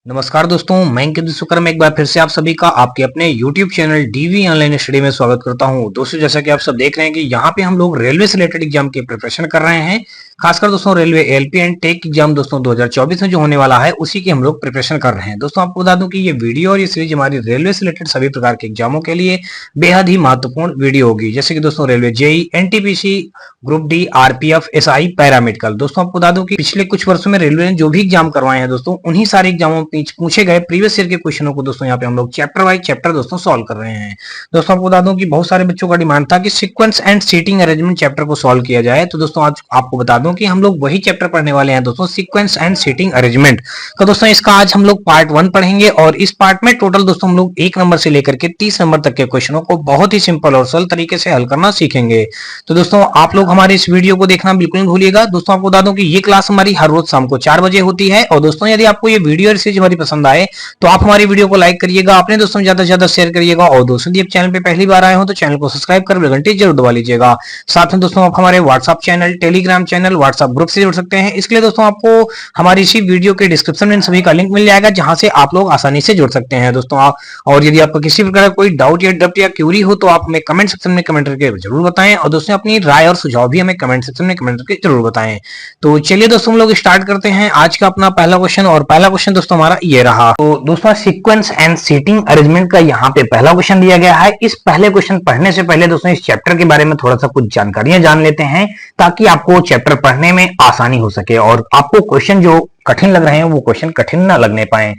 नमस्कार दोस्तों, मैं अंकित विश्वकर्मा एक बार फिर से आप सभी का आपके अपने YouTube channel DV online study में स्वागत करता हूं। दोस्तों, जैसा कि आप सब देख रहे हैं कि यहाँ पे हम लोग रेलवे से रिलेटेड एग्जाम की प्रिपरेशन कर रहे हैं। खासकर दोस्तों railway LP and tech exam दोस्तों 2024 में जो होने वाला है उसी की हम लोग प्रिपरेशन कर रहे हैं। दोस्तों आपको बता दूं कि ये वीडियो और ये सीरीज हमारी रेलवे से रिलेटेड सभी प्रकार के एग्जामों के लिए बेहद ही महत्वपूर्ण वीडियो होगी। जैसे कि दोस्तों railway JE, NTPC, group D, RPF, SI, paramedical. दोस्तों आपको बता दूं कि पिछले कुछ वर्षों में रेलवे ने जो भी एग्जाम करवाए हैं दोस्तों उन्हीं सारे एग्जामों में पूछे गए प्रीवियस ईयर के क्वेश्चनों को दोस्तों यहाँ पे हम लोग चैप्टर वाइज चैप्टर दोस्तों सॉल्व कर रहे हैं। दोस्तों आपको बता दूं कि बहुत सारे बच्चों का डिमांड था कि sequence and seating arrangement chapter को सॉल्व किया जाए, तो दोस्तों आज आपको बता दूं कि हम लोग वही चैप्टर पढ़ने वाले हैं दोस्तों, सीक्वेंस एंड सीटिंग अरेंजमेंट का। दोस्तों इसका आज हम लोग पार्ट 1 पढ़ेंगे और इस पार्ट में टोटल दोस्तों हम लोग 1 नंबर से लेकर के 30 नंबर तक के क्वेश्चनों को बहुत ही सिंपल और सरल तरीके से हल करना सीखेंगे। तो दोस्तों आप लोग हमारे इस वीडियो को देखना बिल्कुल नहीं भूलिएगा। दोस्तों आपको बता दूं कि ये क्लास हमारी हर रोज शाम को 4 बजे होती है। और दोस्तों यदि आपको ये वीडियो और सीरीज हमारी पसंद आए तो आप हमारी वीडियो को लाइक करिएगा, अपने दोस्तों में ज्यादा से ज्यादा शेयर करिएगा। और दोस्तों यदि आप चैनल पे पहली बार आए हो तो चैनल को सब्सक्राइब कर बेल घंटी जरूर दबा लीजिएगा। साथ में दोस्तों आप हमारे WhatsApp channel, Telegram channel, WhatsApp group से जुड़ सकते हैं। इसके लिए दोस्तों आपको हमारी इसी वीडियो के डिस्क्रिप्शन में सभी का लिंक मिल जाएगा, जहां से आप लोग आसानी से जुड़ सकते हैं दोस्तों। आप और यदि आपको किसी प्रकार का कोई डाउट या डप्ट या क्यूरी हो तो आप हमें कमेंट सेक्शन में कमेंट करके जरूर बताएं। और दोस्तों अपनी राय और सुझाव भी हमें कमेंट सेक्शन में कमेंट करके जरूर बताएं। तो चलिए दोस्तों हम लोग स्टार्ट करते हैं आज का अपना पहला क्वेश्चन। और पहला क्वेश्चन दोस्तों हमारा ये रहा। तो दोस्तों सीक्वेंस एंड सीटिंग अरेंजमेंट का यहाँ पे पहला क्वेश्चन दिया गया है। इस पहले क्वेश्चन पढ़ने से पहले दोस्तों इस चैप्टर के बारे में थोड़ा सा कुछ जानकारियां जान लेते हैं, ताकि आपको चैप्टर पढ़ने में आसानी हो सके और आपको क्वेश्चन जो कठिन लग रहे हैं वो क्वेश्चन कठिन ना लगने पाए।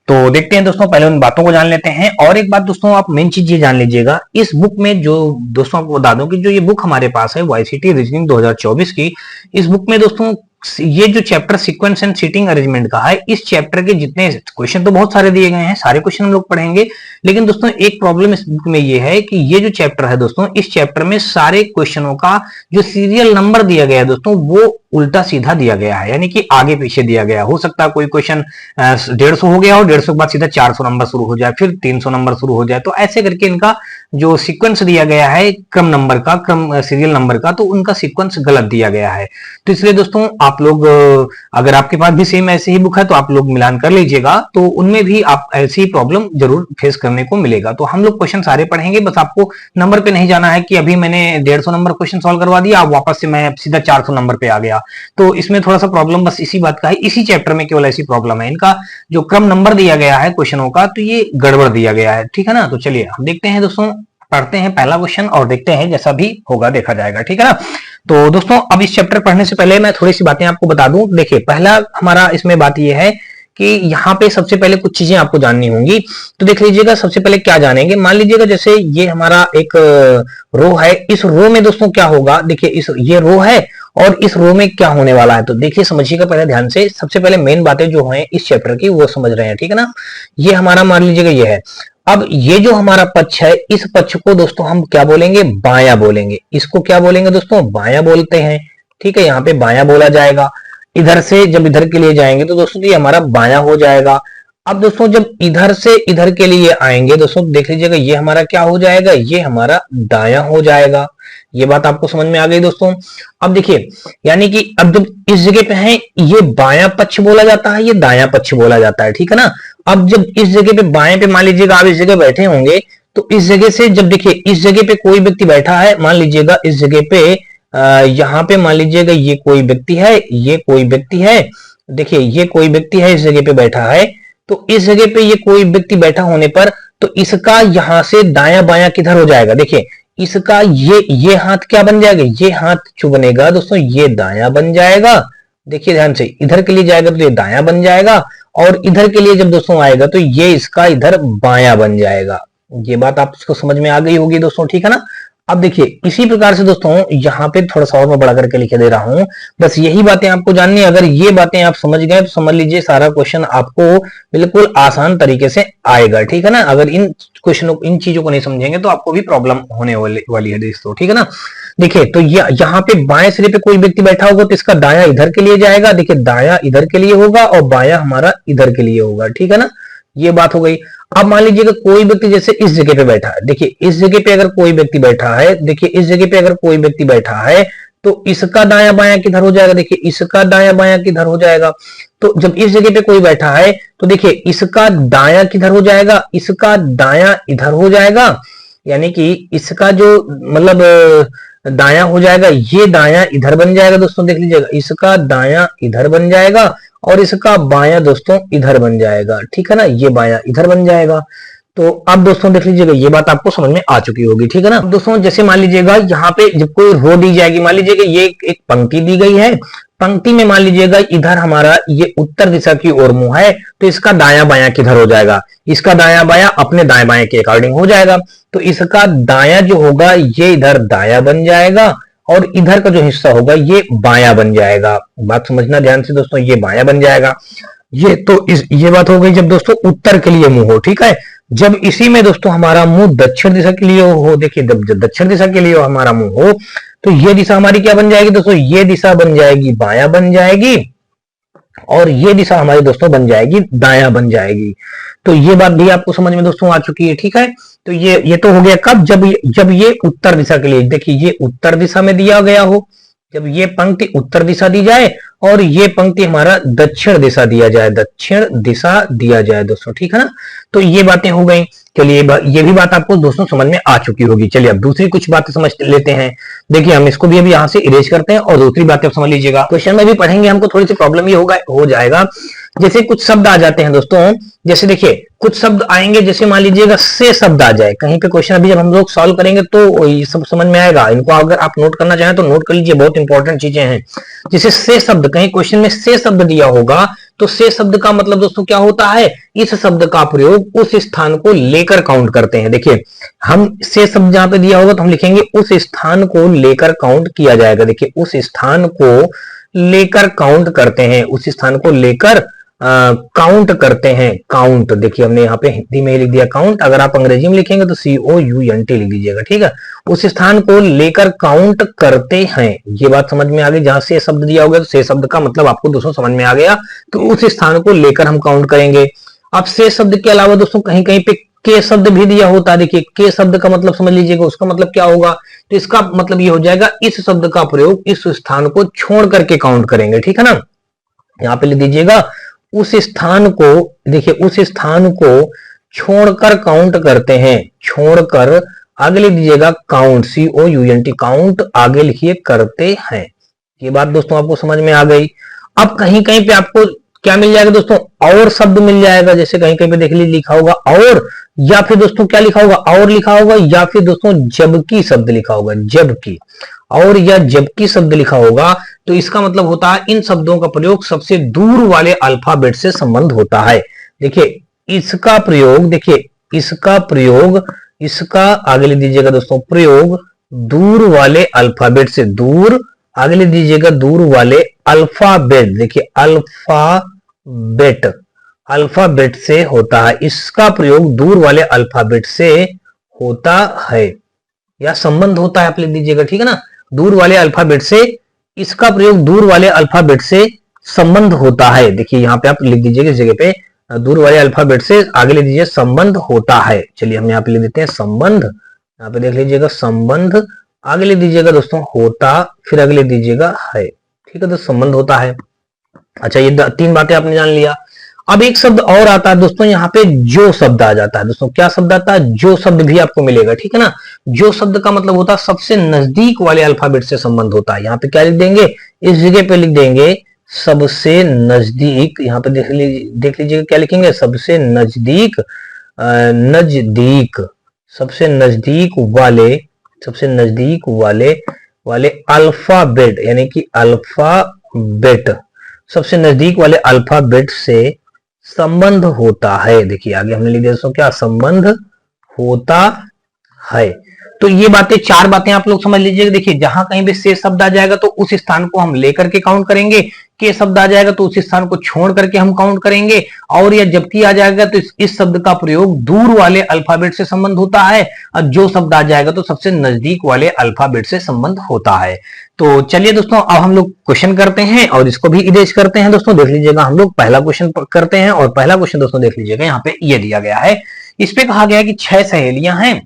तो देखते हैं दोस्तों, पहले उन बातों को जान लेते हैं। और एक बात दोस्तों, आप मेन चीज ये जान लीजिएगा, इस बुक में जो दोस्तों आपको बता दूं कि जो ये बुक हमारे पास है वाईसीटी रीजनिंग 2024 की, इस बुक में दोस्तों ये जो chapter sequence and seating arrangement का है, इस चैप्टर के जितने क्वेश्चन तो बहुत सारे दिए गए हैं, सारे क्वेश्चन हम लोग पढ़ेंगे। लेकिन दोस्तों एक प्रॉब्लम इस बुक में ये है कि ये जो चैप्टर है दोस्तों, इस चैप्टर में सारे क्वेश्चनों का जो सीरियल नंबर दिया गया है दोस्तों वो उल्टा सीधा दिया गया है, यानी कि आगे पीछे दिया गया। हो सकता है कोई क्वेश्चन 150 हो गया हो, 150 के बाद सीधा 400 नंबर शुरू हो जाए, फिर 300 नंबर शुरू हो जाए। तो ऐसे करके इनका जो सीक्वेंस दिया गया है क्रम नंबर का, क्रम सीरियल नंबर का, तो उनका सीक्वेंस गलत दिया गया है। तो इसलिए दोस्तों आप लोग अगर आपके पास भी सेम ऐसे ही बुक है तो आप लोग मिलान कर लीजिएगा, तो उनमें भी आप ऐसी प्रॉब्लम जरूर फेस करने को मिलेगा। तो हम लोग क्वेश्चन सारे पढ़ेंगे, बस आपको नंबर पे नहीं जाना है कि अभी मैंने 150 नंबर क्वेश्चन सॉल्व करवा दिया, अब वापस से मैं सीधा 400 नंबर पे आ गया। तो इसमें थोड़ा सा प्रॉब्लम बस इसी बात का है, इसी चैप्टर में केवल ऐसी प्रॉब्लम है, इनका जो क्रम नंबर दिया गया है क्वेश्चनों का तो ये गड़बड़ दिया गया है, ठीक है ना। तो चलिए हम देखते हैं दोस्तों, पढ़ते हैं पहला क्वेश्चन और देखते हैं, जैसा भी होगा देखा जाएगा, ठीक है ना। तो दोस्तों अब इस चैप्टर पढ़ने से पहले मैं थोड़ी सी बातें आपको बता दूं। देखिए पहला हमारा इसमें बात यह है कि यहाँ पे सबसे पहले कुछ चीजें आपको जाननी होंगी। तो देख लीजिएगा, सबसे पहले क्या जानेंगे, मान लीजिएगा जैसे ये हमारा एक रो है, इस रो में दोस्तों क्या होगा, देखिए इस ये रो है और इस रो में क्या होने वाला है। तो देखिए समझिएगा पहले ध्यान से, सबसे पहले मेन बातें जो हैं इस चैप्टर की वो समझ रहे हैं, ठीक है ना। ये हमारा मान लीजिएगा ये है। अब ये जो हमारा पक्ष है, इस पक्ष को दोस्तों हम क्या बोलेंगे, बायां बोलेंगे। इसको क्या बोलेंगे दोस्तों, बायां बोलते हैं, ठीक है। यहाँ पे बायां बोला जाएगा। इधर से जब इधर के लिए जाएंगे तो दोस्तों ये हमारा बायां हो जाएगा। अब दोस्तों जब इधर से इधर के लिए आएंगे दोस्तों देख लीजिएगा, ये हमारा क्या हो जाएगा, ये हमारा दायां हो जाएगा। ये बात आपको समझ में आ गई दोस्तों। अब देखिए, यानी कि अब जब इस जगह पे है, ये बायां पक्ष बोला जाता है, ये दायां पक्ष बोला जाता है, ठीक है ना। अब जब इस जगह पे बाएं पे मान लीजिएगा आप इस जगह बैठे होंगे, तो इस जगह से जब देखिए इस जगह पे कोई व्यक्ति बैठा है, मान लीजिएगा इस जगह पे यहाँ पे मान लीजिएगा ये कोई व्यक्ति है, ये कोई व्यक्ति है, देखिए ये कोई व्यक्ति है इस जगह पे बैठा है। तो इस जगह पे ये कोई व्यक्ति बैठा होने पर तो इसका यहां से दायां बायां किधर हो जाएगा, देखिए इसका ये हाथ क्या बन जाएगा, ये हाथ जो बनेगा दोस्तों ये दायां बन जाएगा। देखिए ध्यान से, इधर के लिए जाएगा तो ये दायां बन जाएगा, और इधर के लिए जब दोस्तों आएगा तो ये इसका इधर बायां बन जाएगा। ये बात आपको समझ में आ गई होगी दोस्तों, ठीक है ना। अब देखिए इसी प्रकार से दोस्तों यहाँ पे थोड़ा सा और मैं बड़ा करके लिखे दे रहा हूं, बस यही बातें आपको जाननी है। अगर ये बातें आप समझ गए तो समझ लीजिए सारा क्वेश्चन आपको बिल्कुल आसान तरीके से आएगा, ठीक है ना। अगर इन क्वेश्चनों इन चीजों को नहीं समझेंगे तो आपको भी प्रॉब्लम होने वाली है दोस्तों, ठीक है ना। देखिए तो यहाँ पे बाएं सिरे पे कोई व्यक्ति बैठा होगा तो इसका दायां इधर के लिए जाएगा, देखिए दायां इधर के लिए होगा और बायां हमारा इधर के लिए होगा, ठीक है ना। ये बात हो गई। अब मान लीजिएगा कोई व्यक्ति जैसे इस जगह पे बैठा है, देखिए इस जगह पे अगर कोई व्यक्ति बैठा है, देखिए इस जगह पे अगर कोई व्यक्ति बैठा है तो इसका दायां बायां किधर हो जाएगा, देखिए इसका दायां बायां किधर हो जाएगा। तो जब इस जगह पे कोई बैठा है तो देखिए इसका दायां किधर हो जाएगा, इसका दायां इधर हो जाएगा, यानी कि इसका जो मतलब दायां हो जाएगा, ये दायां इधर बन जाएगा दोस्तों, देख लीजिएगा इसका दायां इधर बन जाएगा और इसका बायां दोस्तों इधर बन जाएगा, ठीक है ना, ये बायां इधर बन जाएगा। तो अब दोस्तों देख लीजिएगा ये बात आपको समझ में आ चुकी होगी, ठीक है ना। दोस्तों जैसे मान लीजिएगा यहाँ पे जब कोई रो दी जाएगी, मान लीजिएगा ये एक पंक्ति दी गई है, पंक्ति में मान लीजिएगा इधर हमारा ये उत्तर दिशा की ओर मुंह है, तो इसका दायां बायां किधर हो जाएगा, इसका दायां बायां अपने दाएं बाएं के अकॉर्डिंग हो जाएगा। तो इसका दायां जो होगा ये इधर दायां बन जाएगा और इधर का जो हिस्सा होगा ये बायां बन जाएगा। बात समझना ध्यान से दोस्तों, ये बायां बन जाएगा। ये बात हो गई जब दोस्तों उत्तर के लिए मुंह हो, ठीक है। जब इसी में दोस्तों हमारा मुंह दक्षिण दिशा के लिए हो, देखिए जब दक्षिण दिशा के लिए हमारा मुंह हो तो ये दिशा हमारी क्या बन जाएगी दोस्तों, ये दिशा बन जाएगी बायां बन जाएगी और ये दिशा हमारी दोस्तों बन जाएगी दायां बन जाएगी। तो ये बात भी आपको समझ में दोस्तों आ चुकी है, ठीक है। तो ये तो हो गया कब, जब ये उत्तर दिशा के लिए, देखिए ये उत्तर दिशा में दिया गया हो, जब ये पंक्ति उत्तर दिशा दी जाए और ये पंक्ति हमारा दक्षिण दिशा दिया जाए, दक्षिण दिशा दिया जाए दोस्तों, ठीक है ना। तो ये बातें हो गई। चलिए ये भी बात आपको दोस्तों समझ में आ चुकी होगी। चलिए अब दूसरी कुछ बातें समझ लेते हैं। देखिए हम इसको भी अभी यहाँ से इरेज करते हैं और दूसरी बातें आप समझ लीजिएगा। क्वेश्चन में भी पढ़ेंगे, हमको थोड़ी सी प्रॉब्लम ये हो जाएगा। जैसे कुछ शब्द आ जाते हैं दोस्तों, जैसे देखिए कुछ शब्द आएंगे, जैसे मान लीजिएगा से शब्द आ जाए कहीं पे, क्वेश्चन अभी जब हम लोग सॉल्व करेंगे तो ये सब समझ में आएगा। इनको अगर आप नोट करना चाहें तो नोट कर लीजिए, बहुत इंपॉर्टेंट चीजें हैं। जैसे से शब्द, कहीं क्वेश्चन में से शब्द दिया होगा तो से शब्द का मतलब दोस्तों क्या होता है, इस शब्द का प्रयोग उस स्थान को लेकर काउंट करते हैं। देखिए हम से शब्द जहां पे दिया होगा तो हम लिखेंगे उस स्थान को लेकर काउंट किया जाएगा। देखिए उस स्थान को लेकर काउंट करते हैं, उस स्थान को लेकर काउंट करते हैं। काउंट देखिए हमने यहाँ पे हिंदी में ही लिख दिया काउंट, अगर आप अंग्रेजी में लिखेंगे तो COUNT लिख दीजिएगा, ठीक है। उस स्थान को लेकर काउंट करते हैं, ये बात समझ में आ गई। जहां से शब्द दिया होगा तो से शब्द का मतलब आपको दोस्तों समझ में आ गया, तो उस स्थान को लेकर हम काउंट करेंगे। अब से शब्द के अलावा दोस्तों कहीं कहीं पे के शब्द भी दिया होता है। देखिए के शब्द का मतलब समझ लीजिएगा, उसका मतलब क्या होगा, तो इसका मतलब ये हो जाएगा इस शब्द का प्रयोग इस स्थान को छोड़ करके काउंट करेंगे, ठीक है ना। यहाँ पे लिख दीजिएगा उस स्थान को, देखिए उस स्थान को छोड़कर काउंट करते हैं, छोड़कर आगे लिख दीजिएगा काउंट, COUNT काउंट, आगे लिखिए करते हैं। ये बात दोस्तों आपको समझ में आ गई। अब कहीं कहीं पे आपको क्या मिल जाएगा दोस्तों, और शब्द मिल जाएगा। जैसे कहीं कहीं पे देख लीजिए लिखा होगा और, या फिर दोस्तों क्या लिखा होगा, और लिखा होगा, या फिर दोस्तों जबकि शब्द लिखा होगा, जबकि, और या जबकि शब्द लिखा होगा। तो इसका मतलब होता है इन शब्दों का प्रयोग सबसे दूर वाले अल्फाबेट से संबंध होता है। देखिए इसका प्रयोग, देखिए इसका प्रयोग, इसका आगे लिख दीजिएगा दोस्तों प्रयोग दूर वाले अल्फाबेट से, दूर आगे लिख दीजिएगा दूर वाले अल्फाबेट, देखिए अल्फाबेट, अल्फाबेट से होता है। इसका प्रयोग दूर वाले अल्फाबेट से होता है या संबंध होता है, आप लिख दीजिएगा, ठीक है ना। दूर वाले अल्फाबेट से, इसका प्रयोग दूर वाले अल्फाबेट से संबंध होता है। देखिए यहाँ पे आप लिख दीजिएगा इस जगह पे दूर वाले अल्फाबेट से, आगे लिख दीजिए संबंध होता है। चलिए हम यहाँ पे लिख देते हैं संबंध, यहाँ पे देख लीजिएगा संबंध, आगे लिख दीजिएगा दोस्तों होता, फिर आगे लिख दीजिएगा है, ठीक है। तो संबंध होता है। अच्छा ये तीन बातें आपने जान लिया। अब एक शब्द और आता है दोस्तों, यहाँ पे जो शब्द आ जाता है दोस्तों। क्या शब्द आता है, जो शब्द भी आपको मिलेगा, ठीक है ना। जो शब्द का मतलब होता है सबसे नजदीक वाले अल्फाबेट से संबंध होता है। यहाँ पे क्या लिख देंगे, इस जगह पे लिख देंगे सबसे नजदीक, यहाँ पे देख लीजिएगा क्या लिखेंगे, सबसे नजदीक, नजदीक, सबसे नजदीक वाले, सबसे नजदीक वाले अल्फाबेट, यानी कि अल्फाबेट, सबसे नजदीक वाले अल्फाबेट से संबंध होता है। देखिए आगे हमने लिख दिया दोस्तों क्या, संबंध होता है। तो ये बातें, चार बातें आप लोग समझ लीजिएगा। देखिए जहां कहीं भी से शब्द आ जाएगा तो उस स्थान को हम लेकर के काउंट करेंगे, के शब्द आ जाएगा तो उस स्थान को छोड़ करके हम काउंट करेंगे, और या जबकि आ जाएगा तो इस शब्द का प्रयोग दूर वाले अल्फाबेट से संबंध होता है, और जो शब्द आ जाएगा तो सबसे नजदीक वाले अल्फाबेट से संबंध होता है। तो चलिए दोस्तों अब हम लोग क्वेश्चन करते हैं और इसको भी इरेज करते हैं दोस्तों। देख लीजिएगा हम लोग पहला क्वेश्चन करते हैं, और पहला क्वेश्चन दोस्तों देख लीजिएगा यहाँ पे ये दिया गया है। इस पे कहा गया है कि 6 सहेलियां हैं।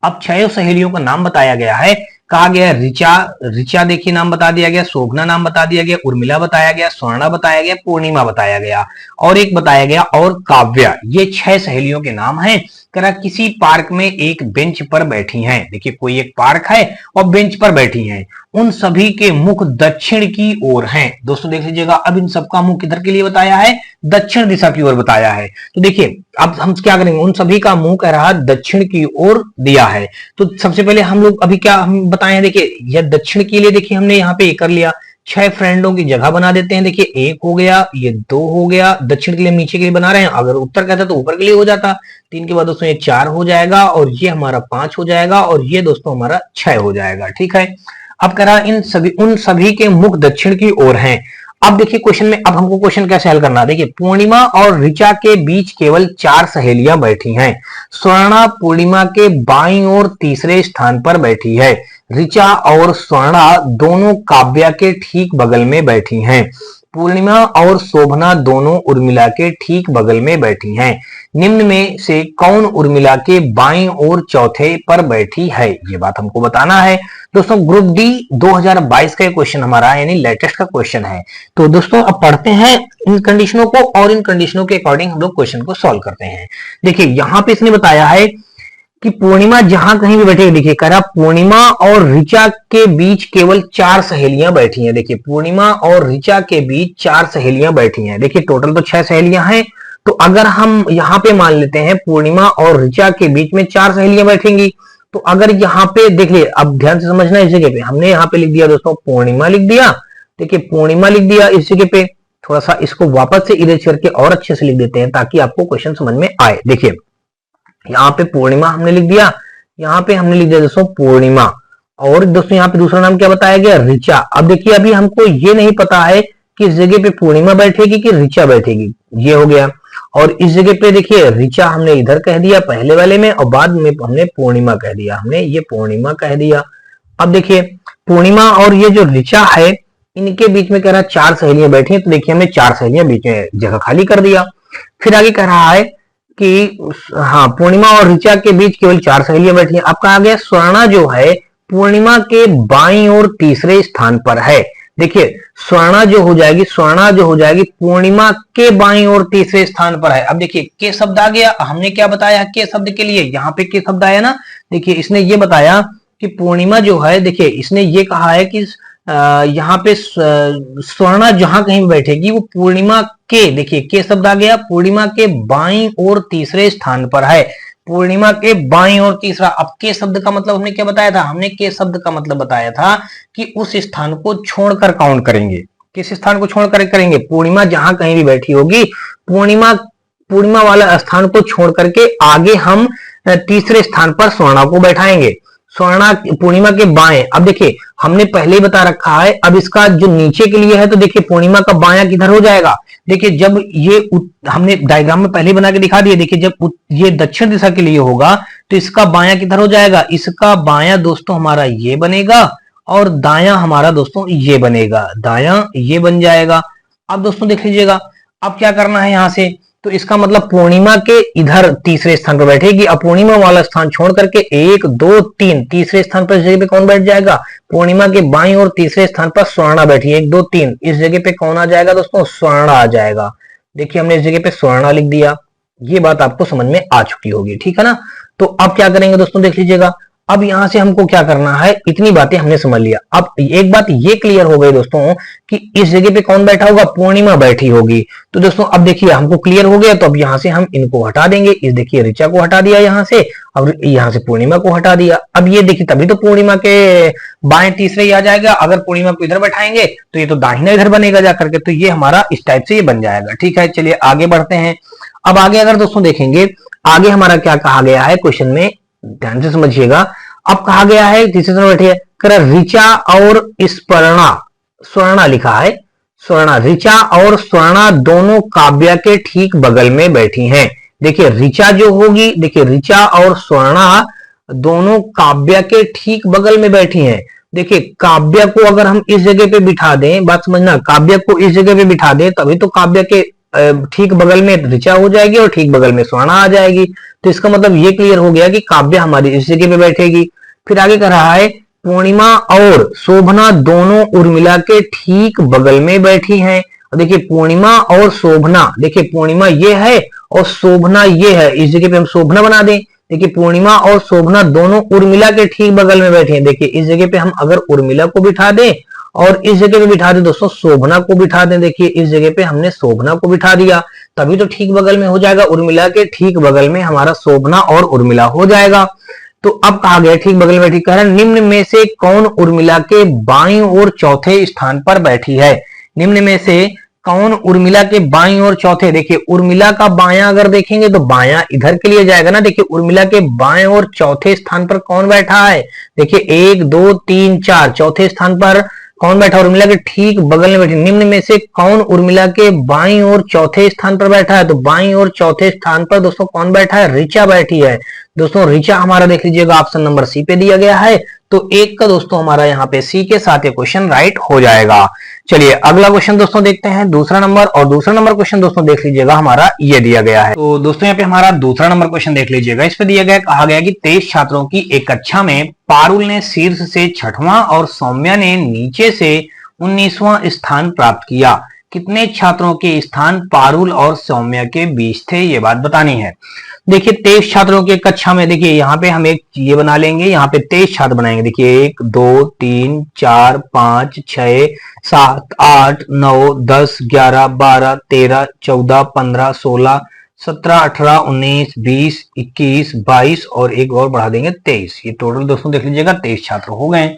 अब 6 सहेलियों का नाम बताया गया है, कहा गया ऋचा, ऋचा देखिए नाम बता दिया गया, शोभना नाम बता दिया गया, उर्मिला बताया गया, स्वर्णा बताया गया, पूर्णिमा बताया गया और एक बताया गया और काव्या। ये 6 सहेलियों के नाम हैं। करा किसी पार्क में एक बेंच पर बैठी हैं। देखिए कोई एक पार्क है और बेंच पर बैठी हैं। उन सभी के मुख दक्षिण की ओर हैं। दोस्तों देख लीजिएगा, अब इन सबका मुख किधर के लिए बताया है? दक्षिण दिशा की ओर बताया है। तो देखिए अब हम क्या करेंगे, उन सभी का मुंह कह रहा दक्षिण की ओर दिया है। तो सबसे पहले हम लोग अभी क्या हम बताए हैं, देखिए यह दक्षिण के लिए देखिए हमने यहाँ पे कर लिया, 6 फ्रेंडों की जगह बना देते हैं। देखिए 1 हो गया, ये 2 हो गया, दक्षिण के लिए नीचे के लिए बना रहे हैं, अगर उत्तर कहता तो ऊपर के लिए हो जाता। 3 के बाद दोस्तों ये 4 हो जाएगा और ये हमारा 5 हो जाएगा और ये दोस्तों हमारा 6 हो जाएगा। ठीक है, अब करा उन सभी के मुख दक्षिण की ओर हैं। अब देखिए क्वेश्चन में, अब हमको क्वेश्चन कैसे हल करना है। देखिए पूर्णिमा और ऋचा के बीच केवल 4 सहेलियां बैठी हैं। स्वर्णा पूर्णिमा के बाईं ओर तीसरे स्थान पर बैठी है। ऋचा और स्वर्णा दोनों काव्या के ठीक बगल में बैठी हैं। पूर्णिमा और शोभना दोनों उर्मिला के ठीक बगल में बैठी हैं। निम्न में से कौन उर्मिला के बाईं ओर चौथे पर बैठी है, ये बात हमको बताना है। दोस्तों ग्रुप डी 2022 का क्वेश्चन हमारा यानी लेटेस्ट का क्वेश्चन है। तो दोस्तों अब पढ़ते हैं इन कंडीशनों को और इन कंडीशनों के अकॉर्डिंग हम लोग क्वेश्चन को सॉल्व करते हैं। देखिए यहाँ पे इसने बताया है कि पूर्णिमा जहां कहीं भी बैठेगी, देखिए कह रहा पूर्णिमा और ऋचा के बीच केवल 4 सहेलियां बैठी हैं। देखिए पूर्णिमा और ऋचा के बीच 4 सहेलियां बैठी हैं। देखिए टोटल तो 6 सहेलियां हैं। तो अगर हम यहाँ पे मान लेते हैं पूर्णिमा और ऋचा के बीच में 4 सहेलियां बैठेंगी, तो अगर यहाँ पे देखिए, अब ध्यान से समझना, इस जगह पे हमने यहाँ पे लिख दिया दोस्तों पूर्णिमा लिख दिया। देखिए पूर्णिमा लिख दिया इस जगह पे, थोड़ा सा इसको वापस से इरेज करके और अच्छे से लिख देते हैं ताकि आपको क्वेश्चन समझ में आए। देखिए यहाँ पे पूर्णिमा हमने लिख दिया, यहाँ पे हमने लिख दिया दोस्तों पूर्णिमा, और दोस्तों यहाँ पे दूसरा नाम क्या बताया गया? ऋचा। अब देखिए अभी हमको ये नहीं पता है कि इस जगह पे पूर्णिमा बैठेगी कि ऋचा बैठेगी, ये हो गया। और इस जगह पे देखिए ऋचा हमने इधर कह दिया पहले वाले में, और बाद में हमने पूर्णिमा कह दिया, हमने ये पूर्णिमा कह दिया। अब देखिए पूर्णिमा और ये जो ऋचा है, इनके बीच में कह रहा 4 सहेलियां बैठी हैं। तो देखिए हमने 4 सहेलियां बीच में जगह खाली कर दिया। फिर आगे कह रहा है कि हाँ पूर्णिमा और ऋचा के बीच केवल 4 सहेलियां बैठी हैं। अब कहा गया स्वर्णा जो है पूर्णिमा के बाईं ओर तीसरे स्थान पर है। देखिए स्वर्णा जो हो जाएगी पूर्णिमा के बाईं ओर तीसरे स्थान पर है। अब देखिए के शब्द आ गया, हमने क्या बताया के शब्द के लिए, यहाँ पे के शब्द आया ना। देखिए इसने ये बताया कि पूर्णिमा जो है, देखिए इसने ये कहा है कि यहाँ पे स्वर्णा जहां कहीं भी बैठेगी वो पूर्णिमा के, देखिए के शब्द आ गया, पूर्णिमा के बाईं ओर तीसरे स्थान पर है। पूर्णिमा के बाईं ओर तीसरा। अब के शब्द का मतलब हमने क्या बताया था? हमने के शब्द का मतलब बताया था कि उस स्थान को छोड़कर काउंट करेंगे। किस स्थान को छोड़कर करेंगे? पूर्णिमा जहां कहीं भी बैठी होगी, पूर्णिमा वाला स्थान को छोड़ करके आगे हम तीसरे स्थान पर स्वर्णा को बैठाएंगे। स्वर्णा पूर्णिमा के बाएं। अब देखिए हमने पहले ही बता रखा है, अब इसका जो नीचे के लिए है तो देखिए पूर्णिमा का बायां किधर हो जाएगा? देखिए जब ये हमने डायग्राम में पहले बना के दिखा दिया। देखिए जब ये दक्षिण दिशा के लिए होगा तो इसका बायां किधर हो जाएगा? इसका बायां दोस्तों हमारा ये बनेगा और दायां हमारा दोस्तों ये बनेगा, दायां ये बन जाएगा। अब दोस्तों देख लीजिएगा, अब क्या करना है यहां से, तो इसका मतलब पूर्णिमा के इधर तीसरे स्थान पर बैठेगी। अब पूर्णिमा वाला स्थान छोड़ करके 1 2 3 तीसरे स्थान पर इस जगह पे कौन बैठ जाएगा? पूर्णिमा के बाईं और तीसरे स्थान पर स्वर्णा बैठी है। 1 2 3 इस जगह पे कौन आ जाएगा दोस्तों? स्वर्णा आ जाएगा। देखिए हमने इस जगह पे स्वर्णा लिख दिया। ये बात आपको समझ में आ चुकी होगी, ठीक है ना। तो अब क्या करेंगे दोस्तों, देख लीजिएगा। अब यहां से हमको क्या करना है, इतनी बातें हमने समझ लिया। अब एक बात ये क्लियर हो गई दोस्तों कि इस जगह पे कौन बैठा होगा? पूर्णिमा बैठी होगी। तो दोस्तों अब देखिए हमको क्लियर हो गया। तो अब यहां से हम इनको हटा देंगे। इस देखिए ऋचा को हटा दिया यहां से, अब यहां से पूर्णिमा को हटा दिया। अब ये देखिए तभी तो पूर्णिमा के बाएं तीसरे ही आ जाएगा। अगर पूर्णिमा को इधर बैठाएंगे तो ये तो दाहिना इधर बनेगा जाकर के। तो ये हमारा इस टाइप से ये बन जाएगा, ठीक है। चलिए आगे बढ़ते हैं। अब आगे अगर दोस्तों देखेंगे, आगे हमारा क्या कहा गया है क्वेश्चन में, ध्यान से समझिएगा। अब कहा गया है तीसरे स्थान बैठी है, ऋचा और स्वर्णा लिखा है। स्वर्णा, ऋचा और स्वर्णा दोनों काव्या के ठीक बगल में बैठी हैं। देखिए ऋचा जो होगी, देखिए ऋचा और स्वर्णा दोनों काव्या के ठीक बगल में बैठी हैं। देखिए काव्या को अगर हम इस जगह पे बिठा दें, बात समझना, काव्या को इस जगह पे बिठा दें तभी तो काव्या के ठीक बगल में ऋचा हो जाएगी और ठीक बगल में स्वर्णा आ जाएगी। तो इसका मतलब ये क्लियर हो गया कि काव्या हमारी इस जगह पे बैठेगी। फिर आगे कह रहा है पूर्णिमा और शोभना दोनों उर्मिला के ठीक बगल में बैठी हैं। और देखिए पूर्णिमा और शोभना, देखिए पूर्णिमा ये है और शोभना ये है, इस जगह पे हम शोभना बना दें। देखिए पूर्णिमा और शोभना दोनों उर्मिला के ठीक बगल में बैठे हैं। देखिए इस जगह पे हम अगर उर्मिला को बिठा दें और इस जगह पे बिठा दें दोस्तों शोभना को बिठा दें। देखिए इस जगह पे हमने शोभना को बिठा दिया, तभी तो ठीक बगल में हो जाएगा, उर्मिला के ठीक बगल में हमारा शोभना और उर्मिला हो जाएगा। तो अब कहा गया ठीक बगल में, ठीक कह रहा है निम्न में से कौन उर्मिला के बाईं ओर चौथे स्थान पर बैठी है। निम्न में से कौन उर्मिला के बाईं ओर चौथे, देखिए उर्मिला का बायां अगर देखेंगे तो बायां इधर के लिए जाएगा ना। देखिए उर्मिला के बाएं ओर चौथे स्थान पर कौन बैठा है, देखिए 1 2 3 4 चौथे स्थान पर कौन बैठा, उर्मिला के ठीक बगल में बैठी। निम्न में से कौन उर्मिला के बाईं ओर चौथे स्थान पर बैठा है, तो बाईं ओर चौथे स्थान पर दोस्तों कौन बैठा है, ऋचा बैठी है। दोस्तों ऋचा हमारा देख लीजिएगा ऑप्शन नंबर सी पे दिया गया है, तो एक का दोस्तों हमारा यहाँ पे सी के साथ ये क्वेश्चन राइट हो जाएगा। चलिए अगला क्वेश्चन दोस्तों देखते हैं, दूसरा नंबर, और दूसरा नंबर क्वेश्चन दोस्तों देख लीजिएगा हमारा ये दिया गया है। तो दोस्तों यहाँ पे हमारा दूसरा नंबर क्वेश्चन देख लीजिएगा, इस पे दिया गया, कहा गया कि 23 छात्रों की एक कक्षा में पारुल ने शीर्ष से 6वां और सौम्या ने नीचे से 19वां स्थान प्राप्त किया। कितने छात्रों के स्थान पारुल और सौम्या के बीच थे, ये बात बतानी है। देखिए 23 छात्रों की कक्षा में, देखिए यहाँ पे हम एक ये बना लेंगे, यहाँ पे 23 छात्र बनाएंगे। देखिए 1 2 3 4 5 6 7 8 9 10 11 12 13 14 15 16 17 18 19 20 21 22 और एक और बढ़ा देंगे 23। ये टोटल दोस्तों देख लीजिएगा 23 छात्र हो गए।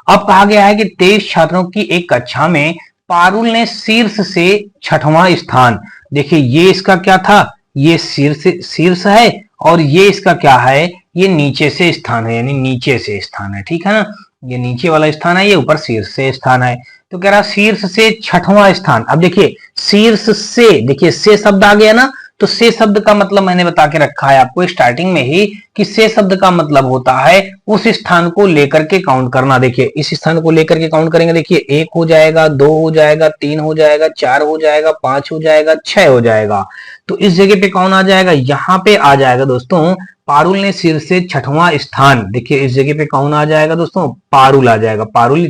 अब कहा गया है कि 23 छात्रों की एक कक्षा में पारुल ने शीर्ष से 6वां स्थान, देखिए ये इसका क्या था, ये शीर्ष है और ये इसका क्या है, ये नीचे से स्थान है, यानी नीचे से स्थान है, ठीक है ना। ये नीचे वाला स्थान है, ये ऊपर शीर्ष से स्थान है। तो कह रहा शीर्ष से 6वां स्थान। अब देखिए शीर्ष से, देखिए से शब्द आ गया ना, तो से शब्द का मतलब मैंने बता के रखा है आपको स्टार्टिंग में ही कि से शब्द का मतलब होता है उस स्थान को लेकर के काउंट करना। देखिए इस स्थान को लेकर के काउंट करेंगे, देखिए 1 हो जाएगा, 2 हो जाएगा, 3 हो जाएगा, 4 हो जाएगा, 5 हो जाएगा, 6 हो जाएगा। तो इस जगह पे कौन आ जाएगा, यहाँ पे आ जाएगा दोस्तों पारुल ने शीर्ष से 6वां स्थान। देखिए इस जगह पे कौन आ जाएगा दोस्तों, पारुल आ जाएगा, पारुल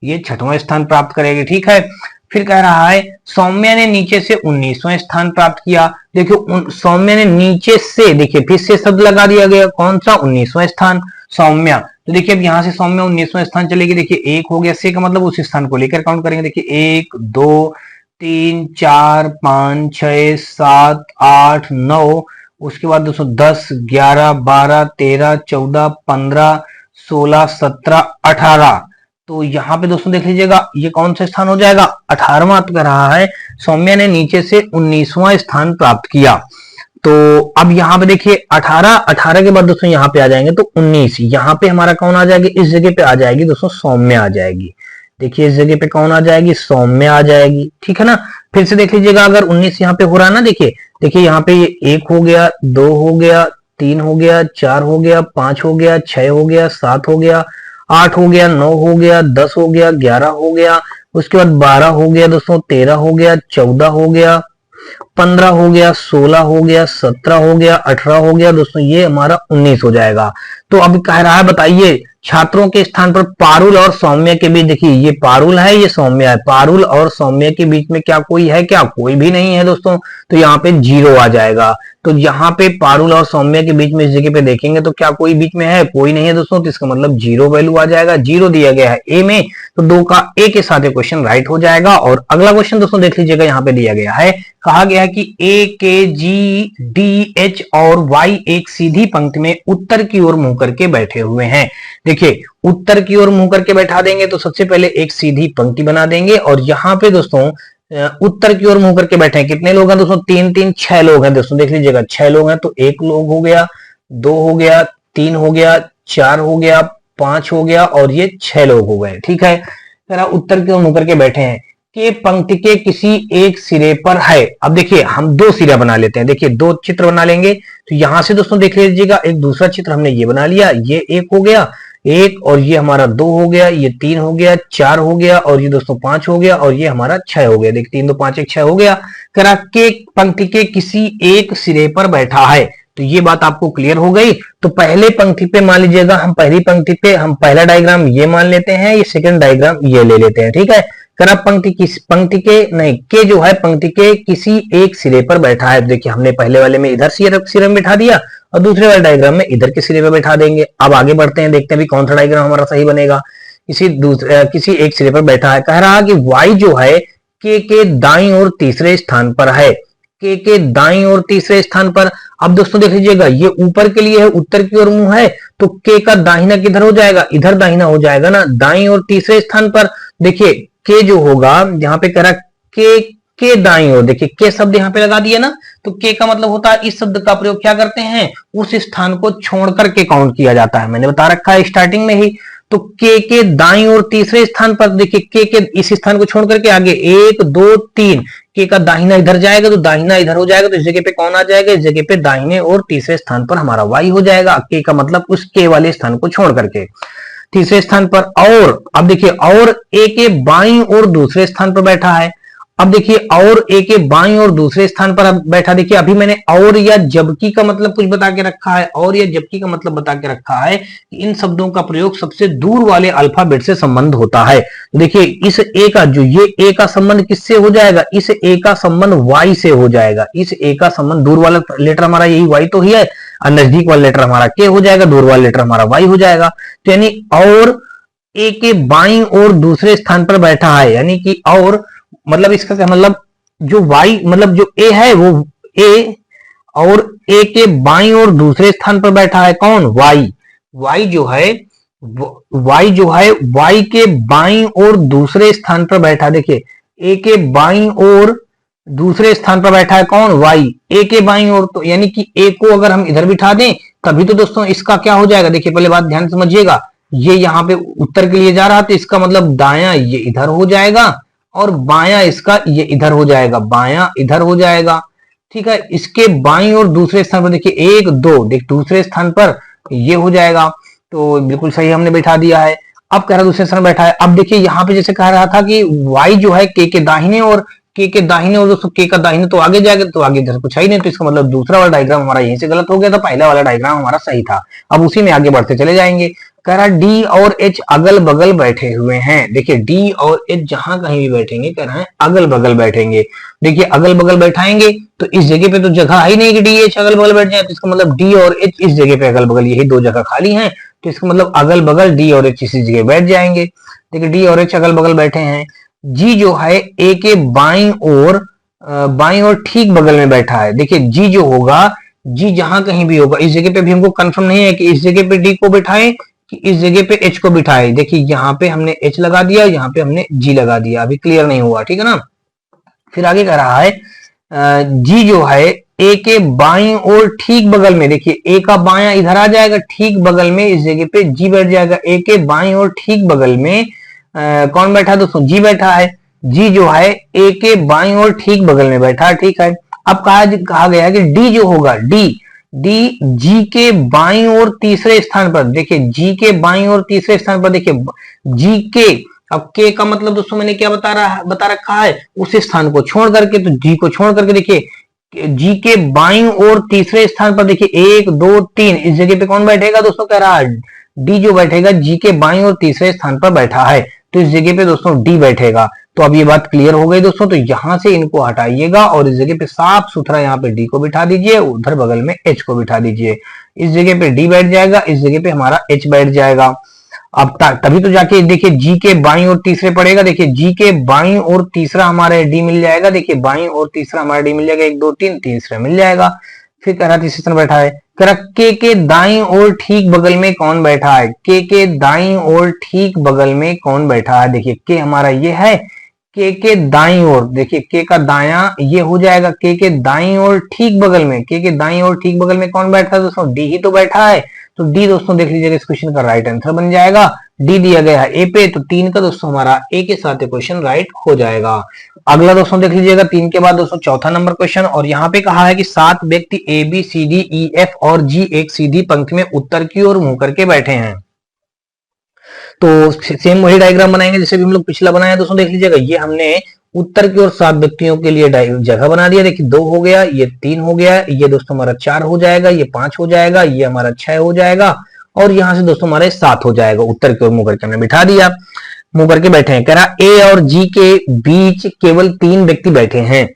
ये 6वां स्थान प्राप्त करेगी, ठीक है। फिर कह रहा है सौम्या ने नीचे से 19वां स्थान प्राप्त किया। देखिए सौम्या ने नीचे से, देखिए फिर से शब्द लगा दिया गया, कौन सा, 19वां स्थान सौम्या। तो देखिए अब यहां से सौम्या 19वां स्थान चलेगी, देखिए 1 हो गया, से का मतलब उस स्थान को लेकर काउंट करेंगे। देखिए 1 2 3 4 5 6 7 8 9, उसके बाद दोस्तों 10 11 12 13 14 15 16 17 18। तो यहाँ पे दोस्तों देख लीजिएगा ये कौन सा स्थान हो जाएगा, 18वां कह रहा है। सौम्या ने नीचे से 19वां स्थान प्राप्त किया। तो अब यहाँ पे देखिए 18 के बाद दोस्तों यहाँ पे आ जाएंगे तो 19, यहाँ पे हमारा कौन आ जाएगी, इस जगह पे आ जाएगी दोस्तों सौम्या आ जाएगी। देखिए इस जगह पे कौन आ जाएगी, सौम्या आ जाएगी, ठीक है ना। फिर से देख लीजिएगा अगर 19 यहाँ पे हो रहा है ना, देखिए यहाँ पे ये 1 हो गया, 2 हो गया, 3 हो गया, 4 हो गया, 5 हो गया, 6 हो गया, 7 हो गया, 8 हो गया, 9 हो गया, 10 हो गया, 11 हो गया, उसके बाद 12 हो गया दोस्तों, 13 हो गया, 14 हो गया, 15 हो गया, 16 हो गया, 17 हो गया, 18 हो गया दोस्तों, ये हमारा 19 हो जाएगा। तो अब कह रहा है बताइए छात्रों के स्थान पर पारुल और सौम्या के बीच, देखिए ये पारुल है, ये सौम्या है, पारुल और सौम्या के बीच में क्या कोई है, क्या कोई भी नहीं है दोस्तों। तो यहाँ पे 0 आ जाएगा। तो यहाँ पे पारुल और सौम्या के बीच में इस जगह पे देखेंगे तो क्या कोई बीच में है, कोई नहीं है दोस्तों, तो इसका मतलब 0 वैल्यू आ जाएगा। 0 दिया गया है ए में, तो 2 का ए के साथ क्वेश्चन राइट हो जाएगा। और अगला क्वेश्चन दोस्तों देख लीजिएगा, यहाँ पे दिया गया है, कहा गया है कि ए के जी डी एच और वाई एक सीधी पंक्ति में उत्तर की ओर मुंह करके बैठे हुए हैं। देखिए उत्तर की ओर मुंह करके बैठा देंगे तो सबसे पहले एक सीधी पंक्ति बना देंगे, और यहाँ पे दोस्तों उत्तर की ओर मुंह करके बैठे हैं, कितने लोग हैं दोस्तों, 3 3 6 लोग हैं दोस्तों, देख लीजिएगा 6 लोग हैं। तो 1 लोग हो गया, 2 हो गया, 3 हो गया, 4 हो गया, 5 हो गया, और ये 6 लोग हो गए, ठीक है। जरा उत्तर की ओर मुंह करके बैठे हैं कि पंक्ति के किसी एक सिरे पर है। अब देखिए हम 2 सिरा बना लेते हैं, देखिए 2 चित्र बना लेंगे। तो यहां से दोस्तों देख लीजिएगा एक दूसरा चित्र हमने ये बना लिया, ये 1 हो गया, 1, और ये हमारा 2 हो गया, ये 3 हो गया, 4 हो गया, और ये दोस्तों 5 हो गया, और ये हमारा 6 हो गया। देखिए 3 2 5 1 6 हो गया। करा के पंक्ति के किसी एक सिरे पर बैठा है, तो ये बात आपको क्लियर हो गई। तो पहले पंक्ति पे मान लीजिएगा, हम पहली पंक्ति पे हम पहला डायग्राम ये मान लेते हैं, ये सेकंड डायग्राम ये ले लेते हैं, ठीक है। कर अब पंक्ति के नहीं के जो है पंक्ति के किसी एक सिरे पर बैठा है। देखिए हमने पहले वाले में इधर सिरे में बैठा दिया और दूसरे वाले डायग्राम में इधर के सिरे पे बैठा देंगे। अब आगे बढ़ते हैं, देखते हैं भी कौन सा डायग्राम हमारा सही बनेगा। किसी एक सिरे पर बैठा है, कह रहा कि y जो है के दाईं ओर तीसरे स्थान पर है, के दाईं ओर तीसरे स्थान पर। अब दोस्तों देख लीजिएगा, ये ऊपर के लिए है, उत्तर की ओर मुंह है, तो के का दाहिना किधर हो जाएगा, इधर दाहिना हो जाएगा ना, दाईं ओर तीसरे स्थान पर। देखिए के जो होगा, यहाँ पे कह रहा के दाईं ओर, देखिए के शब्द यहाँ पे लगा दिया ना, तो के का मतलब होता है, इस शब्द का प्रयोग क्या करते हैं, उस स्थान को छोड़ करके काउंट किया जाता है। मैंने बता रखा है स्टार्टिंग में ही। तो के दाईं ओर तीसरे स्थान पर, देखिए के इस स्थान को छोड़ करके आगे 1 2 3, के का दाहिना इधर जाएगा तो दाहिना इधर हो जाएगा, तो इस जगह पे कौन आ जाएगा, इस जगह पे दाहिने और तीसरे स्थान पर हमारा वाई हो जाएगा। के का मतलब उस के वाले स्थान को छोड़ करके तीसरे स्थान पर। और अब देखिए, और ए के बाईं ओर दूसरे स्थान पर बैठा है। अब देखिए, और ए के बाईं ओर दूसरे स्थान पर बैठा। देखिए अभी मैंने और या जबकि का मतलब कुछ बता के रखा है, और या जबकि का मतलब बता के रखा है कि इन शब्दों का प्रयोग सबसे दूर वाले अल्फाबेट से संबंध होता है। देखिए इस ए का जो ये ए का संबंध किससे हो जाएगा, इस ए का संबंध वाई से हो जाएगा। इस ए का संबंध, दूर वाला लेटर हमारा यही वाई तो ही है, और नजदीक वाला लेटर हमारा के हो जाएगा, दूर वाला लेटर हमारा वाई हो जाएगा। तो यानी और ए के बाईं ओर दूसरे स्थान पर बैठा है, यानी कि और मतलब इसका क्या मतलब, जो y मतलब जो a है वो a, और a के बाईं ओर दूसरे स्थान पर बैठा है कौन, y जो है y के बाईं ओर दूसरे स्थान पर बैठा। देखिए a के बाईं ओर दूसरे स्थान पर बैठा है कौन, y, a के बाईं ओर, तो यानी कि a को अगर हम इधर बिठा दें तभी तो दोस्तों इसका क्या हो जाएगा। देखिए पहले बात ध्यान समझिएगा, ये यहाँ पे उत्तर के लिए जा रहा था, इसका मतलब दायां ये इधर हो जाएगा और बायां इसका ये इधर हो जाएगा, बायां इधर हो जाएगा, ठीक है। इसके बाईं और दूसरे स्थान पर देखिए 1 2, देख दूसरे स्थान पर ये हो जाएगा, तो बिल्कुल सही हमने बैठा दिया है। अब कह रहा दूसरे स्थान बैठा है। अब देखिए यहाँ पे जैसे कह रहा था कि y जो है के दाहिने और दोस्तों के का दाहिने तो आगे जाएगा, तो आगे इधर कुछ है ही नहीं, तो इसका मतलब दूसरा वाला डायग्राम हमारा यहीं से गलत हो गया था, पहला वाला डायग्राम हमारा सही था। अब उसी में आगे बढ़ते चले जाएंगे। कह रहा डी और एच अगल बगल बैठे हुए हैं। देखिए डी और एच जहां कहीं भी बैठेंगे, कह रहा है अगल बगल बैठेंगे। देखिए अगल बगल बैठाएंगे तो इस जगह पे तो जगह है ही नहीं कि डी एच अगल बगल बैठ जाए, तो इसका मतलब डी और एच इस जगह पे अगल बगल, यही दो जगह खाली हैं, तो इसका मतलब अगल बगल डी और एच इसी जगह बैठ जाएंगे। देखिए डी और एच अगल बगल बैठे हैं। जी जो है ए के बाईं ओर ठीक बगल में बैठा है। देखिए जी जो होगा, जी जहां कहीं भी होगा, इस जगह पे भी हमको कंफर्म नहीं है कि इस जगह पे डी को बिठाएं कि इस जगह पे एच को बिठाएं। देखिए यहाँ पे हमने एच लगा दिया, यहाँ पे हमने जी लगा दिया, अभी क्लियर नहीं हुआ, ठीक है ना। फिर आगे कह रहा है जी जो है ए के बाईं ओर ठीक बगल में, देखिए ए का बायां इधर आ जाएगा, ठीक बगल में इस जगह पे जी बैठ जाएगा। ए के बाईं ओर ठीक बगल में कौन बैठा है दोस्तों, जी बैठा है। जी जो है ए के बाईं ओर ठीक बगल में बैठा है, ठीक है। अब कहा गया है कि डी जो होगा, डी जी के बाईं ओर तीसरे स्थान पर। देखिए जी के बाईं ओर तीसरे स्थान पर, देखिए जी के, अब के का मतलब दोस्तों मैंने क्या बता रखा है, उस स्थान को छोड़ करके, तो जी को छोड़ करके देखिए जी के बाईं ओर तीसरे स्थान पर, देखिए 1 2 3, इस जगह पे कौन बैठेगा दोस्तों, कह रहा है डी जो बैठेगा, जी के बाईं ओर तीसरे स्थान पर बैठा है, तो इस जगह पे दोस्तों डी बैठेगा। तो अब ये बात क्लियर हो गई दोस्तों, तो यहां से इनको हटाइएगा और इस जगह पे साफ सुथरा यहाँ पे डी को बिठा दीजिए, उधर बगल में एच को बिठा दीजिए। इस जगह पे डी बैठ जाएगा, इस जगह पे हमारा एच बैठ जाएगा। अब तभी तो जाके देखिए जी के बाईं ओर तीसरे पड़ेगा। देखिए जी के बाईं ओर तीसरा हमारे डी मिल जाएगा, देखिए बाईं ओर तीसरा हमारा डी मिल जाएगा, 1 2 3 तीसरा मिल जाएगा। फिर कह रहा तीसरे स्थान बैठा है, के दाईं ओर ठीक बगल में कौन बैठा है, के दाईं ओर ठीक बगल में कौन बैठा है। देखिए के हमारा ये है, के दाईं ओर, देखिए के का दायां ये हो जाएगा, के दाईं ओर ठीक बगल में, के दाईं ओर ठीक बगल में कौन बैठा है दोस्तों, डी ही तो बैठा है। तो डी दोस्तों देख लीजिएगा, इस क्वेश्चन का राइट आंसर बन जाएगा। डी दिया गया है ए पे, तो 3 का दोस्तों हमारा ए के साथ क्वेश्चन राइट हो जाएगा। अगला दोस्तों देख लीजिएगा, 3 के बाद दोस्तों चौथा नंबर क्वेश्चन, और यहाँ पे कहा है कि 7 व्यक्ति A B C D E F और जी एक सीधी पंक्ति में उत्तर की ओर मुंह करके बैठे हैं। तो सेम वही डायग्राम बनाएंगे जैसे भी हम लोग पिछला बनाया दोस्तों, देख लीजिएगा ये हमने उत्तर की ओर 7 व्यक्तियों के लिए जगह बना दिया। देखिए 2 हो गया, ये 3 हो गया, ये दोस्तों हमारा 4 हो जाएगा, ये 5 हो जाएगा, ये हमारा 6 हो जाएगा और यहां से दोस्तों हमारे 7 हो जाएगा। उत्तर की ओर मुंह करके हमने बिठा दिया, मुंह करके बैठे हैं। कह रहा ए और जी के बीच केवल 3 व्यक्ति बैठे हैं।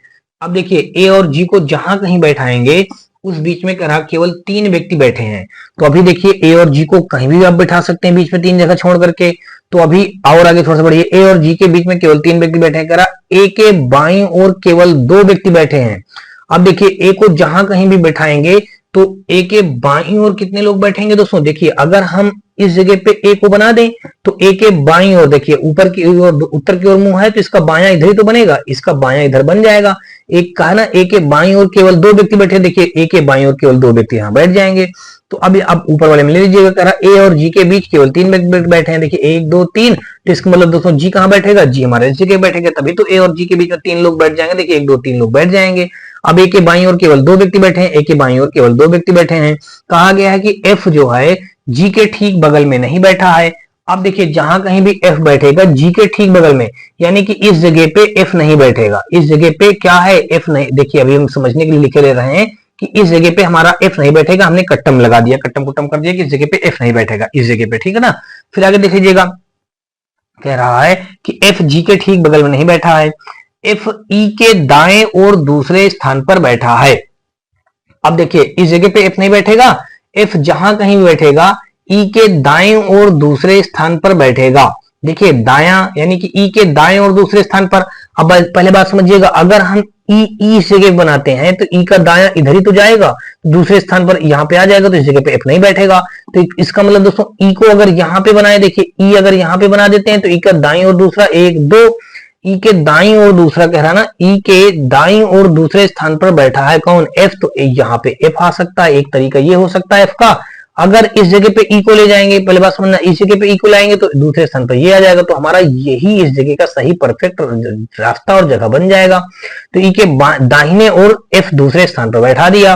अब देखिए ए और जी को जहां कहीं बैठाएंगे उस बीच में कह रहा केवल 3 व्यक्ति बैठे हैं। तो अभी देखिए ए और जी को कहीं भी आप बिठा सकते हैं बीच में 3 जगह छोड़ करके। तो अभी और आगे थोड़ा सा बढ़िए, ए और जी के बीच में केवल 3 व्यक्ति बैठे हैं। कह रहा ए के बाईं ओर केवल 2 व्यक्ति बैठे हैं। अब देखिए ए को जहां कहीं भी बैठाएंगे तो ए के बाईं ओर कितने लोग बैठेंगे दोस्तों। देखिए अगर हम इस जगह पे ए को बना दें तो ए के बाईं ओर देखिए ऊपर की ओर उत्तर की ओर मुंह है तो इसका बायां इधर ही तो बनेगा, इसका बायां इधर बन जाएगा। एक कहा ना ए के बाईं ओर केवल 2 व्यक्ति बैठे, देखिए ए के बाईं ओर केवल 2 व्यक्ति यहां बैठ जाएंगे। तो अभी अब ऊपर वाले में ले लीजिएगा, कह रहा ए और जी के बीच केवल 3 व्यक्ति बैठे हैं। देखिए 1 2 3, तो इसका मतलब दोस्तों जी कहां बैठेगा, जी हमारे इस जगह बैठेगा, तभी तो ए और जी के बीच में 3 लोग बैठ जाएंगे। देखिए 1 2 3 लोग बैठ जाएंगे। अब ए के बाईं ओर केवल 2 व्यक्ति बैठे हैं, ए के बाईं ओर केवल 2 व्यक्ति बैठे हैं। कहा गया है कि एफ जो है जी के ठीक बगल में नहीं बैठा है। अब देखिए जहां कहीं भी एफ बैठेगा जी के ठीक बगल में, यानी कि इस जगह पे एफ नहीं बैठेगा। इस जगह पे क्या है, एफ नहीं। देखिए अभी हम समझने के लिए लिखे ले रहे हैं कि इस जगह पे हमारा एफ नहीं बैठेगा, हमने कट्टम लगा दिया, कट्टम कुट्टम कर दिया कि इस जगह पे एफ नहीं बैठेगा, इस जगह पे, ठीक है ना। फिर आगे देख लीजिएगा, कह रहा है कि एफ जी के ठीक बगल में नहीं बैठा है, एफ ई के दाएं और दूसरे स्थान पर बैठा है। अब देखिए इस जगह पे एफ नहीं बैठेगा, एफ जहां कहीं भी बैठेगा ई के दाएं और दूसरे स्थान पर बैठेगा। देखिए दायां यानी कि ई के दाएं और दूसरे स्थान पर। अब पहले बात समझिएगा, अगर हम ई इस जगह बनाते हैं तो ई का दायां इधर ही तो जाएगा, दूसरे स्थान पर यहां पे आ जाएगा, तो इस जगह पे एफ नहीं बैठेगा। तो इसका मतलब दोस्तों ई को अगर यहां पे बनाए, देखिए ई अगर यहां पे बना देते हैं तो ई का दाईं और दूसरा 1 2, ई के दाईं और दूसरा कह रहा ना, ई के दाईं और दूसरे स्थान पर बैठा है कौन, एफ। तो यहाँ पे एफ आ सकता है, एक तरीका ये हो सकता है एफ का। अगर इस जगह पे ई को ले जाएंगे, पहले बात समझना, इस जगह पे ई को लाएंगे तो दूसरे स्थान पर ये आ जाएगा। तो हमारा यही इस जगह का सही परफेक्ट रास्ता और जगह बन जाएगा। तो ई के दाहिने और एफ दूसरे स्थान पर बैठा दिया।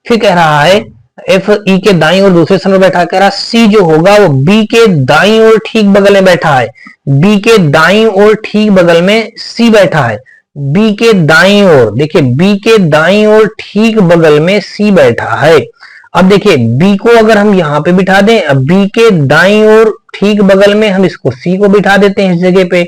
फिर कह रहा है एफ ई के दाईं और दूसरे स्थान पर बैठा, कह रहा सी जो होगा वो बी के दाईं और ठीक बगल में बैठा है। बी के दाईं और ठीक बगल में सी बैठा है। बी के दाईं ओर, देखिए बी के दाईं ओर ठीक बगल में सी बैठा है। अब देखिए बी को अगर हम यहां पे बिठा दें, अब बी के दाईं ओर ठीक बगल में हम इसको सी को बिठा देते हैं इस जगह पे,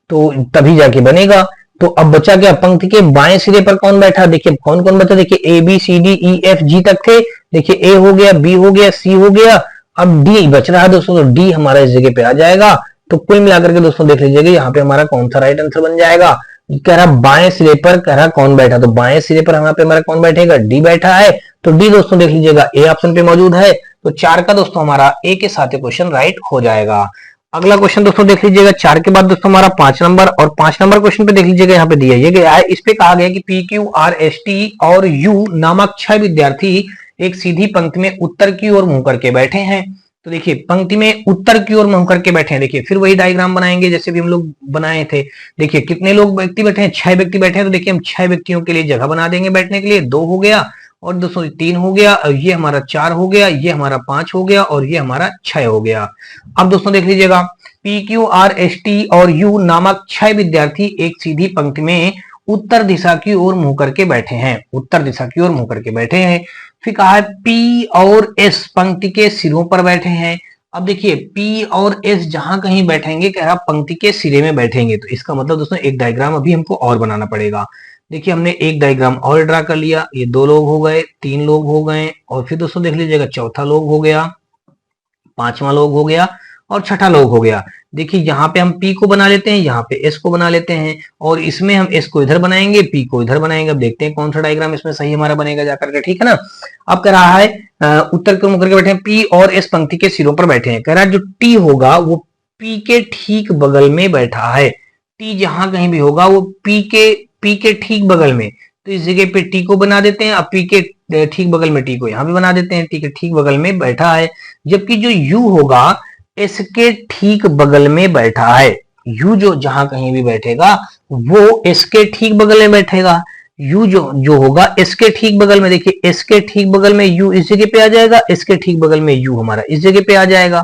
तो तभी जाके बनेगा। तो अब बचा क्या, पंक्ति के बाएं सिरे पर कौन बैठा, देखिए कौन कौन बचा, देखिए A B C D E F G तक थे। देखिए ए हो गया, बी हो गया, सी हो गया, अब डी बच रहा है दोस्तों, तो डी हमारा इस जगह पे आ जाएगा। तो कुल मिलाकर के दोस्तों देख लीजिएगा यहाँ पे हमारा कौन सा राइट आंसर बन जाएगा। कह रहा बाएं सिरे पर, कह रहा कौन बैठा, तो बाएं सिरे पर यहाँ पे हमारा कौन बैठेगा, डी बैठा है। तो डी दोस्तों देख लीजिएगा ए ऑप्शन पे मौजूद है। तो 4 का दोस्तों हमारा ए के साथ क्वेश्चन राइट हो जाएगा। अगला क्वेश्चन दोस्तों देख लीजिएगा, 4 के बाद दोस्तों हमारा 5 नंबर, और 5 नंबर क्वेश्चन पे देख लीजिएगा यहाँ पे दिया ये गया है। इस पे कहा गया कि P Q R S T और यू नामक 6 विद्यार्थी एक सीधी पंक्ति में उत्तर की ओर मुंह करके बैठे हैं। तो देखिए पंक्ति में उत्तर की ओर मुंह करके बैठे हैं। देखिए फिर वही डायग्राम बनाएंगे जैसे भी हम लोग बनाए थे। देखिए कितने लोग व्यक्ति बैठे हैं, 6 व्यक्ति बैठे हैं। तो देखिए हम 6 व्यक्तियों के लिए जगह बना देंगे बैठने के लिए। 2 हो गया और दोस्तों 3 हो गया, और ये हमारा 4 हो गया, ये हमारा 5 हो गया और ये हमारा 6 हो गया। अब दोस्तों देख लीजिएगा, P Q R S T और यू नामक 6 विद्यार्थी एक सीधी पंक्ति में उत्तर दिशा की ओर मुंह करके बैठे हैं। उत्तर दिशा की ओर मुंह करके बैठे हैं। फिर कहा है पी और एस पंक्ति के सिरों पर बैठे हैं। अब देखिए पी और एस जहां कहीं बैठेंगे, कह रहा पंक्ति के सिरे में बैठेंगे। तो इसका मतलब दोस्तों एक डायग्राम अभी हमको और बनाना पड़ेगा। देखिए हमने एक डायग्राम और ड्रा कर लिया। ये 2 लोग हो गए, 3 लोग हो गए, और फिर दोस्तों देख लीजिएगा चौथा लोग हो गया, 5वां लोग हो गया और 6ठा लोग हो गया। देखिए यहाँ पे हम P को बना लेते हैं, यहाँ पे S को बना लेते हैं, और इसमें हम S को इधर बनाएंगे, P को इधर बनाएंगे। अब देखते हैं कौन सा डायग्राम इसमें सही हमारा बनेगा जाकर के, ठीक है ना। अब कह रहा है उत्तर की ओर मुड़ करके बैठे हैं, P और S पंक्ति के सिरों पर बैठे हैं। कह रहा है जो T होगा वो P के ठीक बगल में बैठा है। T जहां कहीं भी होगा वो P के ठीक बगल में। तो इस जगह पे T को बना देते हैं, अब P के ठीक बगल में T को यहाँ भी बना देते हैं। T के ठीक बगल में बैठा है। जबकि जो U होगा इसके ठीक बगल में बैठा है। यू जो जहां कहीं भी बैठेगा वो इसके ठीक बगल में बैठेगा। यू जो होगा इसके ठीक बगल में, देखिए इसके ठीक बगल में यू इस जगह पे आ जाएगा, इसके ठीक बगल में यू हमारा इस जगह पे आ जाएगा,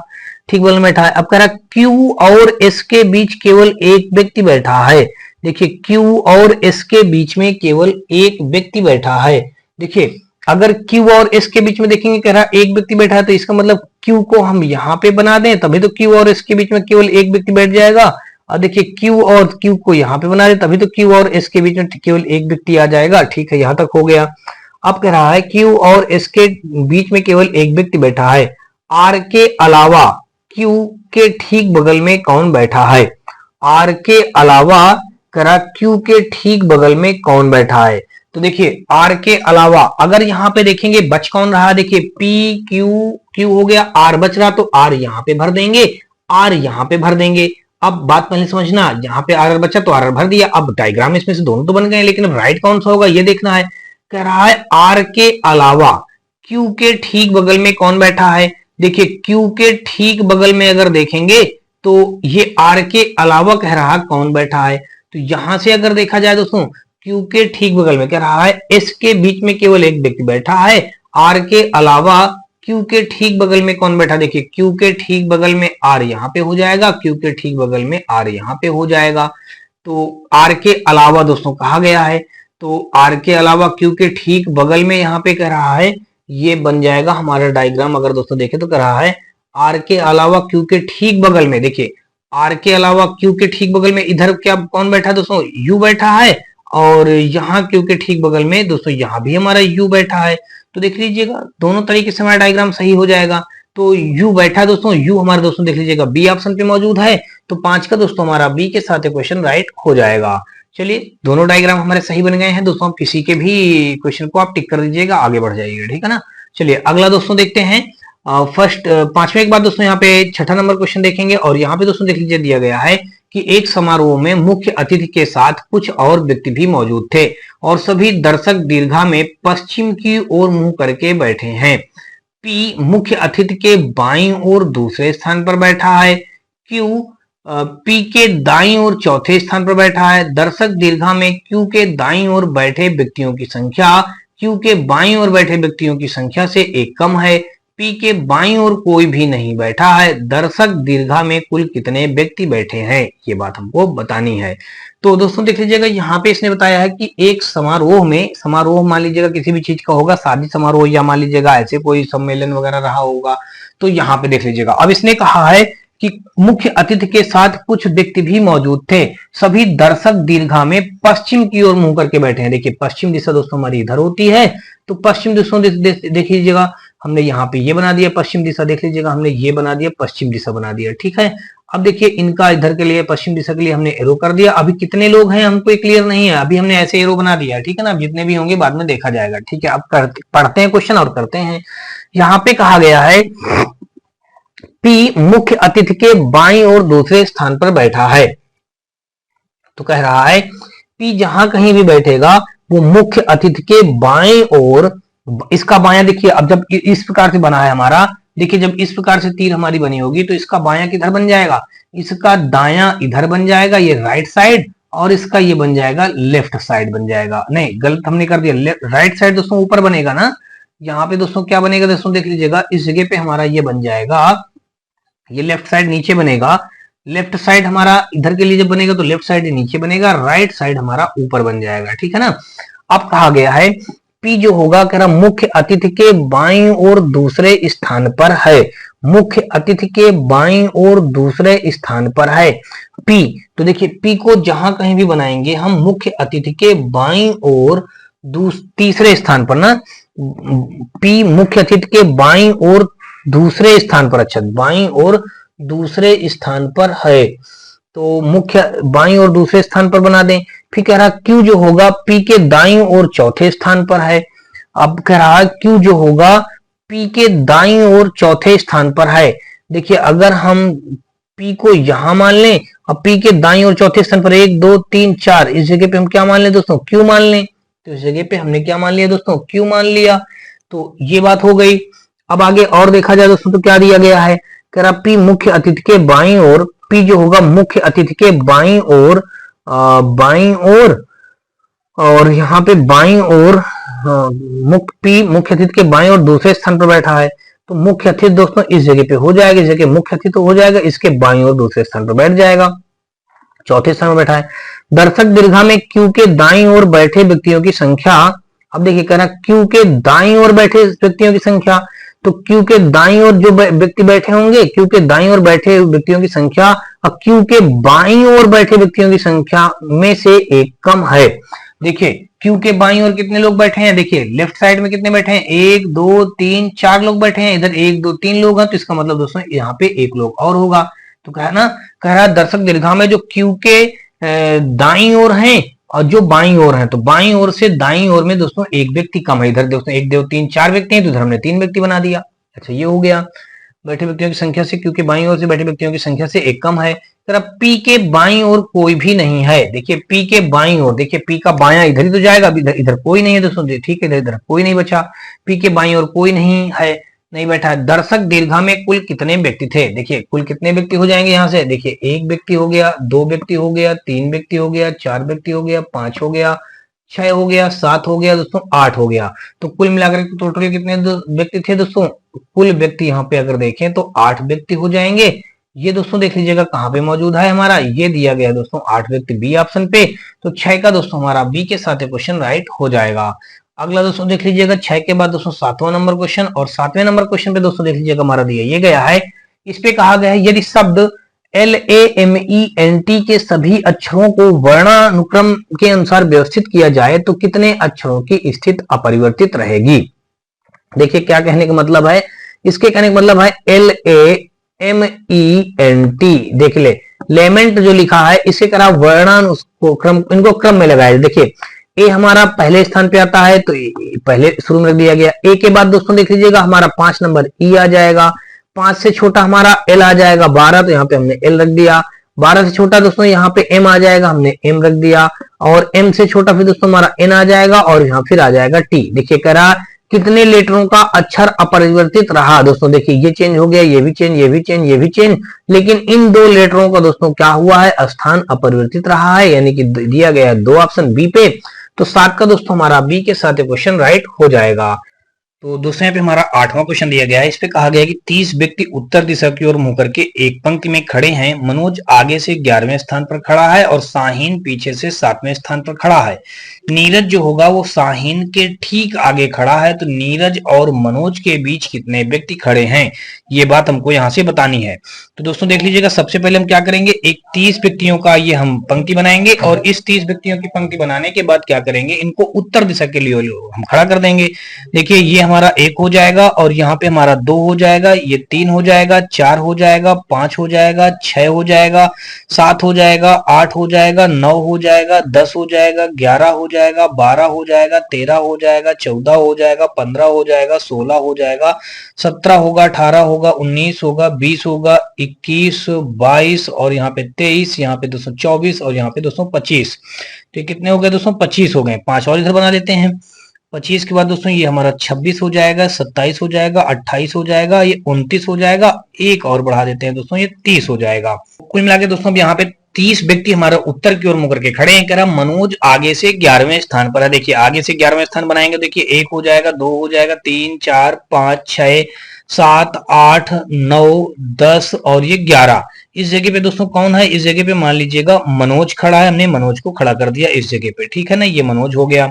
ठीक बगल में बैठा है। अब कह रहा क्यू और इसके बीच केवल एक व्यक्ति बैठा है। देखिए Q और S के बीच में केवल एक व्यक्ति बैठा है। देखिए अगर Q और S के बीच में देखेंगे, कह रहा एक व्यक्ति बैठा है, तो इसका मतलब Q को हम यहाँ पे बना दें तभी तो Q और S के बीच में केवल एक व्यक्ति बैठ जाएगा। और देखिए Q और Q को यहाँ पे बना दें तभी तो Q और S के बीच में केवल एक व्यक्ति आ जाएगा। ठीक है, यहाँ तक हो गया। अब कह रहा है Q और S के बीच में केवल एक व्यक्ति बैठा है, R के अलावा Q के ठीक बगल में कौन बैठा है। R के अलावा करा Q के ठीक बगल में कौन बैठा है। तो देखिए R के अलावा अगर यहाँ पे देखेंगे बच कौन रहा, देखिए P Q हो गया, R बच रहा तो R यहाँ पे भर देंगे, R यहाँ पे भर देंगे। अब बात पहले समझना, यहाँ पे R बचा तो R भर दिया। अब डायग्राम इसमें से दोनों तो बन गए, लेकिन अब राइट कौन सा होगा ये देखना है। कह रहा है R के अलावा Q के ठीक बगल में कौन बैठा है। देखिए Q के ठीक बगल में अगर देखेंगे तो ये R के अलावा कह रहा है कौन बैठा है। तो यहां से अगर देखा जाए दोस्तों, Q के ठीक बगल में कह रहा है S के बीच में केवल एक व्यक्ति बैठा है, R के अलावा Q के ठीक बगल में कौन बैठा। देखिए Q के ठीक बगल में R यहाँ पे हो जाएगा, Q के ठीक बगल में R यहाँ पे हो जाएगा। तो R के अलावा दोस्तों कहा गया है, तो R के अलावा Q के ठीक बगल में यहाँ पे कह रहा है ये बन जाएगा हमारा डायग्राम। अगर दोस्तों देखें तो कह रहा है R के अलावा Q के ठीक बगल में, देखिए R के अलावा Q के ठीक बगल में इधर क्या कौन बैठा है दोस्तों, U बैठा है, और यहाँ Q के ठीक बगल में दोस्तों यहाँ भी हमारा U बैठा है। तो देख लीजिएगा दोनों तरीके से हमारा डायग्राम सही हो जाएगा। तो U बैठा है दोस्तों, U हमारा दोस्तों देख लीजिएगा B ऑप्शन पे मौजूद है, तो 5 का दोस्तों हमारा B के साथ क्वेश्चन राइट हो जाएगा। चलिए दोनों डायग्राम हमारे सही बन गए हैं दोस्तों। आप किसी के भी क्वेश्चन को आप टिक कर दीजिएगा, आगे बढ़ जाइएगा, ठीक है ना। चलिए अगला दोस्तों देखते हैं। फर्स्ट पांचवें के बाद दोस्तों यहाँ पे 6ठा नंबर क्वेश्चन देखेंगे, और यहाँ पे दोस्तों देख लीजिए दिया गया है कि एक समारोह में मुख्य अतिथि के साथ कुछ और व्यक्ति भी मौजूद थे और सभी दर्शक दीर्घा में पश्चिम की ओर मुंह करके बैठे हैं। P मुख्य अतिथि के बाईं ओर दूसरे स्थान पर बैठा है, Q P के दाईं ओर चौथे स्थान पर बैठा है। दर्शक दीर्घा में Q के दाईं ओर बैठे व्यक्तियों की संख्या Q के बाईं ओर बैठे व्यक्तियों की संख्या से एक कम है। P के बाईं ओर कोई भी नहीं बैठा है। दर्शक दीर्घा में कुल कितने व्यक्ति बैठे हैं, ये बात हमको बतानी है। तो दोस्तों देख लीजिएगा यहाँ पे इसने बताया है कि एक समारोह में, समारोह मान लीजिएगा किसी भी चीज का होगा, शादी समारोह या मान लीजिएगा ऐसे कोई सम्मेलन वगैरह रहा होगा, तो यहाँ पे देख लीजिएगा। अब इसने कहा है कि मुख्य अतिथि के साथ कुछ व्यक्ति भी मौजूद थे, सभी दर्शक दीर्घा में पश्चिम की ओर मुंह करके बैठे हैं। देखिए पश्चिम दिशा दोस्तों हमारी इधर होती है, तो पश्चिम दोस्तों देख लीजिएगा हमने यहाँ पे ये बना दिया पश्चिम दिशा, देख लीजिएगा हमने ये बना दिया पश्चिम दिशा बना दिया, ठीक है। अब देखिए इनका इधर के लिए पश्चिम दिशा के लिए हमने एरो कर दिया। अभी कितने लोग हैं हमको क्लियर नहीं है, अभी हमने ऐसे एरो बना दिया, ठीक है ना। जितने भी होंगे बाद में देखा जाएगा, ठीक है। अब पढ़ते हैं क्वेश्चन और करते हैं। यहाँ पे कहा गया है P मुख्य अतिथि के बाईं ओर दूसरे स्थान पर बैठा है। तो कह रहा है P जहां कहीं भी बैठेगा वो मुख्य अतिथि के बाईं ओर, इसका बायां देखिए, अब जब इस प्रकार से बना है हमारा, देखिए जब इस प्रकार से तीर हमारी बनी होगी तो इसका बायां किधर बन जाएगा, इसका दायां इधर बन जाएगा, ये राइट साइड, और इसका ये बन जाएगा लेफ्ट साइड बन जाएगा। नहीं गलत हमने कर दिया, राइट साइड दोस्तों ऊपर बनेगा ना। यहाँ पे दोस्तों क्या बनेगा दोस्तों देख लीजिएगा, इस जगह पे हमारा ये बन जाएगा, ये लेफ्ट साइड नीचे बनेगा। लेफ्ट साइड हमारा इधर के लिए जब बनेगा तो लेफ्ट साइड नीचे बनेगा, राइट साइड हमारा ऊपर बन जाएगा, ठीक है ना। अब कहा गया है P जो होगा कह रहा मुख्य अतिथि के बाईं ओर दूसरे स्थान पर है, मुख्य अतिथि के बाईं ओर दूसरे स्थान पर है P। तो देखिए P को जहां कहीं भी बनाएंगे हम मुख्य अतिथि के बाईं ओर तीसरे स्थान पर ना, P मुख्य अतिथि के बाईं ओर दूसरे स्थान पर, अच्छा बाईं ओर दूसरे स्थान पर है, तो मुख्य बाईं ओर दूसरे स्थान पर बना दें। फिर कह रहा Q जो होगा P के दाईं ओर चौथे स्थान पर है। अब कह रहा Q जो होगा P के दाईं ओर चौथे स्थान पर है। देखिए अगर हम P को यहां मान लें, अब P के दाईं ओर चौथे स्थान पर 1 2 3 4, इस जगह पे हम क्या मान लें दोस्तों, Q मान लें। तो इस जगह पे हमने क्या मान लिया दोस्तों, Q मान लिया। तो ये बात हो गई। अब आगे और देखा जाए दोस्तों तो क्या दिया गया है, कह रहा P मुख्य अतिथि के बाईं ओर, P जो होगा मुख्य अतिथि के बाईं ओर, और यहाँ पे बाईं ओर P मुख्य अतिथि के बाईं ओर दूसरे स्थान पर बैठा है। तो मुख्य अतिथि दोस्तों इस जगह पे हो जाएगा, इस जगह मुख्य अतिथि तो हो जाएगा, इसके बाईं ओर दूसरे स्थान पर बैठ जाएगा, चौथे स्थान पर बैठा है। दर्शक दीर्घा में क्यू के दाईं ओर बैठे व्यक्तियों की संख्या, अब देखिए कह रहा क्यू के दाईं ओर बैठे व्यक्तियों की संख्या, तो क्यू के दाईं ओर जो व्यक्ति बैठे होंगे, क्यू के दाईं ओर बैठे व्यक्तियों की संख्या और क्यू के बाईं ओर बैठे व्यक्तियों की संख्या में से एक कम है। देखिए क्यू के बाईं ओर कितने लोग बैठे हैं, देखिए लेफ्ट साइड में कितने बैठे हैं, 1 2 3 4 लोग बैठे हैं, इधर 1 2 3 लोग हैं, तो इसका मतलब दोस्तों यहाँ पे एक लोग और होगा। तो कह रहा दर्शक दीर्घा में जो क्यू के दाईं ओर हैं और जो बाईं ओर हैं, तो बाईं ओर से दाईं ओर में दोस्तों एक व्यक्ति कम है। इधर दोस्तों 1 2 3 4 व्यक्ति हैं, तो इधर हमने 3 व्यक्ति बना दिया। अच्छा ये हो गया बैठे व्यक्तियों की संख्या से, क्योंकि बाईं ओर से बैठे व्यक्तियों की संख्या से एक कम है। तो पी के बाईं ओर कोई भी नहीं है। देखिए पी के बाईं ओर, देखिए पी का बायां इधर ही तो जाएगा, इधर कोई नहीं है दोस्तों, ठीक है इधर कोई नहीं बचा, पी के बाईं ओर कोई नहीं है, नहीं बैठा है। दर्शक दीर्घा में कुल कितने व्यक्ति थे, देखिए कुल कितने व्यक्ति हो जाएंगे यहाँ से, देखिए 1 व्यक्ति हो गया, 2 व्यक्ति हो गया, 3 व्यक्ति हो गया, 4 व्यक्ति हो गया, 5 हो गया, 6 हो गया, 7 हो गया दोस्तों, 8 हो गया। तो कुल मिलाकर टोटल कितने व्यक्ति थे दोस्तों, कुल व्यक्ति यहाँ पे अगर देखें तो 8 व्यक्ति हो जाएंगे। ये दोस्तों देख लीजिएगा कहाँ पे मौजूद है हमारा, ये दिया गया है दोस्तों 8 व्यक्ति बी ऑप्शन पे। तो 6 का दोस्तों हमारा बी के साथ क्वेश्चन राइट हो जाएगा। अगला दोस्तों देख लीजिएगा 6 के बाद दोस्तों 7वां नंबर क्वेश्चन, और 7वें नंबर क्वेश्चन पे दोस्तों देख लीजिएगा हमारा दिया ये गया है, इस पे कहा गया है यदि शब्द LAMENT के सभी अक्षरों को वर्णानुक्रम के अनुसार व्यवस्थित किया जाए तो कितने अक्षरों की स्थिति अपरिवर्तित रहेगी। देखिए क्या कहने का मतलब है, इसके कहने का मतलब है LAMENT, देख ले लेमेंट जो लिखा है इसे करा वर्णानुक्रम, इनको क्रम में लगाया। देखिए ए हमारा पहले स्थान पे आता है तो पहले शुरू में रख दिया गया। ए के बाद दोस्तों देख लीजिएगा हमारा 5 नंबर ई आ जाएगा, 5 से छोटा हमारा एल आ जाएगा 12, तो यहाँ पे हमने एल रख दिया। 12 से छोटा दोस्तों यहाँ पे एम आ जाएगा, हमने एम रख दिया। और एम से छोटा फिर दोस्तों हमारा एन आ जाएगा और यहाँ फिर आ जाएगा टी। देखिए कह रहा कितने लेटरों का अक्षर अपरिवर्तित रहा। दोस्तों देखिए ये चेंज हो गया, ये भी चेंज, ये भी चेंज, ये भी चेंज, लेकिन इन 2 लेटरों का दोस्तों क्या हुआ है, स्थान अपरिवर्तित रहा है, यानी कि दिया गया है 2 ऑप्शन बी पे। तो 7 का दोस्तों हमारा बी के साथ क्वेश्चन राइट हो जाएगा। तो दोस्तों यहाँ पे हमारा 8वां क्वेश्चन दिया गया है, इस पे कहा गया है कि 30 व्यक्ति उत्तर दिशा की ओर मुंह करके एक पंक्ति में खड़े हैं। मनोज आगे से 11वें स्थान पर खड़ा है और शाहीन पीछे से 7वें स्थान पर खड़ा है। नीरज जो होगा वो शाहीन के ठीक आगे खड़ा है, तो नीरज और मनोज के बीच कितने व्यक्ति खड़े हैं, ये बात हमको यहाँ से बतानी है। तो दोस्तों देख लीजिएगा सबसे पहले हम क्या करेंगे, एक 30 व्यक्तियों का ये हम पंक्ति बनाएंगे और इस 30 व्यक्तियों की पंक्ति बनाने के बाद क्या करेंगे, इनको उत्तर दिशा के लिए हम खड़ा कर देंगे। देखिए ये हमारा 1 हो जाएगा और यहाँ पे हमारा 2 हो जाएगा, ये 3 हो जाएगा, 4 हो जाएगा, 5 हो जाएगा, 6 हो जाएगा, 7 हो जाएगा, 8 हो जाएगा, 9 हो जाएगा, 10 हो जाएगा, 11 हो जाएगा, 12 हो जाएगा, 13 हो जाएगा, 14 हो जाएगा, 15 हो जाएगा, 16 हो जाएगा, 17 होगा, 18 होगा, 19 होगा, 20 होगा, 21, 22 और यहाँ पे 23, यहाँ पे दोस्तों 24 और यहाँ पे दोस्तों 25। तो कितने हो गए दोस्तों, 25 हो गए। 5 और इधर बना देते हैं। 25 के बाद दोस्तों ये हमारा 26 हो जाएगा, 27 हो जाएगा, 28 हो जाएगा, ये 29 हो जाएगा, एक और बढ़ा देते हैं दोस्तों, ये 30 हो जाएगा। कुल मिला के दोस्तों यहाँ पे 30 व्यक्ति हमारे उत्तर की ओर मुंह करके खड़े हैं। कह रहा मनोज आगे से 11वें स्थान पर है। देखिए आगे से 11वें स्थान बनाएंगे, देखिए 1 हो जाएगा, 2 हो जाएगा, 3 4 5 6 7 8 9 10 और ये 11। इस जगह पे दोस्तों कौन है, इस जगह पे मान लीजिएगा मनोज खड़ा है, हमने मनोज को खड़ा कर दिया इस जगह पे, ठीक है ना, ये मनोज हो गया।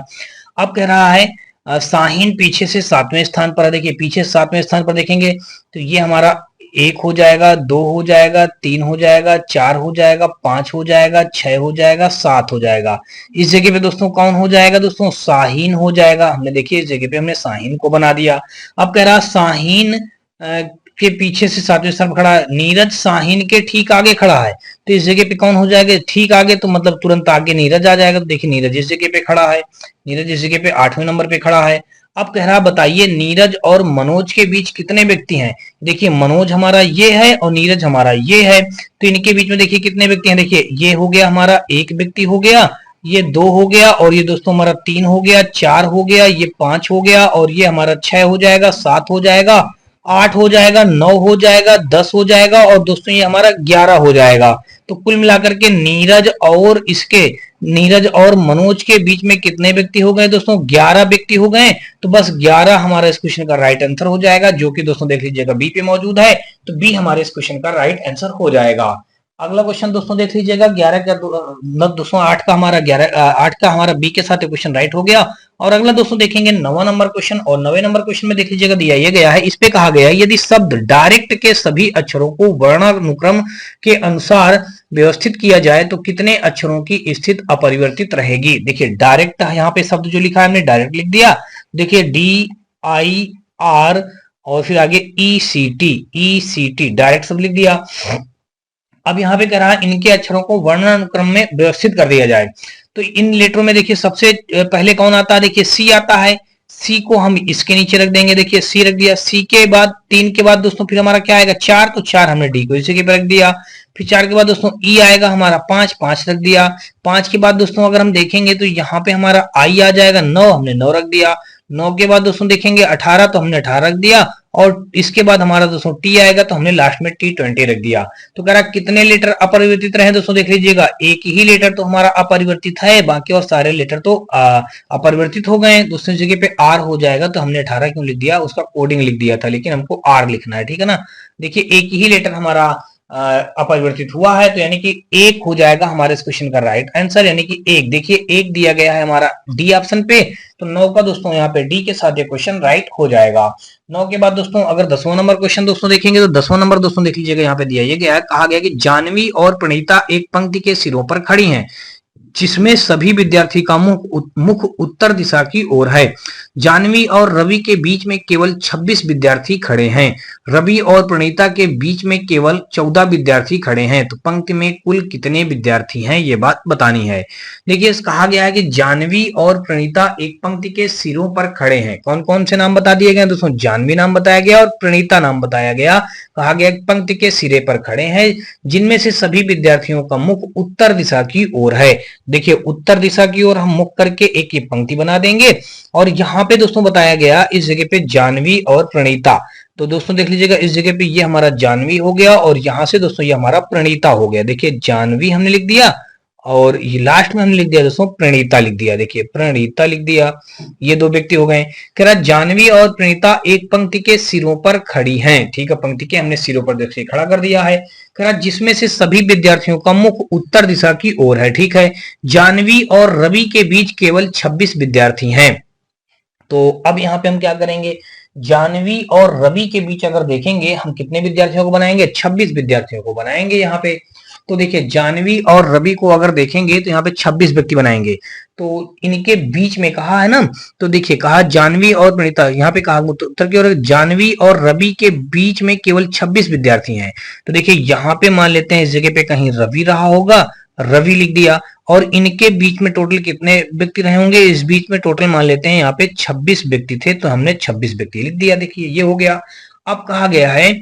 अब कह रहा है शाहीन पीछे से 7वें स्थान पर है। देखिए पीछे 7वें स्थान पर देखेंगे तो ये हमारा 1 हो जाएगा, 2 हो जाएगा, 3 हो जाएगा, 4 हो जाएगा, 5 हो जाएगा, 6 हो जाएगा, 7 हो जाएगा। इस जगह पे दोस्तों कौन हो जाएगा दोस्तों, शाहीन हो जाएगा। हमने देखिए इस जगह पे हमने शाहीन को बना दिया। अब कह रहा शाहीन के पीछे से 7वें स्थान पर खड़ा है, नीरज शाहीन के ठीक आगे खड़ा है, तो इस जगह पे कौन हो जाएगा, ठीक आगे, तो मतलब तुरंत आगे नीरज आ जाएगा। तो देखिए नीरज इस जगह पे खड़ा है, नीरज इस जगह पे 8वें नंबर पे खड़ा है। अब कह रहा बताइए नीरज और मनोज के बीच कितने व्यक्ति हैं। देखिए मनोज हमारा ये है और नीरज हमारा ये है, तो इनके बीच में देखिए कितने व्यक्ति हैं। देखिए ये हो गया हमारा 1 व्यक्ति हो गया, ये 2 हो गया और ये दोस्तों हमारा 3 हो गया, 4 हो गया, ये 5 हो गया और ये हमारा 6 हो जाएगा, 7 हो जाएगा, 8 हो जाएगा, 9 हो जाएगा, 10 हो जाएगा और दोस्तों ये हमारा 11 हो जाएगा। तो कुल मिलाकर के नीरज और मनोज के बीच में कितने व्यक्ति हो गए दोस्तों, 11 व्यक्ति हो गए। तो बस 11 हमारा इस क्वेश्चन का राइट आंसर हो जाएगा, जो कि दोस्तों देख लीजिएगा बी पे मौजूद है। तो बी हमारे इस क्वेश्चन का राइट आंसर हो जाएगा। अगला क्वेश्चन दोस्तों देख लीजिएगा 11 का मतलब दोस्तों 8 का हमारा 8 का हमारा बी के साथ क्वेश्चन राइट हो गया। और अगला दोस्तों देखेंगे 9वां नंबर क्वेश्चन, और 9वें नंबर क्वेश्चन में देख लीजिएगा दिया ये गया है, इस पे कहा गया है यदि शब्द डायरेक्ट के सभी अक्षरों को वर्णानुक्रम के अनुसार व्यवस्थित किया जाए तो कितने अक्षरों की स्थिति अपरिवर्तित रहेगी। देखिए डायरेक्ट यहाँ पे शब्द जो लिखा है हमने डायरेक्ट लिख दिया। देखिए DIR और फिर आगे ECT डायरेक्ट शब्द लिख दिया। अब यहाँ पे कह रहा है इनके अक्षरों को वर्णानुक्रम में व्यवस्थित कर दिया जाए। तो इन लेटरों में देखिए सबसे पहले कौन आता है, देखिए सी आता है। सी को हम इसके नीचे रख देंगे, देखिए सी रख दिया। सी के बाद 3 के बाद दोस्तों फिर हमारा क्या आएगा 4, तो 4 हमने डी को इसी के रख दिया। फिर 4 के बाद दोस्तों ई आएगा हमारा 5 रख दिया। 5 के बाद दोस्तों अगर हम देखेंगे तो यहाँ पे हमारा आई आ जाएगा 9, हमने 9 रख दिया। 9 के बाद दोस्तों देखेंगे 18, तो हमने 18 रख दिया। और इसके बाद हमारा दोस्तों टी आएगा, तो हमने लास्ट में T20 रख दिया। तो कह रहा कितने लेटर अपरिवर्तित रहे दोस्तों, देख लीजिएगा एक ही लेटर तो हमारा अपरिवर्तित है, बाकी और सारे लेटर तो अपरिवर्तित हो गए। दूसरी जगह पे आर हो जाएगा, तो हमने 18 क्यों लिख दिया, उसका कोडिंग लिख दिया था, लेकिन हमको आर लिखना है, ठीक है ना। देखिए एक ही लेटर हमारा अपरिवर्तित हुआ है, तो यानी कि 1 हो जाएगा हमारे इस क्वेश्चन का राइट आंसर, यानी कि 1। देखिए 1 दिया गया है हमारा डी ऑप्शन पे, तो 9 का दोस्तों यहाँ पे डी के साथ ये क्वेश्चन राइट हो जाएगा। 9 के बाद दोस्तों अगर 10वां नंबर क्वेश्चन दोस्तों देखेंगे तो 10वां नंबर दोस्तों देख लीजिएगा यहाँ पे दिया ये गया है, कहा गया कि जानवी और प्रणीता एक पंक्ति के सिरों पर खड़ी हैं जिसमें सभी विद्यार्थी का मुख उत्तर दिशा की ओर है। जानवी और रवि के बीच में केवल 26 विद्यार्थी खड़े हैं। रवि और प्रणीता के बीच में केवल 14 विद्यार्थी खड़े हैं। तो पंक्ति में कुल कितने विद्यार्थी हैं ये बात बतानी है। देखिए कहा गया है कि जानवी और प्रणीता एक पंक्ति के सिरों पर खड़े हैं। कौन कौन से नाम बता दिए गए दोस्तों, जानवी नाम बताया गया और प्रणीता नाम बताया गया। कहा गया पंक्ति के सिरे पर खड़े हैं जिनमें से सभी विद्यार्थियों का मुख उत्तर दिशा की ओर है। देखिए उत्तर दिशा की ओर हम मुख करके एक ही पंक्ति बना देंगे। और यहाँ पे दोस्तों बताया गया इस जगह पे जानवी और प्रणीता, तो दोस्तों देख लीजिएगा इस जगह पे ये हमारा जानवी हो गया और यहाँ से दोस्तों ये हमारा प्रणीता हो गया। देखिए जानवी हमने लिख दिया और ये लास्ट में हमने लिख दिया दोस्तों प्रणीता लिख दिया। देखिए प्रणीता लिख दिया, ये 2 व्यक्ति हो गए। कह रहा जानवी और प्रणीता एक पंक्ति के सिरों पर खड़ी हैं, ठीक है, पंक्ति के हमने सिरों पर देखिए खड़ा कर दिया है। कह रहा जिसमें से सभी विद्यार्थियों का मुख उत्तर दिशा की ओर है, ठीक है। जानवी और रवि के बीच केवल 26 विद्यार्थी हैं। तो अब यहाँ पे हम क्या करेंगे, जानवी और रवि के बीच अगर देखेंगे हम कितने विद्यार्थियों को बनाएंगे, 26 विद्यार्थियों को बनाएंगे यहाँ पे। तो देखिए जानवी और रवि को अगर देखेंगे तो यहाँ पे 26 व्यक्ति बनाएंगे। तो इनके बीच में कहा है ना, तो देखिए कहा जानवी और प्रणीता, यहाँ पे कहा उत्तर की ओर जानवी और रवि के बीच में केवल 26 विद्यार्थी हैं। तो देखिए यहाँ पे मान लेते हैं इस जगह पे कहीं रवि रहा होगा, रवि लिख दिया। और इनके बीच में टोटल कितने व्यक्ति रहे होंगे, इस बीच में टोटल मान लेते हैं यहाँ पे 26 व्यक्ति थे, तो हमने 26 व्यक्ति लिख दिया। देखिए ये हो गया। अब कहा गया है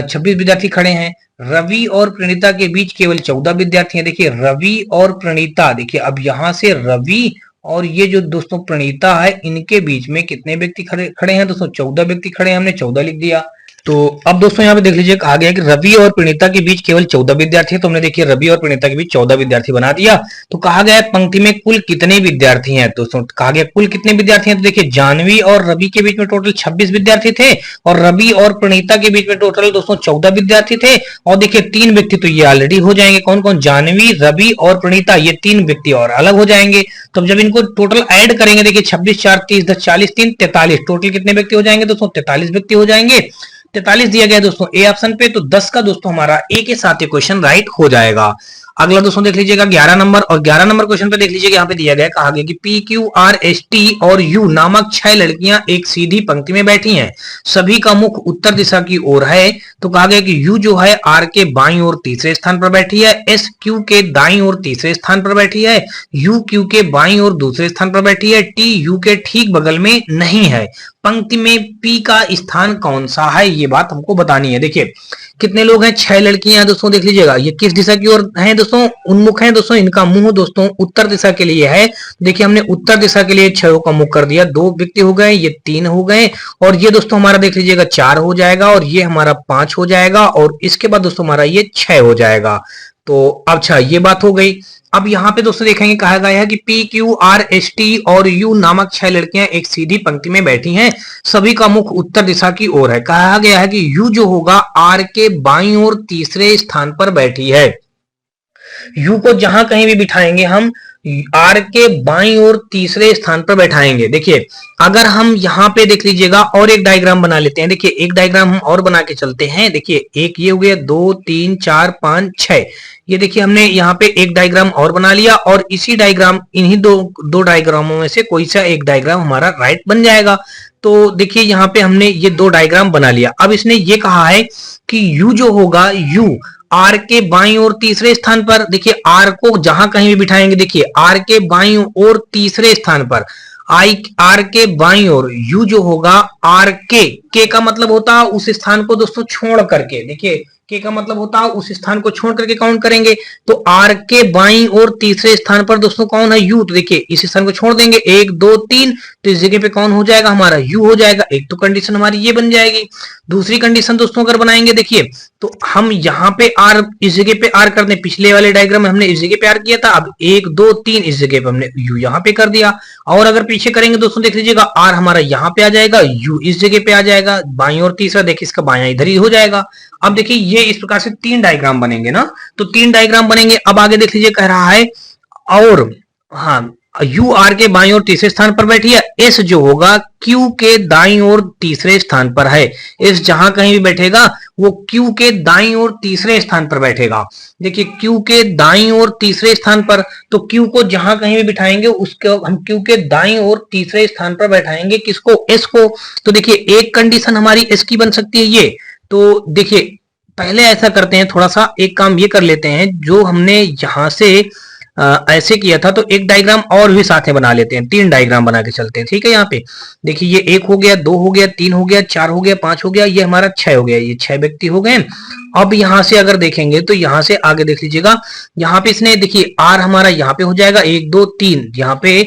26 विद्यार्थी खड़े हैं। रवि और प्रणीता के बीच केवल 14 विद्यार्थी हैं। देखिए रवि और प्रणीता, देखिए अब यहां से रवि और ये जो दोस्तों प्रणीता है इनके बीच में कितने व्यक्ति खड़े हैं दोस्तों, 14 व्यक्ति खड़े हैं, हमने 14 लिख दिया। तो अब दोस्तों यहाँ पे देख लीजिए कहा गया कि रवि और प्रणीता के बीच केवल 14 विद्यार्थी है, तो हमने देखिए रवि और प्रणीता के बीच 14 विद्यार्थी बना दिया। तो कहा गया पंक्ति में कुल कितने विद्यार्थी हैं दोस्तों, कहा गया कुल कितने विद्यार्थी हैं, तो देखिए जानवी और रवि के बीच में टोटल 26 विद्यार्थी थे और रवि और प्रणीता के बीच में टोटल दोस्तों 14 विद्यार्थी थे। और देखिए 3 व्यक्ति तो ये ऑलरेडी हो जाएंगे, कौन कौन, जानवी, रवि और प्रणीता, ये 3 व्यक्ति और अलग हो जाएंगे। तो जब इनको टोटल ऐड करेंगे देखिए 26 4 30 10 40 3 43, टोटल कितने व्यक्ति हो जाएंगे दोस्तों, 43 व्यक्ति हो जाएंगे। 43 दिया गया दोस्तों ए ऑप्शन पे, तो 10 का दोस्तों हमारा ए के साथ ये क्वेश्चन राइट हो जाएगा। अगला दोस्तों देख लीजिएगा 11 नंबर, और 11 नंबर क्वेश्चन पे देख लीजिएगा यहाँ पे दिया गया, कहा गया कि P Q R S T और यू नामक 6 लड़कियां एक सीधी पंक्ति में बैठी हैं, सभी का मुख उत्तर दिशा की ओर है। तो कहा गया कि यू जो है आर के बाईं ओर तीसरे स्थान पर बैठी है, एस क्यू के दाईं ओर तीसरे स्थान पर बैठी है, यू क्यू के बाईं ओर दूसरे स्थान पर बैठी है, टी यू के ठीक बगल में नहीं है। पंक्ति में पी का स्थान कौन सा है ये बात हमको बतानी है। देखिए कितने लोग हैं, 6 लड़कियां हैं दोस्तों, देख लीजिएगा ये किस दिशा की ओर हैं दोस्तों, उन्मुख हैं दोस्तों, इनका मुंह दोस्तों उत्तर दिशा के लिए है। देखिए हमने उत्तर दिशा के लिए 6 का मुख कर दिया, 2 व्यक्ति हो गए, ये 3 हो गए, और ये दोस्तों हमारा देख लीजिएगा 4 हो जाएगा, और ये हमारा 5 हो जाएगा, और इसके बाद दोस्तों हमारा ये 6 हो जाएगा। तो अच्छा ये बात हो गई। अब यहाँ पे दोस्तों देखेंगे कहा गया है कि P Q R S T और यू नामक 6 लड़कियां एक सीधी पंक्ति में बैठी हैं, सभी का मुख उत्तर दिशा की ओर है। कहा गया है कि यू जो होगा आर के बाईं ओर तीसरे स्थान पर बैठी है। यू को जहां कहीं भी बिठाएंगे हम आर के बाईं ओर तीसरे स्थान पर बैठाएंगे। देखिए अगर हम यहाँ पे देख लीजिएगा और एक डायग्राम बना लेते हैं। देखिए एक डायग्राम हम और बना के चलते हैं। देखिए एक ये हो गया, 2 3 4 5 6, ये देखिए हमने यहाँ पे एक डायग्राम और बना लिया और इसी डायग्राम इन्हीं दो डायग्रामों में से कोई सा एक डायग्राम हमारा राइट बन जाएगा। तो देखिए यहाँ पे हमने ये दो डायग्राम बना लिया। अब इसने ये कहा है कि यू जो होगा यू आर के बाईं ओर तीसरे स्थान पर। देखिए आर को जहां कहीं भी बिठाएंगे, देखिए आर के बाईं ओर तीसरे स्थान पर, आई आर के बाईं ओर यू जो होगा आर के का मतलब होता है उस स्थान को दोस्तों छोड़ करके। देखिए के का मतलब होता है उस स्थान को छोड़ करके काउंट करेंगे। तो आर के बाईं ओर तीसरे स्थान पर दोस्तों कौन है? यू। तो देखिए इस स्थान को छोड़ देंगे, 1 2 3, तो इस जगह पे कौन हो जाएगा? हमारा यू हो जाएगा। एक तो कंडीशन हमारी ये बन जाएगी। दूसरी कंडीशन दोस्तों अगर बनाएंगे, देखिए तो हम यहाँ पे आर इस जगह पे आर कर दें। पिछले वाले डायग्राम में हमने इस जगह पे आर किया था, अब 1 2 3 इस जगह पे हमने यू यहाँ पे कर दिया। और अगर पीछे करेंगे दोस्तों देख लीजिएगा आर हमारा यहाँ पे आ जाएगा, यू इस जगह पे आ जाएगा, बाईं और तीसरा देखिए इसका बायां इधर ही हो जाएगा। अब देखिए ये इस प्रकार से 3 डायग्राम बनेंगे ना, तो 3 डायग्राम बनेंगे। अब आगे देख लीजिए कह रहा है और हाँ यू आर के बाईं ओर तीसरे स्थान पर बैठी है, एस जो होगा क्यू के दाईं ओर तीसरे स्थान पर है। एस जहां कहीं भी बैठेगा वो क्यू के दाईं ओर तीसरे स्थान पर बैठेगा। देखिए क्यू के दाईं ओर तीसरे स्थान पर, तो क्यू को जहां कहीं भी बिठाएंगे उसको हम क्यू के दाईं ओर तीसरे स्थान पर बैठाएंगे। किसको? एस को। तो देखिए एक कंडीशन हमारी एस की बन सकती है ये। तो देखिए पहले ऐसा करते हैं, थोड़ा सा एक काम ये कर लेते हैं, जो हमने यहां से ऐसे किया था तो एक डायग्राम और भी साथ में बना लेते हैं। 3 डायग्राम बना के चलते हैं, ठीक है। यहाँ पे देखिए ये 1 हो गया, 2 हो गया, 3 हो गया, 4 हो गया, 5 हो गया, ये हमारा 6 हो गया। ये 6 व्यक्ति हो गए। अब यहां से अगर देखेंगे तो यहां से आगे देख लीजिएगा, यहाँ पे इसने देखिए आर हमारा यहाँ पे हो जाएगा 1 2 3, यहाँ पे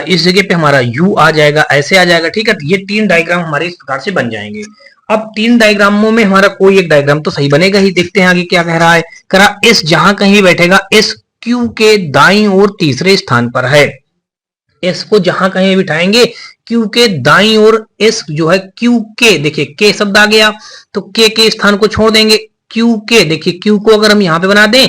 इस जगह पे हमारा यू आ जाएगा, ऐसे आ जाएगा, ठीक है। ये 3 डायग्राम हमारे इस प्रकार से बन जाएंगे। अब 3 डायग्रामों में हमारा कोई एक डायग्राम तो सही बनेगा ही। देखते हैं आगे क्या कह रहा है। कह रहा एस जहां कहीं बैठेगा, एस क्यू के दाईं ओर तीसरे स्थान पर है। एस को जहां कहीं बिठाएंगे क्यू के दाईं ओर, एस जो है क्यू के, देखिए के शब्द आ गया तो के स्थान को छोड़ देंगे। क्यू के, देखिए क्यू को अगर हम यहां पे बना दें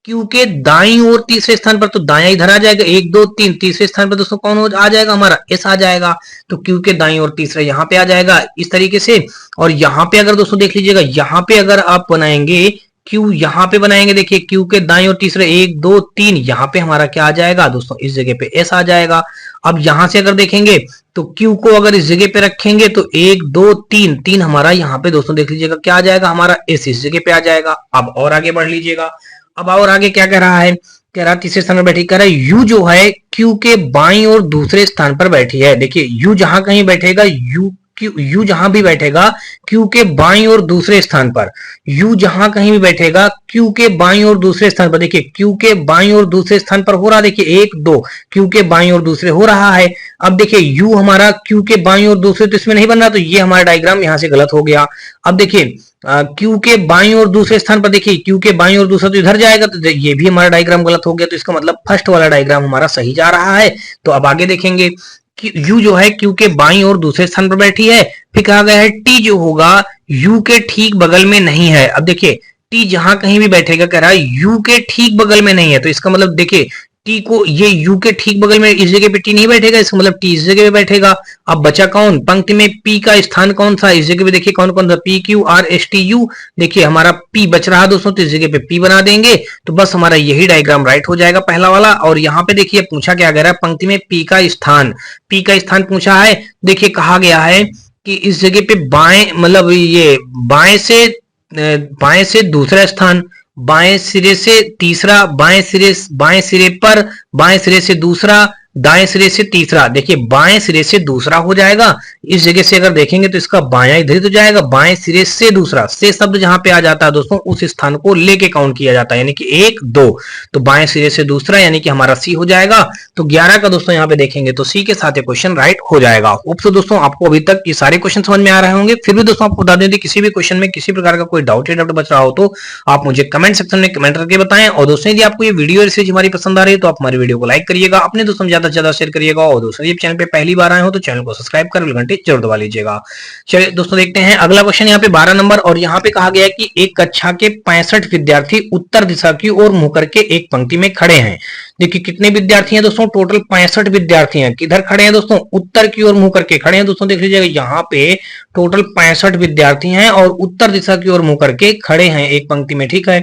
क्यू के दाईं ओर तीसरे स्थान पर, तो दाया इधर आ जाएगा, 1 2 3, तीसरे स्थान पर दोस्तों कौन आ जाएगा? हमारा एस आ जाएगा। तो क्यू के दाईं ओर तीसरा यहाँ पे आ जाएगा इस तरीके से। और यहाँ पे अगर दोस्तों देख लीजिएगा, यहाँ पे अगर आप बनाएंगे क्यू, यहाँ पे बनाएंगे, देखिए क्यू के दाईं और तीसरे 1 2 3, यहाँ पे हमारा क्या आ जाएगा दोस्तों? इस जगह पे एस आ जाएगा। अब यहां से अगर देखेंगे तो क्यू को अगर इस जगह पे रखेंगे तो 1 2 3 3 हमारा यहाँ पे दोस्तों देख लीजिएगा क्या आ जाएगा? हमारा एस इस जगह पे आ जाएगा। अब और आगे बढ़ लीजिएगा। अब और आगे क्या कह रहा है? कह रहा तीसरे स्थान पर बैठी, कह रहा है यू जो है क्यू के बाईं और दूसरे स्थान पर बैठी है। देखिए यू जहां कहीं बैठेगा, यू जहां भी बैठेगा क्यू के बाईं और दूसरे स्थान पर, यू जहां कहीं भी बैठेगा क्यू के बाईं और दूसरे स्थान पर। देखिए क्यू के बाईं और दूसरे स्थान पर हो रहा, देखिए 1 2 क्यू के बाईं और दूसरे हो रहा है। अब देखिए यू हमारा क्यू के बाईं और दूसरे तो इसमें नहीं बन रहा, तो ये हमारा डायग्राम यहां से गलत हो गया। अब देखिए क्यू के बाईं और दूसरे स्थान पर, देखिए क्यू के बाईं और दूसरा तो इधर जाएगा, तो ये भी हमारा डायग्राम गलत हो गया। तो इसका मतलब फर्स्ट वाला डायग्राम हमारा सही जा रहा है। तो अब आगे देखेंगे कि यू जो है क्यू के बाईं और दूसरे स्थान पर बैठी है। फिर कहा गया है टी जो होगा यू के ठीक बगल में नहीं है। अब देखिए टी जहां कहीं भी बैठेगा, कह रहा है यू के ठीक बगल में नहीं है, तो इसका मतलब देखिए टी को, ये यू के ठीक बगल में इस जगह पे टी नहीं बैठेगा, इसका मतलब टी इस जगह पे बैठेगा। अब बचा कौन? पंक्ति में पी का स्थान कौन सा? इस जगह पे देखिए कौन कौन सा? P Q R S T U, देखिए हमारा पी बच रहा दोस्तों, तो इस जगह पे पी बना देंगे, तो बस हमारा यही डायग्राम राइट हो जाएगा पहला वाला। और यहाँ पे देखिए पूछा क्या गया है, पंक्ति में पी का स्थान, पी का स्थान पूछा है। देखिए कहा गया है कि इस जगह पे बाएं, मतलब ये बाएं से दूसरा स्थान, बाएं सिरे से तीसरा, बाएं सिरे पर, बाएं सिरे से दूसरा, दाएं सिरे से तीसरा, देखिए बाएं सिरे से दूसरा हो जाएगा। इस जगह से अगर देखेंगे तो इसका बायां इधर तो जाएगा, बाएं सिरे से दूसरा, से शब्द जहां पे आ जाता है दोस्तों उस स्थान को लेके काउंट किया जाता है, यानी कि 1 2। तो बाएं सिरे से दूसरा यानी कि हमारा सी हो जाएगा। तो 11 का दोस्तों यहाँ पे देखेंगे तो सी के साथ ये क्वेश्चन राइट हो जाएगा। होप सो दोस्तों आपको अभी तक ये सारे क्वेश्चन समझ में आ रहे होंगे। फिर भी दोस्तों आपको बता दें किसी भी क्वेश्चन में किसी प्रकार का कोई डाउट बच रहा हो तो आप मुझे कमेंट सेक्शन में कमेंट करके बताएं। और दोस्तों यदि आपको ये वीडियो हमारी पसंद आ रही है तो आप हमारी वीडियो को लाइक करिएगा, अपने दोस्तों में ज्यादा से ज्यादा शेयर करिएगा। और दोस्तों ये चैनल पे पहली बार आए हो तो चैनल को सब्सक्राइब कर घंटे जरूर दबा लीजिएगा। चलिए दोस्तों देखते हैं अगला क्वेश्चन यहाँ पे 12 नंबर। और यहाँ पे कहा गया है कि एक कक्षा के 65 विद्यार्थी उत्तर दिशा की ओर मुंह करके एक पंक्ति में खड़े हैं। देखिए कितने विद्यार्थी हैं दोस्तों, टोटल 65 विद्यार्थी हैं। किधर खड़े हैं दोस्तों, उत्तर की ओर मुंह करके खड़े हैं। दोस्तों देख लीजिएगा यहाँ पे टोटल 65 विद्यार्थी हैं और उत्तर दिशा की ओर मुंह करके खड़े हैं एक पंक्ति में, ठीक है।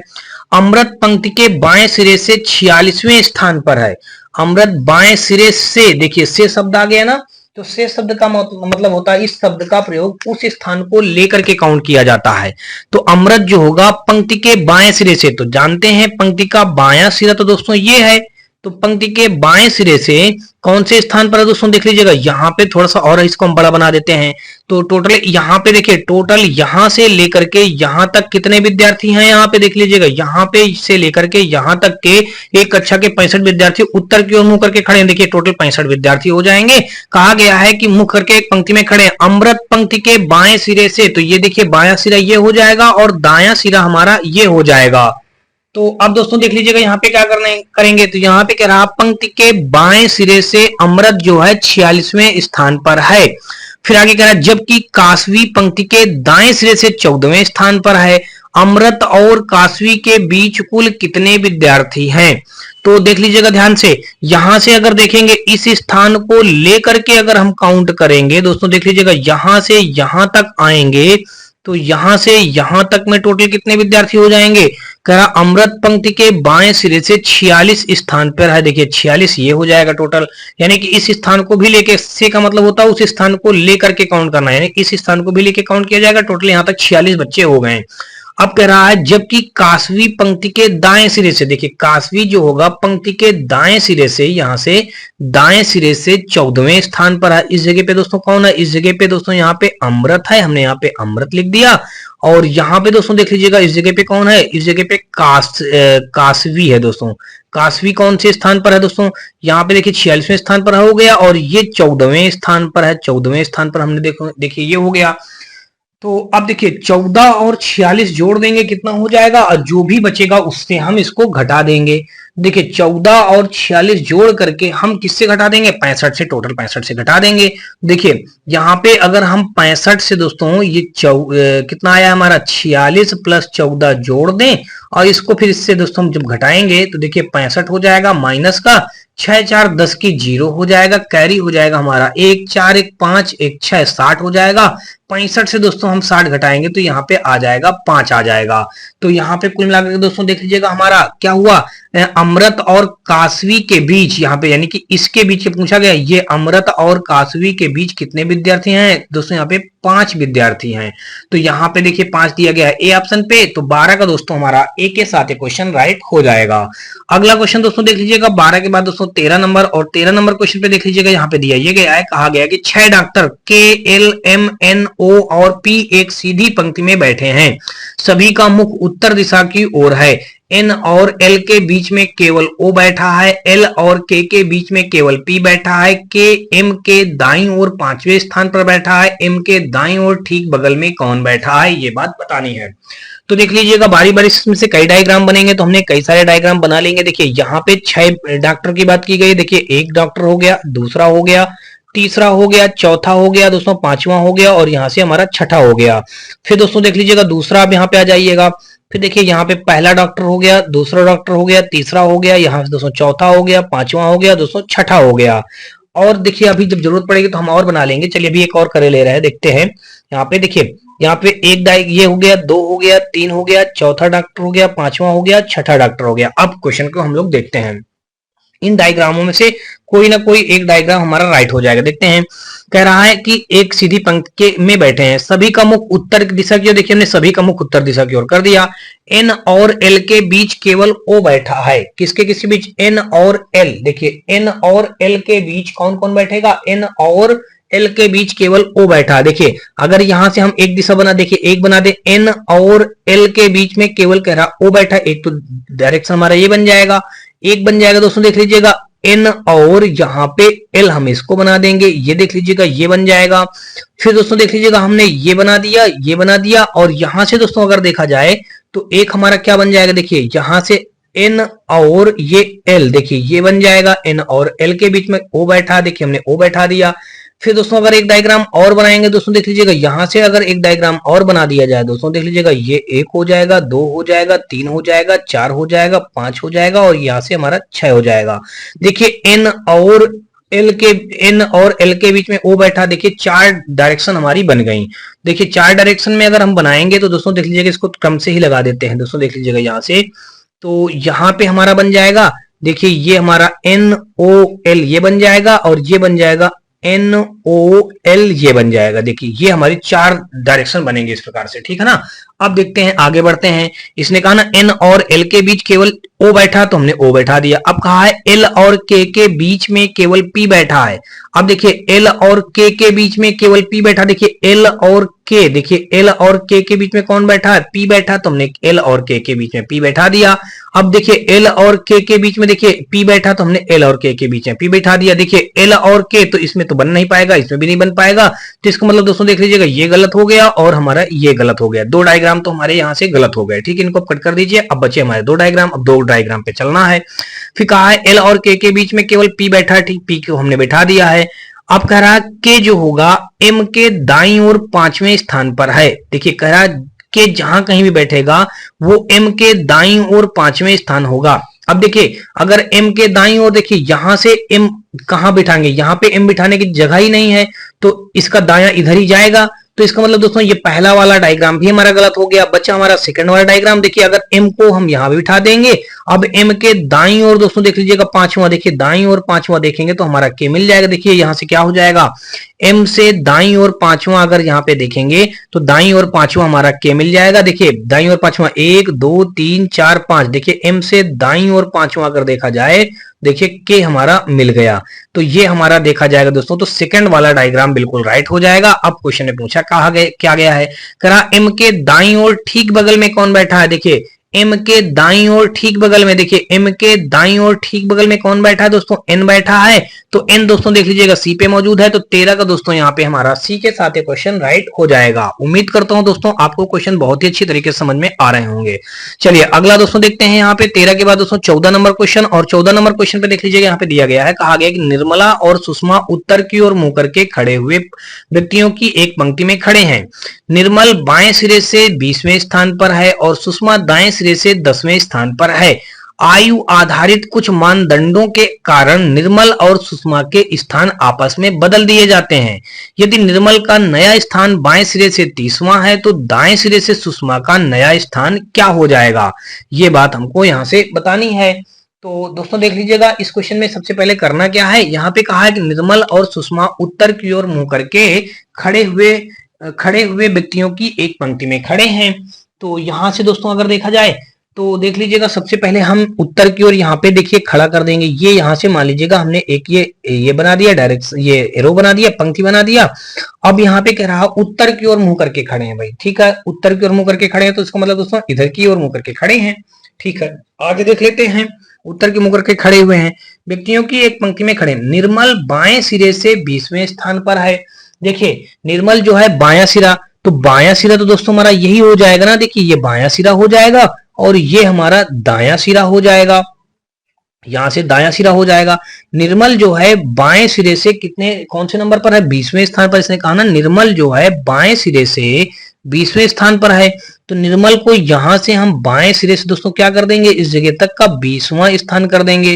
अमृत पंक्ति के बाएं सिरे से 46वें स्थान पर है। अमृत बाएं सिरे से, देखिए से शब्द आ गया ना, तो से शब्द का मतलब होता है इस शब्द का प्रयोग उस स्थान को लेकर के काउंट किया जाता है। तो अमृत जो होगा पंक्ति के बाएं सिरे से, तो जानते हैं पंक्ति का बायां सिरा तो दोस्तों ये है। तो पंक्ति के बाएं सिरे से कौन से स्थान पर है दोस्तों, देख लीजिएगा यहाँ पे थोड़ा सा और इसको हम बड़ा बना देते हैं। तो टोटल यहाँ पे देखिए, टोटल यहाँ से लेकर के यहाँ तक कितने विद्यार्थी हैं, यहाँ पे देख लीजिएगा यहाँ पे से लेकर के यहाँ तक के एक कक्षा के 65 विद्यार्थी उत्तर की ओर मुंह करके खड़े हैं। देखिए टोटल 65 विद्यार्थी हो जाएंगे। कहा गया है कि मुंह करके एक पंक्ति में खड़े हैं अमृत पंक्ति के बाएं सिरे से, तो ये देखिए बायां सिरा ये हो जाएगा और दायां सिरा हमारा ये हो जाएगा। तो अब दोस्तों देख लीजिएगा यहाँ पे क्या करेंगे, तो यहाँ पे कह रहा पंक्ति के बाएं सिरे से अमृत जो है 46वें स्थान पर है। फिर आगे कह रहा जबकि कासवी पंक्ति के दाएं सिरे से 14वें स्थान पर है। अमृत और कासवी के बीच कुल कितने विद्यार्थी हैं। तो देख लीजिएगा ध्यान से, यहां से अगर देखेंगे इस स्थान को लेकर के अगर हम काउंट करेंगे दोस्तों, देख लीजिएगा यहां से यहां तक आएंगे तो यहां से यहां तक में टोटल कितने विद्यार्थी हो जाएंगे। कह रहा अमृत पंक्ति के बाएं सिरे से 46 स्थान पर है। देखिए 46 ये हो जाएगा टोटल, यानी कि इस स्थान को भी लेके, से का मतलब होता है उस स्थान को लेकर के काउंट करना है, यानी इस स्थान को भी लेके काउंट किया जाएगा। टोटल यहां तक 46 बच्चे हो गए। अब कह रहा है जबकि कासवी पंक्ति के दाएं सिरे से, देखिए कासवी जो होगा पंक्ति के दाएं सिरे से, यहां से दाएं सिरे से 14वें स्थान पर है। इस जगह पे दोस्तों कौन है, इस जगह पे दोस्तों यहाँ पे अमृत है, हमने यहाँ पे अमृत लिख दिया। और यहाँ पे दोस्तों देख लीजिएगा इस जगह पे कौन है, इस जगह पे कासवी है दोस्तों। कासवी कौन से स्थान पर है दोस्तों, यहाँ पे देखिए 46वें स्थान पर हो गया और ये 14वें स्थान पर है। 14वें स्थान पर हमने देखिए ये हो गया। तो अब देखिए 14 और 46 जोड़ देंगे कितना हो जाएगा, और जो भी बचेगा उससे हम इसको घटा देंगे। देखिए 14 और 46 जोड़ करके हम किससे घटा देंगे, 65 से, टोटल 65 से घटा देंगे। देखिए यहाँ पे अगर हम 65 से दोस्तों ये कितना आया हमारा 46 प्लस 14 जोड़ दें और इसको फिर इससे दोस्तों हम जब घटाएंगे तो देखिए 65 हो जाएगा, माइनस का 6 4 10 की 0 हो जाएगा, कैरी हो जाएगा हमारा 1 4 1 5 1 6 60 हो जाएगा। 65 से दोस्तों हम 60 घटाएंगे तो यहाँ पे आ जाएगा 5 आ जाएगा। तो यहाँ पे कुल मिलाकर दोस्तों देख लीजिएगा हमारा क्या हुआ, अमृत और कासवी के बीच, यहाँ पे यानी कि इसके बीच पूछा गया, ये अमृत और कासवी के बीच कितने विद्यार्थी हैं दोस्तों, यहाँ पे 5 विद्यार्थी हैं। तो यहाँ पे देखिए 5 दिया गया है ए ऑप्शन पे, तो 12 का दोस्तों हमारा ए के साथ क्वेश्चन राइट हो जाएगा। अगला क्वेश्चन दोस्तों देख लीजिएगा 12 के बाद दोस्तों 13 नंबर, और 13 नंबर क्वेश्चन पे देख लीजिएगा यहाँ पे दिया ये गया है, कहा गया कि 6 डॉक्टर के एल एम एन ओ और पी एक सीधी पंक्ति में बैठे हैं। सभी का मुख उत्तर दिशा की ओर है। एन और एल के बीच में केवल ओ बैठा है, एल और के बीच में केवल पी बैठा है, के एम के दाईं ओर 5वें स्थान पर बैठा है, एम के दाईं ओर ठीक बगल में कौन बैठा है, ये बात बतानी है। तो देख लीजिएगा बारी बारी इसमें से कई डायग्राम बनेंगे, तो हमने कई सारे डायग्राम बना लेंगे। देखिए यहाँ पे 6 डॉक्टर की बात की गई, देखिए एक डॉक्टर हो गया, दूसरा हो गया, तीसरा हो गया, चौथा हो गया दोस्तों, 5वां हो गया और यहाँ से हमारा 6ठा हो गया। फिर दोस्तों देख लीजिएगा दूसरा, आप यहाँ पे आ जाइएगा, फिर देखिए यहाँ पे पहला डॉक्टर हो गया, दूसरा डॉक्टर हो गया, तीसरा हो गया, यहाँ से दोस्तों चौथा हो गया, 5वां हो गया दोस्तों, 6ठा हो गया। और देखिए अभी जब जरूरत पड़ेगी तो हम और बना लेंगे। चलिए अभी एक और करे ले रहे हैं, देखते हैं। यहाँ पे देखिए यहाँ पे ये हो गया, 2 हो गया, 3 हो गया, चौथा डॉक्टर हो गया, 5वां हो गया, 6ठा डॉक्टर हो गया। अब क्वेश्चन को हम लोग देखते हैं। इन डायग्रामों में से कोई ना कोई एक डायग्राम हमारा राइट हो जाएगा। देखते हैं, कह रहा है कि एक सीधी पंक्ति में बैठे हैं, सभी का मुख उत्तर दिशा की ओर, देखिए हमने सभी का मुख उत्तर दिशा की ओर कर दिया। एन और एल के बीच केवल ओ बैठा है, किसके किसके बीच, एन और एल। देखिए एन और एल के बीच कौन कौन बैठेगा, एन और एल के बीच केवल ओ बैठा है। देखिए अगर यहां से हम एक दिशा बना, देखिए एक बना दे, एन और एल के बीच में केवल कह रहा ओ बैठा है, एक तो डायरेक्शन हमारा ये बन जाएगा, एक बन जाएगा दोस्तों देख लीजिएगा एन और यहाँ पे एल हम इसको बना देंगे, ये देख लीजिएगा ये बन जाएगा। फिर दोस्तों देख लीजिएगा हमने ये बना दिया, ये बना दिया, और यहां से दोस्तों अगर देखा जाए तो एक हमारा क्या बन जाएगा, देखिए यहां से एन और ये एल, देखिए ये बन जाएगा, एन और एल के बीच में ओ बैठा, देखिए हमने ओ बैठा दिया। फिर दोस्तों अगर एक डायग्राम और बनाएंगे दोस्तों देख लीजिएगा, यहां से अगर एक डायग्राम और बना दिया जाए दोस्तों देख लीजिएगा, ये एक हो जाएगा, दो हो जाएगा, तीन हो जाएगा, चार हो जाएगा, पांच हो जाएगा, और यहां से हमारा 6 हो जाएगा। देखिए एन और एल के बीच में ओ बैठा, देखिए 4 डायरेक्शन हमारी बन गई। देखिए 4 डायरेक्शन में अगर हम बनाएंगे तो दोस्तों देख लीजिएगा, इसको क्रम से ही लगा देते हैं दोस्तों देख लीजिएगा यहां से, तो यहां पे हमारा बन जाएगा, देखिए ये हमारा एन ओ एल ये बन जाएगा, और ये बन जाएगा एन ओ एल ये बन जाएगा। देखिए ये हमारी 4 डायरेक्शन बनेंगे इस प्रकार से, ठीक है ना। अब देखते हैं आगे बढ़ते हैं, इसने कहा ना एन और एल के बीच केवल ओ बैठा, तो हमने ओ बैठा दिया। अब कहा है एल और के बीच में केवल पी बैठा है। अब देखिए एल और के बीच में केवल पी बैठा, देखिए एल और के, देखिए एल और के बीच में कौन बैठा है, पी बैठा, तो हमने एल और के बीच में पी बैठा दिया। अब देखिए एल और के बीच में देखिए पी बैठा, तो हमने एल और के बीच में पी बैठा दिया। देखिए एल और के तो इसमें तो बन नहीं पाएगा, इसमें भी नहीं बन पाएगा, तो इसका मतलब दोस्तों देख लीजिएगा ये गलत हो गया और हमारा ये गलत हो गया। 2 डायग्राम तो हमारे यहाँ से गलत हो गए, ठीक है, इनको कट कर दीजिए। अब बचे हमारे 2 डायग्राम, अब 2 डायग्राम पे चलना है। फिर कहा है एल और के बीच में केवल पी बैठा, ठीक, पी को हमने बैठा दिया है। अब कह रहा है के जो होगा एम के दाईं ओर 5वें स्थान पर है। देखिए कह रहा है के जहां कहीं भी बैठेगा वो एम के दाईं ओर 5वें स्थान होगा। अब देखिए अगर एम के दाईं ओर, देखिए यहां से एम कहां बिठाएंगे, यहां पे एम बिठाने की जगह ही नहीं है, तो इसका दायां इधर ही जाएगा। तो इसका मतलब दोस्तों ये पहला वाला डायग्राम भी हमारा गलत हो गया। बचा हमारा सेकंड वाला डायग्राम। देखिए अगर एम को हम यहां भी बिठा देंगे, अब एम के दाईं ओर दोस्तों देख लीजिएगा 5वां, देखिए दाईं ओर 5वां देखेंगे तो हमारा के मिल जाएगा। देखिए यहां से क्या हो जाएगा, एम से दाईं ओर 5वां अगर यहाँ पे देखेंगे तो दाईं ओर 5वां हमारा के मिल जाएगा। देखिए दाईं ओर 5वां 1 2 3 4 5, देखिए एम से दाईं ओर 5वां अगर देखा जाए, देखिए के हमारा मिल गया, तो ये हमारा देखा जाएगा दोस्तों, तो सेकंड वाला डायग्राम बिल्कुल राइट हो जाएगा। अब क्वेश्चन ने पूछा कहा गया क्या गया है, कहा एम के दाईं ओर ठीक बगल में कौन बैठा है। देखिए एम के दाईं ओर ठीक बगल में, देखिए एम के दाईं ओर ठीक बगल में कौन बैठा है दोस्तों, एन बैठा है। तो एन दोस्तों देख लीजिएगा सी पे मौजूद है, तो 13 का दोस्तों यहाँ पे हमारा सी के साथ क्वेश्चन राइट हो जाएगा। उम्मीद करता हूं दोस्तों आपको क्वेश्चन बहुत ही अच्छी तरीके से समझ में आ रहे होंगे। चलिए अगला दोस्तों देखते हैं, यहाँ पे 13 के बाद दोस्तों 14 नंबर क्वेश्चन, और 14 नंबर क्वेश्चन पे देख लीजिएगा यहाँ पे दिया गया है, कहा गया कि निर्मला और सुषमा उत्तर की ओर मुंह करके खड़े हुए व्यक्तियों की एक पंक्ति में खड़े हैं। निर्मल बाएं सिरे से 20वें स्थान पर है और सुषमा दाएं सिरे से 10वें स्थान पर है। आयु आधारित कुछ मानदंडों के कारण निर्मल और सुषमा के स्थान आपस में बदल दिए जाते हैं। यदि निर्मल का नया स्थान बाएं सिरे से 30वां है तो दाएं सिरे से सुषमा का नया स्थान क्या हो जाएगा, ये बात हमको यहाँ से बतानी है। तो दोस्तों देख लीजिएगा इस क्वेश्चन में सबसे पहले करना क्या है, यहाँ पे कहा है कि निर्मल और सुषमा उत्तर की ओर मुंह करके खड़े हुए व्यक्तियों की एक पंक्ति में खड़े हैं। तो यहां से दोस्तों अगर देखा जाए तो देख लीजिएगा सबसे पहले हम उत्तर की ओर यहाँ पे देखिए खड़ा कर देंगे। ये यहाँ से मान लीजिएगा हमने एक ये बना दिया, डायरेक्ट ये एरो बना दिया, पंक्ति बना दिया। अब यहाँ पे कह रहा उत्तर की ओर मुंह करके खड़े हैं भाई, ठीक है, उत्तर की ओर मुंह करके खड़े हैं, तो इसका मतलब दोस्तों इधर की ओर मुंह करके खड़े हैं, ठीक है। आगे देख लेते हैं, उत्तर की मुंह करके खड़े हुए हैं व्यक्तियों की एक पंक्ति में खड़े। निर्मल बाएं सिरे से 20वें स्थान पर है। देखिए निर्मल जो है बायां सिरा, तो बायां सिरा तो दोस्तों हमारा यही हो जाएगा ना, देखिए ये बायां सिरा हो जाएगा और ये हमारा दायां सिरा हो जाएगा, यहां से दायां सिरा हो जाएगा। निर्मल जो है बाएं सिरे से कौन से नंबर पर है, 20वें स्थान पर। इसने कहा ना निर्मल जो है बाएं सिरे से 20वें स्थान पर है, तो निर्मल को यहां से हम बाएं सिरे से दोस्तों क्या कर देंगे, इस जगह तक का 20वां स्थान कर देंगे।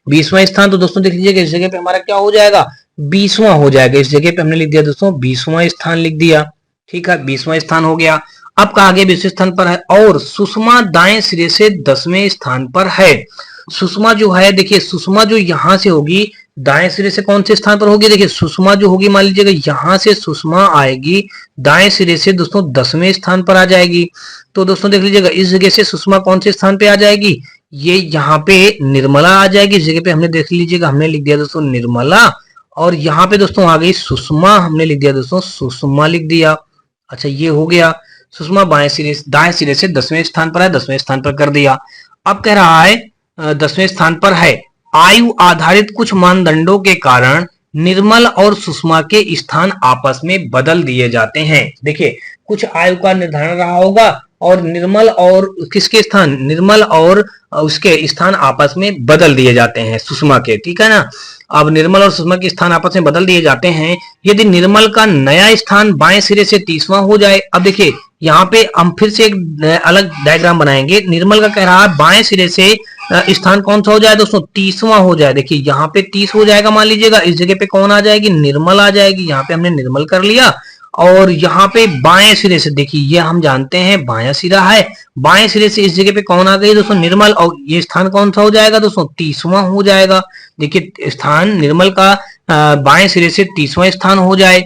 20वां स्थान तो दोस्तों देख लीजिएगा इस जगह पे हमारा क्या हो जाएगा, 20वां हो जाएगा। इस जगह पे हमने लिख दिया दोस्तों 20वां स्थान लिख दिया, ठीक है, 20वां स्थान हो गया। अब कहा गया 20वें स्थान पर है, और सुषमा दाएं सिरे से 10वें स्थान पर है। सुषमा जो है, देखिए सुषमा जो यहां से होगी दाएं सिरे से कौन से स्थान पर होगी, देखिए सुषमा जो होगी, मान लीजिएगा यहां से सुषमा आएगी दाएं सिरे से दोस्तों 10वें स्थान पर आ जाएगी। तो दोस्तों देख लीजिएगा इस जगह से सुषमा कौन से स्थान पे आ जाएगी, ये यहाँ पे निर्मला आ जाएगी। इस जगह पे हमने देख लीजिएगा, हमने लिख दिया दोस्तों निर्मला, और यहाँ पे दोस्तों आ गई सुषमा, हमने लिख दिया दोस्तों सुषमा लिख दिया। अच्छा ये हो गया, सुषमा दाएं सिरे से 10वें स्थान पर है, 10वें स्थान पर कर दिया। अब कह रहा है 10वें स्थान पर है, आयु आधारित कुछ मानदंडों के कारण निर्मल और सुषमा के स्थान आपस में बदल दिए जाते हैं। देखिए कुछ आयु का निर्धारण रहा होगा और निर्मल और किसके स्थान, निर्मल और उसके स्थान आपस में बदल दिए जाते हैं सुषमा के, ठीक है ना। अब निर्मल और सुषमा के स्थान आपस में बदल दिए जाते हैं यदि निर्मल का नया स्थान बाएं सिरे से 30वां हो जाए। अब देखिए यहाँ पे हम फिर से एक अलग डायग्राम बनाएंगे। निर्मल का कह रहा है बाएं सिरे से स्थान कौन सा हो जाए दोस्तों, 30वां हो जाए। देखिए यहाँ पे 30 हो जाएगा, मान लीजिएगा इस जगह पे कौन आ जाएगी, निर्मल आ जाएगी। यहाँ पे हमने निर्मल कर लिया, और यहाँ पे बाएं सिरे से देखिए ये हम जानते हैं बायां सिरा है, बाएं सिरे से इस जगह पे कौन आ गई दोस्तों, निर्मल, और ये स्थान कौन सा हो जाएगा दोस्तों, 30वां हो जाएगा। देखिए स्थान निर्मल का बाएं सिरे से 30वां स्थान हो जाए।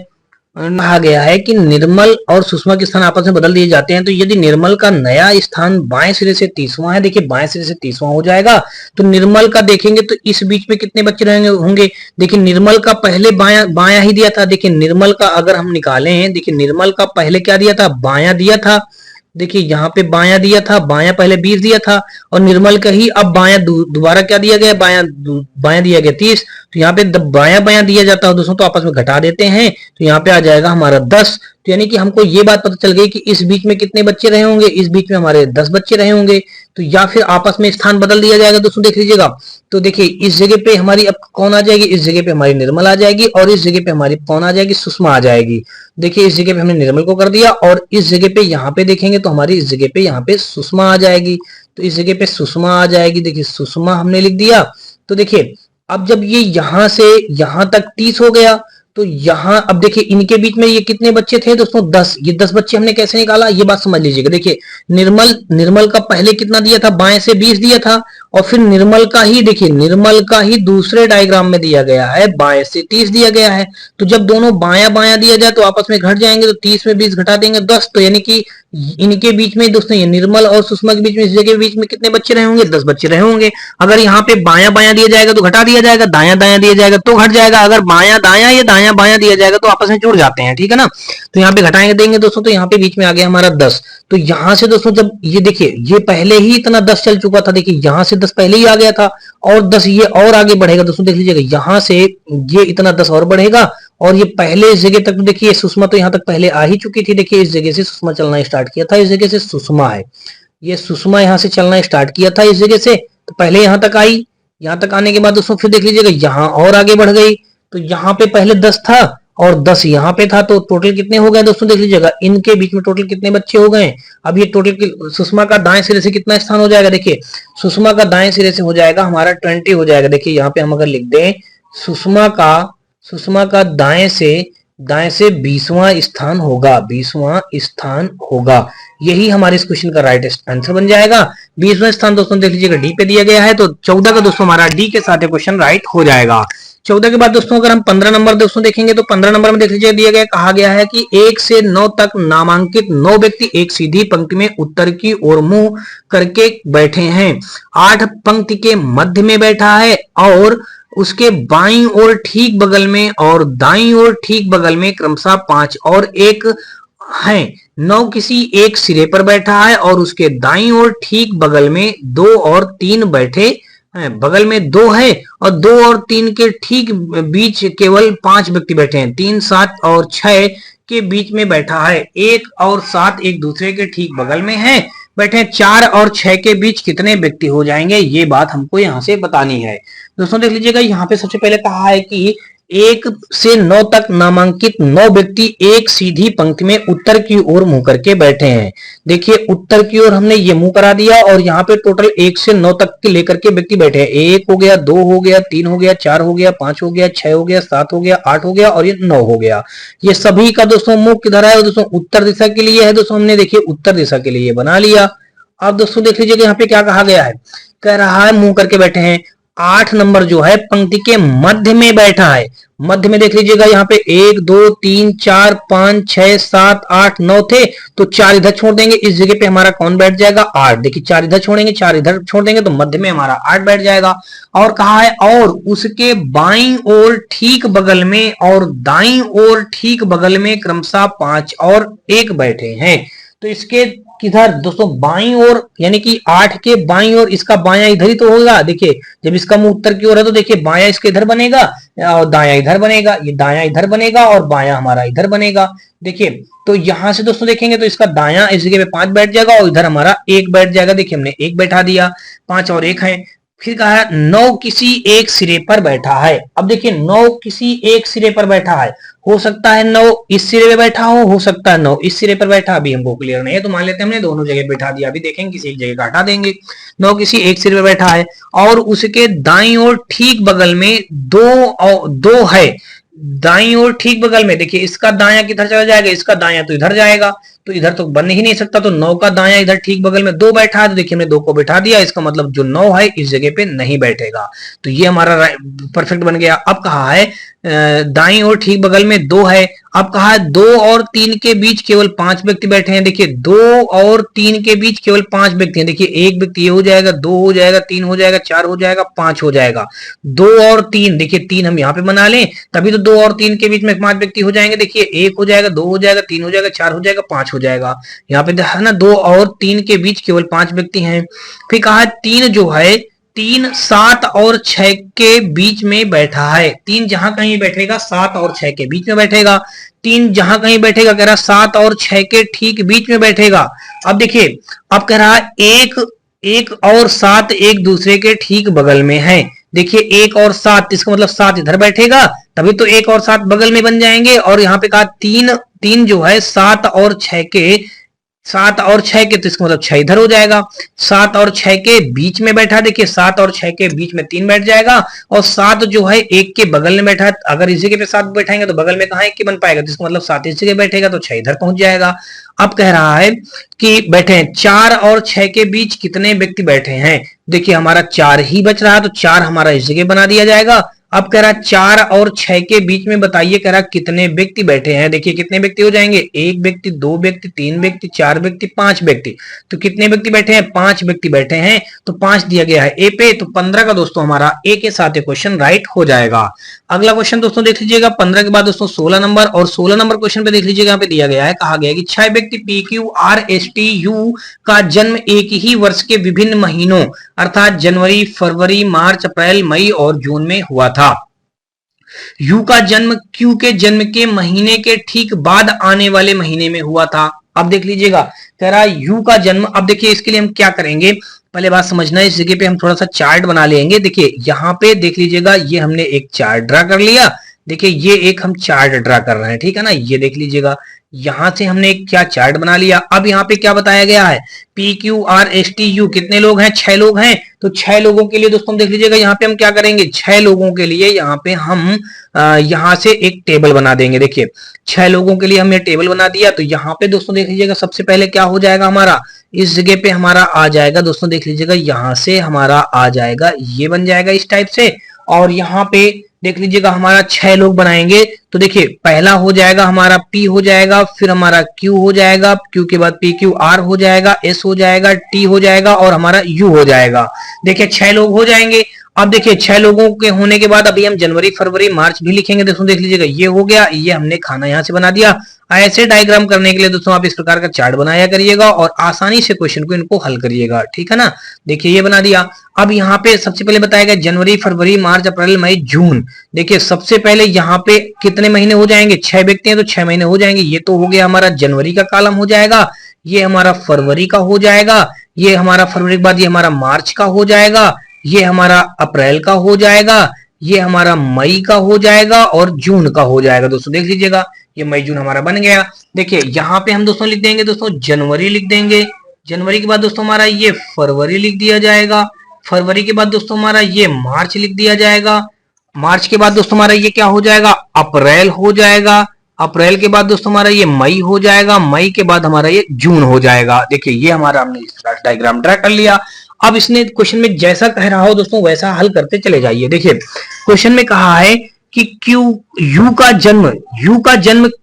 कहा गया है कि निर्मल और सुषमा के स्थान आपस में बदल दिए जाते हैं। तो यदि निर्मल का नया स्थान बाएं सिरे से 30वां है, देखिए बाएं सिरे से 30वां हो जाएगा, तो निर्मल का देखेंगे तो इस बीच में कितने बच्चे रहेंगे होंगे, देखिए निर्मल का पहले बायां ही दिया था। देखिए निर्मल का अगर हम निकालें हैं, देखिए निर्मल का पहले क्या दिया था, बायां दिया था। देखिए यहाँ पे बायां दिया था, बायां पहले 20 दिया था, और निर्मल का ही अब बायां दोबारा क्या दिया गया, बायां दिया गया 30। तो यहाँ पे बायां बायां दिया जाता है दोस्तों, तो आपस में घटा देते हैं, तो यहाँ पे आ जाएगा हमारा 10। तो यानी कि हमको ये बात पता चल गई कि इस बीच में कितने बच्चे रहे होंगे, इस बीच में हमारे 10 बच्चे रहे होंगे। तो या फिर आपस में स्थान बदल दिया जाएगा दोस्तों, देख लीजिएगा। तो देखिए इस जगह पे हमारी अब कौन आ जाएगी, इस जगह पे हमारी निर्मल आ जाएगी, और इस जगह पे हमारी कौन आ जाएगी, सुषमा आ जाएगी। देखिए इस जगह पे हमने निर्मल को कर दिया, और इस जगह पे यहाँ पे देखेंगे तो हमारी इस जगह पे यहाँ पे सुषमा आ जाएगी। तो इस जगह पे सुषमा आ जाएगी, देखिए सुषमा हमने लिख दिया। तो देखिए अब जब ये यहां से यहां तक 30 हो गया, तो यहां अब देखिए इनके बीच में ये कितने बच्चे थे दोस्तों, 10। ये 10 बच्चे हमने कैसे निकाला, ये बात समझ लीजिएगा। देखिए निर्मल का पहले कितना दिया था, बाएं से 20 दिया था, और फिर निर्मल का ही देखिए निर्मल का ही दूसरे डायग्राम में दिया गया है, बाएं से 30 दिया गया है। तो जब दोनों बायां बायां दिया जाए तो आपस में घट जाएंगे, तो 30 में 20 घटा देंगे 10। तो यानी कि इनके बीच में दोस्तों, ये निर्मल और सुषमा के बीच में, इस जगह के बीच में कितने बच्चे रहे होंगे, 10 बच्चे रहे होंगे। अगर यहाँ पे बायां बायां दिया जाएगा तो घटा दिया जाएगा, दायां दायां दिया जाएगा तो घट जाएगा। अगर बायां दायां या दायां बायां दिया जाएगा तो आपस में जुड़ जाते हैं, ठीक है ना। तो यहाँ पे घटाएंगे देंगे दोस्तों, तो यहाँ पे बीच में आ गया हमारा 10। तो यहाँ से दोस्तों जब ये देखिए ये पहले ही इतना 10 चल चुका था, देखिए यहाँ से 10 पहले ही आ गया था, और 10 ये और आगे बढ़ेगा दोस्तों, देख लीजिएगा यहाँ से ये इतना 10 और बढ़ेगा, और ये पहले इस जगह तक तो देखिए सुषमा तो यहाँ तक पहले आ ही चुकी थी। देखिए इस जगह से सुषमा चलना स्टार्ट किया था, इस जगह से सुषमा है, ये सुषमा यहाँ से चलना स्टार्ट किया था इस जगह से, तो पहले यहाँ तक आई। यहाँ तक आने के बाद दोस्तों फिर देख लीजिएगा यहाँ और आगे बढ़ गई, तो यहाँ पे पहले 10 था और 10 यहाँ पे था, तो टोटल कितने हो गए दोस्तों, देख लीजिएगा इनके बीच में टोटल कितने बच्चे हो गए। अब ये टोटल सुषमा का दाएं सिरे से कितना स्थान हो जाएगा, देखिए सुषमा का दाएं सिरे से हो जाएगा हमारा 20 हो जाएगा। देखिए यहाँ पे हम अगर लिख दें सुषमा का दाएं से 20वां स्थान होगा, 20वां स्थान होगा। यही हमारे इस क्वेश्चन का राइट आंसर बन जाएगा। 20वां स्थान दोस्तों देख लीजिएगा डी पे दिया गया है, तो 14 का दोस्तों हमारा डी के साथ क्वेश्चन राइट हो जाएगा। 14 के बाद दोस्तों अगर हम 15 नंबर दोस्तों देखेंगे, तो 15 नंबर में देख लीजिए दिया गया, कहा गया है कि 1 से 9 तक नामांकित 9 व्यक्ति एक सीधी पंक्ति में उत्तर की ओर मुंह करके बैठे हैं। 8 पंक्ति के मध्य में बैठा है, और उसके बाईं ओर ठीक बगल में और दाईं ओर ठीक बगल में क्रमशः 5 और 1 है। 9 किसी एक सिरे पर बैठा है, और उसके दाईं ओर ठीक बगल में 2 और 3 बैठे हैं। बगल में 2 है, और 2 और 3 के ठीक बीच केवल 5 व्यक्ति बैठे हैं। 3, 7 और 6 के बीच में बैठा है। 1 और 7 एक दूसरे के ठीक बगल में है बैठे। 4 और 6 के बीच कितने व्यक्ति हो जाएंगे, ये बात हमको यहाँ से बतानी है। दोस्तों देख लीजिएगा, यहाँ पे सबसे पहले कहा है कि 1 से 9 तक नामांकित 9 व्यक्ति एक सीधी पंक्ति में उत्तर की ओर मुंह करके बैठे हैं। देखिए उत्तर की ओर हमने ये मुंह करा दिया और यहाँ पे टोटल 1 से 9 तक के लेकर के व्यक्ति बैठे हैं। 1 हो गया, 2 हो गया, 3 हो गया, 4 हो गया, 5 हो गया, 6 हो गया, 7 हो गया, 8 हो गया और ये 9 हो गया। ये सभी का दोस्तों मुंह किधर है दोस्तों? उत्तर दिशा के लिए है दोस्तों। हमने देखिए उत्तर दिशा के लिए बना लिया। अब दोस्तों देख लीजिए यहाँ पे क्या कहा गया है, कह रहा है मुंह करके बैठे हैं। 8 नंबर जो है पंक्ति के मध्य में बैठा है। मध्य में देख लीजिएगा यहाँ पे 1 2 3 4 5 6 7 8 9 थे, तो 4 इधर छोड़ देंगे। इस जगह पे हमारा कौन बैठ जाएगा? 8। देखिए 4 इधर छोड़ेंगे, 4 इधर छोड़ देंगे, तो मध्य में हमारा 8 बैठ जाएगा। और कहा है और उसके बाईं ओर ठीक बगल में और दाईं ओर ठीक बगल में क्रमशः 5 और 1 बैठे हैं। तो इसके किधर दोस्तों? बाईं ओर, यानी कि 8 के बाईं ओर, इसका बायां इधर ही तो होगा। देखिए जब इसका मुंह उत्तर की ओर है तो देखिए बायां इसके इधर बनेगा और दायां इधर बनेगा। ये दायां इधर बनेगा और बायां हमारा इधर बनेगा। देखिए तो यहां से दोस्तों देखेंगे तो इसका दायां इस जगह पे 5 बैठ जाएगा और इधर हमारा 1 बैठ जाएगा। देखिए हमने 1 बैठा दिया, 5 और 1 है। फिर कहा है 9 किसी एक सिरे पर बैठा है। अब देखिए 9 किसी एक सिरे पर बैठा है। हो सकता है 9 इस सिरे पे बैठा हो सकता है 9 इस सिरे पर बैठा। अभी हमको क्लियर नहीं है तो मान लेते हैं हमने दोनों जगह बैठा दिया। अभी देखेंगे किसी एक जगह का हटा देंगे। 9 किसी एक सिरे पे बैठा है और उसके दाईं ओर ठीक बगल में दो है। दाईं ओर ठीक बगल में देखिए इसका दायां किधर चला जाएगा? इसका दायां तो इधर जाएगा, तो इधर तो बन ही नहीं सकता। तो 9 का दायां इधर ठीक बगल में 2 बैठा है, तो देखिए हमने 2 को बैठा दिया। इसका मतलब जो 9 है इस जगह पे नहीं बैठेगा। तो ये हमारा परफेक्ट बन गया। अब कहा है दाईं ओर ठीक बगल में 2 है। अब कहा है 2 और 3 के बीच केवल 5 व्यक्ति बैठे हैं। देखिए 2 और 3 के बीच केवल 5 व्यक्ति हैं। देखिए 1 व्यक्ति ये हो जाएगा, 2 हो जाएगा, 3 हो जाएगा, 4 हो जाएगा, 5 हो जाएगा। 2 और 3, देखिए 3 हम यहाँ पे बना लें तभी तो 2 और 3 के बीच में 5 व्यक्ति हो जाएंगे। देखिए 1 हो जाएगा, 2 हो जाएगा, 3 हो जाएगा, 4 हो जाएगा, 5 हो जाएगा। यहाँ पे है ना 2 और 3 के बीच केवल 5 व्यक्ति हैं। फिर कहा है 3 जो है 3 7 और 6 के बीच में बैठा है। 3 जहां कहीं बैठेगा 7 और 6 के बीच में बैठेगा। 3 जहां कहीं बैठेगा कह रहा 7 और 6 के ठीक बीच में बैठेगा। अब देखिए अब कह रहा है 1 और 7 एक दूसरे के ठीक बगल में है। देखिए 1 और 7, इसका मतलब 7 इधर बैठेगा तभी तो 1 और 7 बगल में बन जाएंगे। और यहाँ पे कहा 3 जो है 7 और 6 के तो इसका मतलब 6 इधर हो जाएगा। 7 और 6 के बीच में बैठा, देखिए 7 और 6 के बीच में 3 बैठ जाएगा। और 7 जो है 1 के बगल में बैठा है, अगर इस जगह पे 7 बैठाएंगे तो बगल में कहां 1 के बन पाएगा, तो इसका मतलब 7 इस जगह बैठेगा तो 6 इधर पहुंच जाएगा। अब कह रहा है कि बैठे हैं 4 और 6 के बीच कितने व्यक्ति बैठे हैं। देखिए हमारा 4 ही बच रहा है तो 4 हमारा इस जगह बना दिया जाएगा। अब कह रहा है 4 और 6 के बीच में बताइए, कह रहा कितने व्यक्ति बैठे हैं। देखिए कितने व्यक्ति हो जाएंगे, 1 व्यक्ति, 2 व्यक्ति, 3 व्यक्ति, 4 व्यक्ति, 5 व्यक्ति। तो कितने व्यक्ति बैठे हैं? 5 व्यक्ति बैठे हैं। तो 5 दिया गया है ए पे, तो 15 का दोस्तों हमारा ए के साथ क्वेश्चन राइट हो जाएगा। अगला क्वेश्चन दोस्तों देख लीजिएगा 15 के बाद दोस्तों 16 नंबर, और 16 नंबर क्वेश्चन पे देख लीजिएगा यहाँ पे दिया गया है, कहा गया है कि 6 व्यक्ति P Q R S T you का जन्म एक ही वर्ष के विभिन्न महीनों अर्थात जनवरी, फरवरी, मार्च, अप्रैल, मई और जून में हुआ था। यू का जन्म क्यू के जन्म के महीने के ठीक बाद आने वाले महीने में हुआ था। अब देख लीजिएगा कह रहा यू का जन्म। अब देखिए इसके लिए हम क्या करेंगे, पहले बात समझना है। इस जगह पे हम थोड़ा सा चार्ट बना लेंगे। देखिए यहाँ पे देख लीजिएगा ये हमने एक चार्ट ड्रा कर लिया। देखिए ये एक हम चार्ट ड्रा कर रहे हैं, ठीक है ना। ये देख लीजिएगा यहां से हमने एक क्या चार्ट बना लिया। अब यहाँ पे क्या बताया गया है, P Q R S T you कितने लोग हैं, 6 लोग हैं। तो 6 लोगों के लिए दोस्तों देख लीजिएगा यहाँ पे हम क्या करेंगे, 6 लोगों के लिए यहाँ पे हम यहाँ से एक टेबल बना देंगे। देखिए 6 लोगों के लिए हमने टेबल बना दिया। तो यहाँ पे दोस्तों देख लीजिएगा सबसे पहले क्या हो जाएगा हमारा, इस जगह पे हमारा आ जाएगा दोस्तों देख लीजिएगा यहाँ से हमारा आ जाएगा, ये बन जाएगा इस टाइप से। और यहाँ पे देख लीजिएगा हमारा 6 लोग बनाएंगे। तो देखिए पहला हो जाएगा हमारा P हो जाएगा, फिर हमारा Q हो जाएगा, Q के बाद PQR हो जाएगा, S हो जाएगा, T हो जाएगा और हमारा U हो जाएगा। देखिए 6 लोग हो जाएंगे। अब देखिए 6 लोगों के होने के बाद अभी हम जनवरी, फरवरी, मार्च भी लिखेंगे। दोस्तों देख लीजिएगा ये हो गया, ये हमने खाना यहाँ से बना दिया। ऐसे डायग्राम करने के लिए दोस्तों आप इस प्रकार का चार्ट बनाया करिएगा और आसानी से क्वेश्चन को इनको हल करिएगा, ठीक है ना। देखिए ये बना दिया। अब यहाँ पे सबसे पहले बताया गया जनवरी, फरवरी, मार्च, अप्रैल, मई, जून। देखिए सबसे पहले यहाँ पे कितने महीने हो जाएंगे, 6 व्यक्ति हैं तो 6 महीने हो जाएंगे। ये तो हो गया हमारा जनवरी का कॉलम हो जाएगा, ये हमारा फरवरी का हो जाएगा, ये हमारा फरवरी के बाद ये हमारा मार्च का हो जाएगा, ये हमारा अप्रैल का हो जाएगा, ये हमारा मई का हो जाएगा और जून का हो जाएगा। दोस्तों देख लीजिएगा, ये मई जून हमारा बन गया। देखिए यहाँ पे हम दोस्तों लिख देंगे दोस्तों जनवरी लिख देंगे। जनवरी के बाद दोस्तों हमारा ये फरवरी लिख दिया जाएगा। फरवरी के बाद दोस्तों हमारा ये मार्च लिख दिया जाएगा। मार्च के बाद दोस्तों हमारा ये क्या हो जाएगा, अप्रैल हो जाएगा। अप्रैल के बाद दोस्तों हमारा ये मई हो जाएगा। मई के बाद हमारा ये जून हो जाएगा। देखिए ये हमारा हमने डायग्राम ड्रा कर लिया। अब इसने क्वेश्चन में जैसा कह रहा हो दोस्तों वैसा हल करते चले जाइए। देखिए क्वेश्चन में कहा है कि यू का जन्म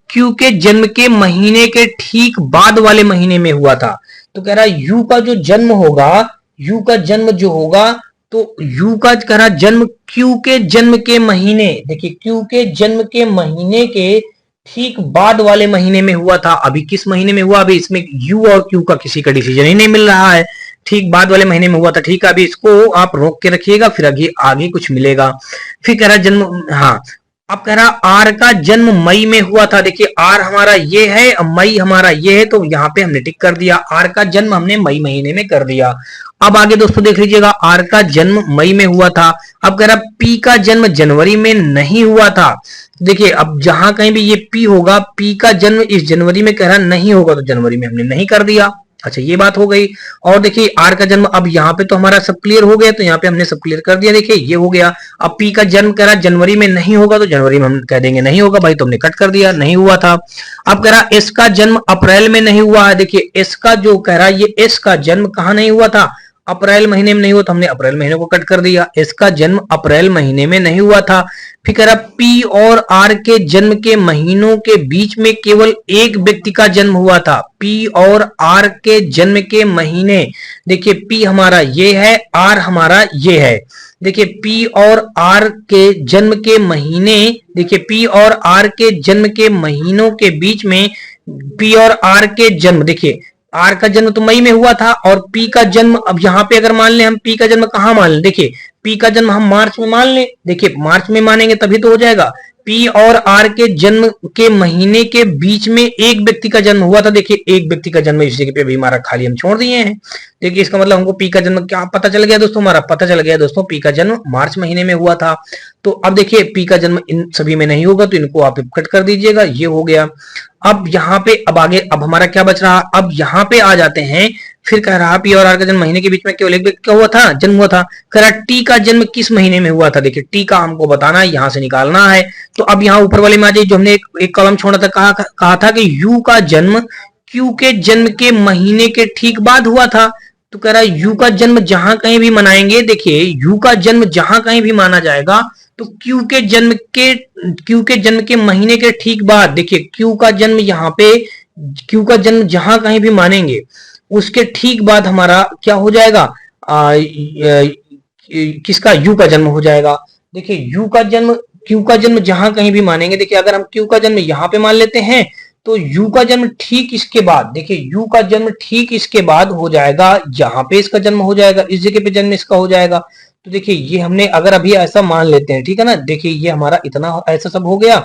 क्यू के जन्म के महीने के ठीक बाद वाले महीने में हुआ था। तो कह रहा है यू का जो जन्म होगा, यू का जन्म जो होगा, तो यू का कह रहा जन्म क्यू के जन्म के महीने, देखिए क्यू के जन्म के महीने के ठीक बाद वाले महीने में हुआ था। अभी किस महीने में हुआ, अभी इसमें यू और क्यू का किसी का डिसीजन ही नहीं मिल रहा है। ठीक बाद वाले महीने में हुआ था। ठीक है, अभी इसको आप रोक के रखिएगा, फिर आगे कुछ मिलेगा। फिर कह रहा जन्म, हाँ अब कह रहा आर का जन्म मई में हुआ था। देखिए आर हमारा ये है, मई हमारा ये है, तो यहाँ पे हमने टिक कर दिया। आर का जन्म हमने मई महीने में कर दिया। अब आगे दोस्तों देख लीजिएगा, आर का जन्म मई में हुआ था। अब कह रहा पी का जन्म जनवरी में नहीं हुआ था। देखिए अब जहां कहीं भी ये पी होगा, पी का जन्म इस जनवरी में कह रहा नहीं होगा, तो जनवरी में हमने नहीं कर दिया। अच्छा ये बात हो गई। और देखिए आर का जन्म, अब यहाँ पे तो हमारा सब क्लियर हो गया, तो यहाँ पे हमने सब क्लियर कर दिया। देखिए ये हो गया। अब पी का जन्म कह रहा जनवरी में नहीं होगा, तो जनवरी में हम कह देंगे नहीं होगा भाई, तो हमने कट कर दिया, नहीं हुआ था। अब कह रहा एस का जन्म अप्रैल में नहीं हुआ है। देखिए एस का जो कह रहा ये एस का जन्म कहाँ नहीं हुआ था, अप्रैल महीने में नहीं हुआ, तो हमने अप्रैल महीने को कट कर दिया। इसका जन्म अप्रैल महीने में नहीं हुआ था। फिर कह रहा पी और आर के जन्म के महीनों के बीच में केवल एक व्यक्ति का जन्म हुआ था। पी और आर के जन्म के महीने, देखिए पी हमारा ये है, आर हमारा ये है। देखिए पी और आर के जन्म के महीने, देखिए पी और आर के जन्म के महीनों के बीच में पी और आर के जन्म, देखिए आर का जन्म तो मई में हुआ था, और पी का जन्म, अब यहाँ पे अगर मान ले हम पी का जन्म कहाँ मान ले, देखिए पी का जन्म हम मार्च में मान ले। देखिए मार्च में मानेंगे तभी तो हो जाएगा। पी और आर के जन्म के महीने के बीच में एक व्यक्ति का जन्म हुआ था। देखिए एक व्यक्ति का जन्म इस जगह पे भी हमारा खाली हम छोड़ दिए हैं। देखिए इसका मतलब हमको पी का जन्म क्या पता चल गया दोस्तों, हमारा पता चल गया दोस्तों पी का जन्म मार्च महीने में हुआ था। तो अब देखिए पी का जन्म इन सभी में नहीं होगा, तो इनको आप कट कर दीजिएगा, ये हो गया। अब यहाँ पे अब आगे अब हमारा क्या बच रहा, अब यहाँ पे आ जाते हैं। फिर कह रहा पी और आर का जन्म महीने के बीच में केवल एक व्यक्ति का हुआ था, जन्म हुआ था। कह रहा टी का जन्म किस महीने में हुआ था। देखिए टी का हमको बताना है, यहाँ से निकालना है। तो अब यहाँ ऊपर वाले में आ जाइए, जो हमने एक कॉलम छोड़ा था, कहा था कि यू का जन्म क्यू के जन्म के महीने के ठीक बाद हुआ था। तो कह रहा है यू का जन्म जहां कहीं भी मनाएंगे, देखिए यू का जन्म जहां कहीं भी माना जाएगा, तो क्यू के जन्म के महीने के ठीक बाद, देखिए क्यू का जन्म यहाँ पे, क्यू का जन्म जहां कहीं भी मानेंगे उसके ठीक बाद हमारा क्या हो जाएगा, किसका, यू का जन्म हो जाएगा। देखिए यू का जन्म, क्यू का जन्म जहां कहीं भी मानेंगे, देखिए अगर हम क्यू का जन्म यहाँ पे मान लेते हैं, तो यू का जन्म ठीक इसके बाद, देखिए यू का जन्म ठीक इसके बाद हो जाएगा, यहाँ पे इसका जन्म हो जाएगा, इस जगह पे जन्म इसका हो जाएगा। तो देखिए ये हमने अगर अभी ऐसा मान लेते हैं, ठीक है ना, देखिए ये हमारा इतना ऐसा सब हो गया,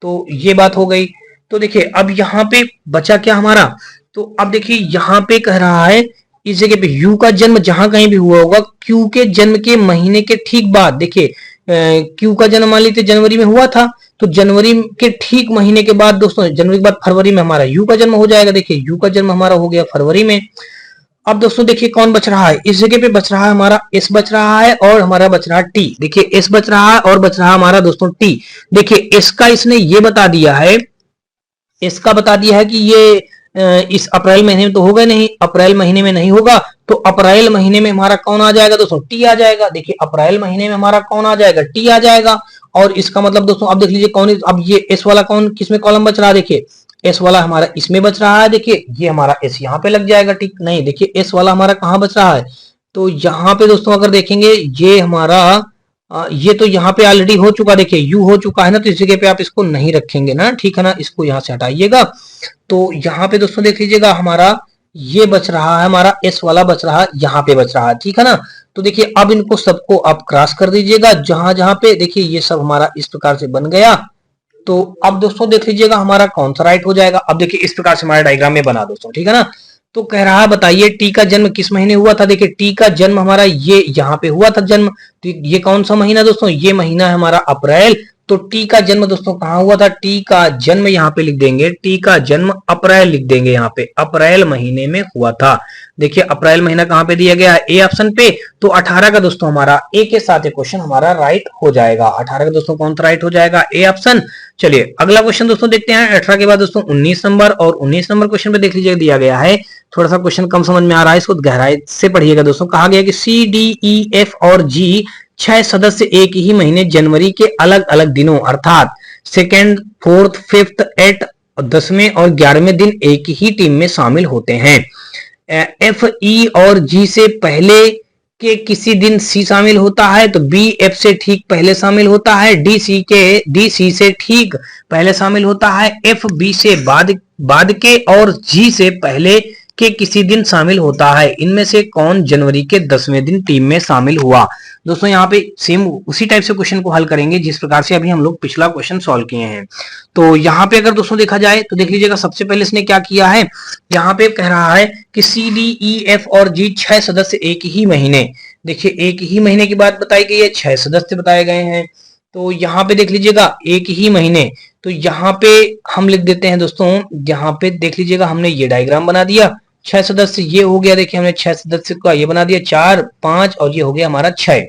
तो ये बात हो गई। तो देखिए अब यहाँ पे बचा क्या हमारा, तो अब देखिए यहाँ पे कह रहा है इस जगह पे यू का जन्म जहां कहीं भी हुआ होगा, क्यू के जन्म के महीने के ठीक बाद, देखिए क्यू का जन्म मान लीजिए जनवरी में हुआ था, तो जनवरी के ठीक महीने के बाद दोस्तों, जनवरी के बाद फरवरी में हमारा यू का जन्म हो जाएगा। देखिए यू का जन्म हमारा हो गया फरवरी में। अब दोस्तों देखिए कौन बच रहा है, इस जगह पे बच रहा है हमारा एस बच रहा है, और हमारा बच रहा है टी। देखिए एस बच रहा है और बच रहा है हमारा दोस्तों टी। देखिए एस का इसने ये बता दिया है, इसका बता दिया है कि ये इस अप्रैल महीने में तो होगा नहीं, अप्रैल महीने में नहीं होगा, तो अप्रैल महीने में हमारा कौन आ जाएगा दोस्तों, टी आ जाएगा। देखिए अप्रैल महीने में हमारा कौन आ जाएगा, टी आ जाएगा। और इसका मतलब दोस्तों अब देख लीजिए कौन, अब ये एस वाला कौन किसमें कॉलम बच रहा है, देखिए एस वाला हमारा इसमें बच रहा है। देखिए ये हमारा एस यहाँ पे लग जाएगा, ठीक नहीं, देखिए एस वाला हमारा कहाँ बच रहा है, तो यहाँ पे दोस्तों अगर देखेंगे ये हमारा ये तो यहाँ पे ऑलरेडी हो चुका, देखिए यू हो चुका है ना, तो इस जगह पे आप इसको नहीं रखेंगे ना, ठीक है ना, इसको यहाँ से हटाइएगा। तो यहाँ पे दोस्तों देख लीजिएगा हमारा ये बच रहा है, हमारा एस वाला बच रहा है, यहाँ पे बच रहा है, ठीक है ना। तो देखिए अब इनको सबको आप क्रॉस कर दीजिएगा जहां जहां पे, देखिए ये सब हमारा इस प्रकार से बन गया। तो अब दोस्तों देख लीजिएगा हमारा कौन सा राइट हो जाएगा। अब देखिए इस प्रकार से हमारा डायग्राम में बना दोस्तों, ठीक है ना। तो कह रहा बताइए टी का जन्म किस महीने हुआ था। देखिए टी का जन्म हमारा ये यहाँ पे हुआ था जन्म, तो ये कौन सा महीना दोस्तों, ये महीना है हमारा अप्रैल। तो टी का जन्म दोस्तों कहाँ हुआ था, टी का जन्म यहाँ पे लिख देंगे, टी का जन्म अप्रैल लिख देंगे, यहाँ पे अप्रैल महीने में हुआ था। देखिए अप्रैल महीना कहाँ पे दिया गया है, ए ऑप्शन पे। तो 18 का दोस्तों हमारा ए के साथ ये क्वेश्चन हमारा राइट हो जाएगा। 18 का दोस्तों कौन सा राइट हो जाएगा, ए ऑप्शन। चलिए अगला क्वेश्चन दोस्तों देखते हैं। 18 के बाद दोस्तों 19 नंबर, और 19 नंबर क्वेश्चन पे देख लीजिएगा दिया गया है, थोड़ा सा क्वेश्चन कम समझ में आ रहा है, इसको गहराई से पढ़िएगा दोस्तों। कहा गया कि सी डी ई एफ और जी 6 सदस्य एक ही महीने जनवरी के अलग अलग दिनों अर्थात सेकेंड, फोर्थ, फिफ्थ, एट, 10वें और 11वें दिन एक ही टीम में शामिल होते हैं। एफ, ई और जी से पहले के किसी दिन सी शामिल होता है, तो बी एफ से ठीक पहले शामिल होता है, डी सी से ठीक पहले शामिल होता है, एफ बी से बाद के और जी से पहले के किसी दिन शामिल होता है। इनमें से कौन जनवरी के 10वें दिन टीम में शामिल हुआ। दोस्तों यहाँ पे सेम उसी टाइप से क्वेश्चन को हल करेंगे जिस प्रकार से अभी हम लोग पिछला क्वेश्चन सॉल्व किए हैं। तो यहाँ पे अगर दोस्तों देखा जाए तो देख लीजिएगा, सबसे पहले इसने क्या किया है, यहाँ पे कह रहा है कि सी डी ई एफ और जी 6 सदस्य एक ही महीने, देखिए एक ही महीने की बात बताई गई है, 6 सदस्य बताए गए हैं। तो यहाँ पे देख लीजिएगा एक ही महीने, तो यहाँ पे हम लिख देते हैं दोस्तों, यहाँ पे देख लीजिएगा हमने ये डायग्राम बना दिया, 6 सदस्य ये हो गया, देखिए हमने 6 सदस्य का ये बना दिया 4, 5 और ये हो गया हमारा 6।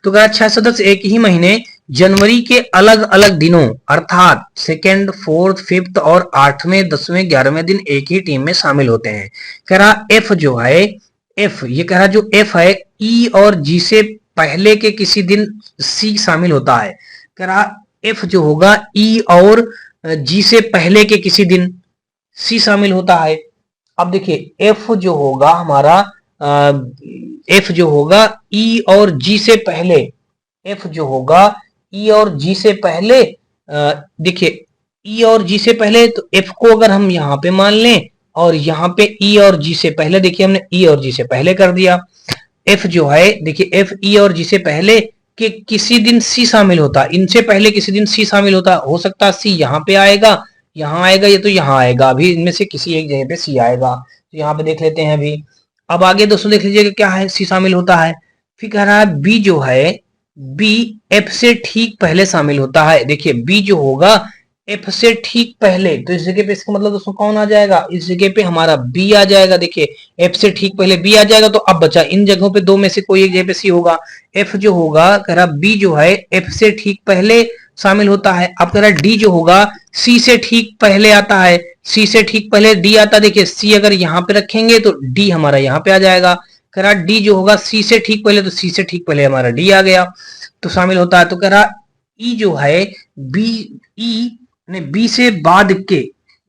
तो कहा 6 सदस्य एक ही महीने जनवरी के अलग अलग दिनों अर्थात सेकेंड, फोर्थ, फिफ्थ और 8वें, 10वें, 11वें दिन एक ही टीम में शामिल होते हैं। कह रहा एफ जो है, एफ ये कह रहा जो एफ है, ई और जी से पहले के किसी दिन सी शामिल होता है। कह रहा एफ जो होगा ई और जी से पहले के किसी दिन सी शामिल होता है। अब देखिए एफ जो होगा हमारा, एफ जो होगा ई और जी से पहले, एफ जो होगा ई और जी से पहले, देखिए ई और जी से पहले, तो एफ को अगर हम यहाँ पे मान लें और यहाँ पे ई और जी से पहले, देखिए हमने ई और जी से पहले कर दिया। एफ जो है देखिए एफ ई और जी से पहले कि किसी दिन सी शामिल होता, इनसे पहले किसी दिन सी शामिल होता, हो सकता है सी यहाँ पे आएगा, यहाँ आएगा, ये तो यहाँ आएगा, अभी इनमें से किसी एक जगह पे सी आएगा, तो यहाँ पे देख लेते हैं अभी। अब आगे दोस्तों देख लीजिए क्या है, सी शामिल होता है। फिर कह रहा है बी जो है, बी एफ से ठीक पहले शामिल होता है। देखिए बी जो होगा एफ से ठीक पहले, तो इस जगह पे इसका मतलब दोस्तों कौन आ जाएगा, इस जगह पे हमारा बी आ जाएगा। देखिए एफ से ठीक पहले बी आ जाएगा, तो अब बचा इन जगहों पे दो में से कोई एक जगह पे सी होगा। एफ जो होगा कह रहा बी जो है एफ से ठीक पहले शामिल होता है। अब कह रहा डी जो होगा सी से ठीक पहले आता है, सी से ठीक पहले डी आता है। देखिए सी अगर यहाँ पे रखेंगे तो डी हमारा यहाँ पे आ जाएगा। कह रहा डी जो होगा सी से ठीक पहले, तो सी से ठीक पहले हमारा डी आ गया, तो शामिल होता है। तो कह रहा ई जो है बी, ई ने बी से बाद के,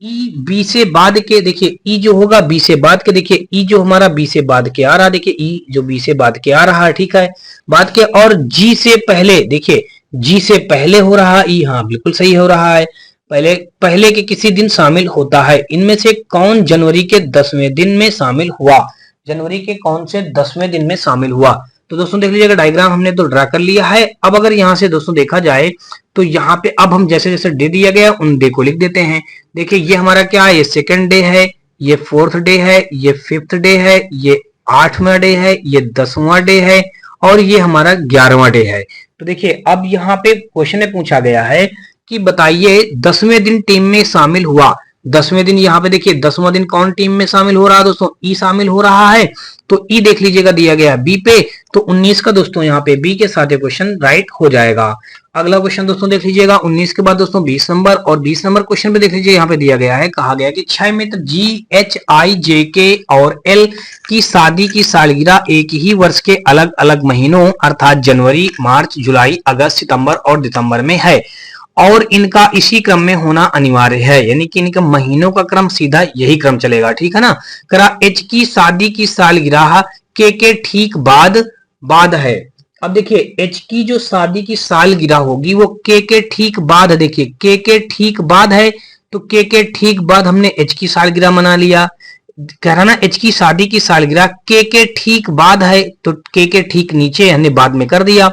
ई बी से बाद के, देखिए ई जो होगा बी से बाद के, देखिए ई जो हमारा बी से बाद के आ रहा, देखिए ई जो बी से बाद के आ रहा है, ठीक है, बाद के, और जी से पहले, देखिए जी से पहले हो रहा ई, हाँ बिल्कुल सही हो रहा है, पहले के किसी दिन शामिल होता है। इनमें से कौन जनवरी के 10वें दिन में शामिल हुआ, जनवरी के कौन से 10वें दिन में शामिल हुआ। तो दोस्तों देख लीजिएगा डायग्राम हमने तो ड्रा कर लिया है। अब अगर यहाँ से दोस्तों देखा जाए तो यहाँ पे अब हम जैसे जैसे डे दिया गया उन डे को लिख देते हैं। देखिए ये हमारा क्या है, ये सेकंड डे है, ये फोर्थ डे है, ये फिफ्थ डे है, ये 8वां डे है, ये 10वां डे है, और ये हमारा 11वां डे है। तो देखिए अब यहाँ पे क्वेश्चन में पूछा गया है कि बताइए 10वें दिन टीम में शामिल हुआ। 10वें दिन यहाँ पे देखिए 10वां दिन कौन टीम में शामिल हो रहा है दोस्तों, ई शामिल हो रहा है। तो ई देख लीजिएगा दिया गया है बी पे, तो 19 का दोस्तों यहाँ पे बी के साथ क्वेश्चन राइट हो जाएगा। अगला क्वेश्चन दोस्तों देख लीजिएगा 19 के बाद दोस्तों 20 नंबर, और 20 नंबर क्वेश्चन पे देख लीजिए यहाँ पे दिया गया है, कहा गया कि 6 मित्र जी, एच, आई, जे, के और एल की शादी की सालगिरह एक ही वर्ष के अलग अलग महीनों अर्थात जनवरी, मार्च, जुलाई, अगस्त, सितंबर और दिसंबर में है, और इनका इसी क्रम में होना अनिवार्य है, यानी कि इनका महीनों का क्रम सीधा यही क्रम चलेगा, ठीक है ना। करा एच की शादी की सालगिरह के ठीक बाद है। अब देखिए एच की जो शादी की सालगिरह होगी वो के ठीक बाद, देखिए के ठीक बाद है, तो के ठीक बाद हमने एच की सालगिरह मना लिया। कह रहा ना एच की शादी की सालगिरह के ठीक बाद है, तो के ठीक नीचे हमने बाद में कर दिया।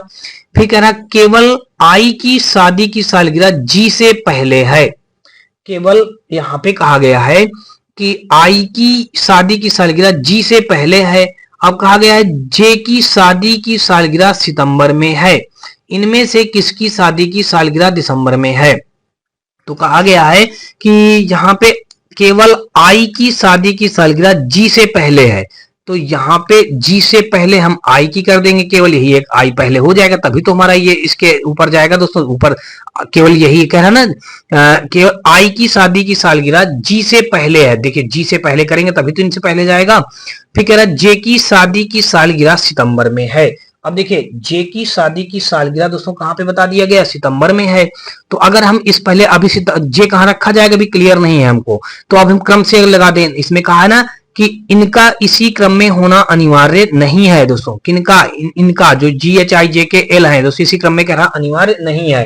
फिर कह रहा केवल आई की शादी की सालगिरह जी से पहले है, केवल यहाँ पे कहा गया है कि आई की शादी की सालगिरह जी से पहले है। अब कहा गया है जे की शादी की सालगिरह सितंबर में है, इनमें से किसकी शादी की सालगिरह दिसंबर में है? तो कहा गया है कि यहाँ पे केवल आई की शादी की सालगिरह जी से पहले है, तो यहाँ पे जी से पहले हम आई की कर देंगे, केवल यही एक आई पहले हो जाएगा, तभी तो हमारा ये इसके ऊपर जाएगा दोस्तों। ऊपर केवल यही कह रहा ना, केवल आई की शादी की सालगिरह जी से पहले है। देखिए जी से पहले करेंगे तभी तो इनसे पहले जाएगा। फिर कह रहा है जे की शादी की सालगिरह सितंबर में है। अब देखिए जे की शादी की सालगिरह दोस्तों कहाँ पे बता दिया गया, सितंबर में है। तो अगर हम इस पहले अभी जे कहाँ रखा जाएगा अभी क्लियर नहीं है हमको, तो अब हम क्रम से लगा दें। इसमें कहा है ना कि इनका इसी क्रम में होना अनिवार्य नहीं है दोस्तों। किनका? इनका जो जी एच आई जे के एल है दोस्तों, इसी क्रम में कह रहा अनिवार्य नहीं है।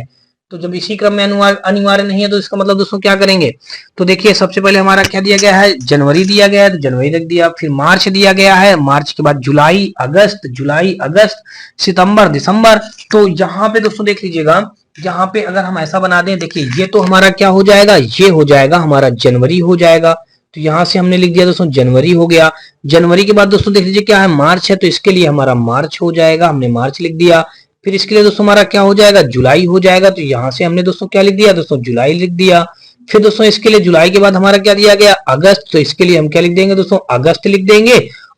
तो जब इसी क्रम में अनिवार्य नहीं है तो इसका मतलब दोस्तों क्या करेंगे? तो देखिए सबसे पहले हमारा क्या दिया गया है, जनवरी दिया गया है तो जनवरी रख दिया। फिर मार्च दिया गया है, मार्च के बाद जुलाई अगस्त सितंबर दिसंबर। तो यहाँ पे दोस्तों देख लीजिएगा, यहाँ पे अगर हम ऐसा बना दें, देखिए ये तो हमारा क्या हो जाएगा, ये हो जाएगा हमारा जनवरी हो जाएगा। तो यहां से हमने लिख दिया दोस्तों जनवरी हो गया। जनवरी के बाद दोस्तों देख लीजिए क्या है, मार्च है, तो इसके लिए हमारा मार्च हो जाएगा, हमने मार्च लिख दिया। फिर इसके लिए दोस्तों हमारा क्या हो जाएगा, जुलाई हो जाएगा, तो यहां से हमने दोस्तों क्या लिख दिया दोस्तों, जुलाई लिख दिया। फिर दोस्तों इसके लिए जुलाई के बाद हमारा क्या दिया गया, अगस्त, तो इसके लिए हम क्या लिख देंगे दोस्तों, अगस्त लिख देंगे।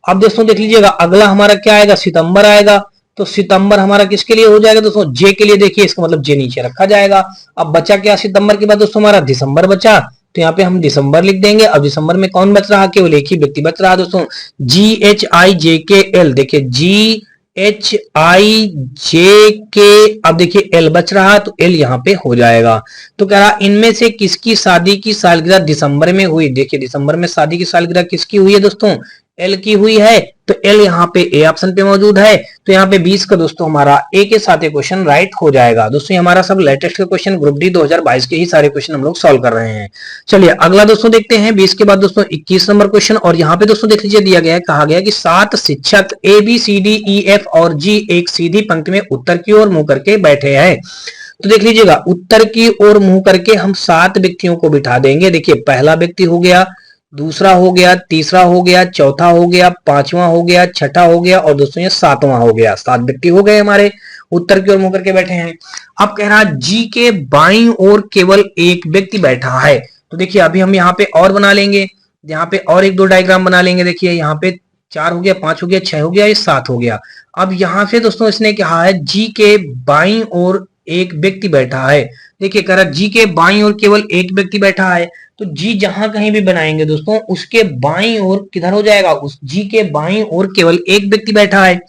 अब दोस्तों देख लीजिएगा अगला हमारा क्या आएगा, सितंबर आएगा। तो सितंबर हमारा किसके लिए हो जाएगा दोस्तों, जे के लिए। देखिए इसका मतलब जे नीचे रखा जाएगा। अब बचा क्या सितंबर के बाद दोस्तों, हमारा दिसंबर बचा, तो यहाँ पे हम दिसंबर लिख देंगे। अब दिसंबर में कौन बच रहा, केवल एक ही व्यक्ति बच रहा दोस्तों, जी एच आई जे के एल। देखिए जी एच आई जे के, अब देखिए एल बच रहा, तो एल यहाँ पे हो जाएगा। तो कह रहा इनमें से किसकी शादी की सालगिरह दिसंबर में हुई। देखिए दिसंबर में शादी की सालगिरह किसकी हुई है दोस्तों, एल की हुई है। तो एल यहाँ पे ए ऑप्शन पे मौजूद है, तो यहाँ पे 20 का दोस्तों हमारा ए के साथ क्वेश्चन राइट हो जाएगा। दोस्तों हमारा सब लेटेस्ट के क्वेश्चन ग्रुप डी 2022 के ही सारे क्वेश्चन हम लोग सॉल्व कर रहे हैं। चलिए अगला दोस्तों देखते हैं 20 के बाद दोस्तों 21 नंबर क्वेश्चन। और यहाँ पे दोस्तों देख लीजिए दिया गया है, कहा गया कि 7 शिक्षक A B C D E F और जी एक सीधी पंक्ति में उत्तर की ओर मुंह करके बैठे हैं। तो देख लीजिएगा उत्तर की ओर मुंह करके हम 7 व्यक्तियों को बिठा देंगे। देखिए पहला व्यक्ति हो गया, दूसरा हो गया, तीसरा हो गया, चौथा हो गया, पांचवा हो गया, छठा हो गया और दोस्तों ये 7वां हो गया। 7 व्यक्ति हो गए हमारे, उत्तर की ओर मुंह करके बैठे हैं। अब कह रहा जी के बाईं ओर केवल एक व्यक्ति बैठा है। तो देखिए अभी हम यहाँ पे और बना लेंगे, यहाँ पे और एक दो डायग्राम बना लेंगे। देखिए यहाँ पे 4 हो गया, 5 हो गया, 6 हो गया, ये 7 हो गया। अब यहाँ से दोस्तों इसने कहा है जी के बाईं ओर एक व्यक्ति बैठा है। देखिए कह रहा जी के बाईं ओर केवल एक व्यक्ति बैठा है, तो जी जहां कहीं भी बनाएंगे दोस्तों उसके बाईं ओर किधर हो जाएगा, उस जी के बाईं ओर केवल एक व्यक्ति बैठा है।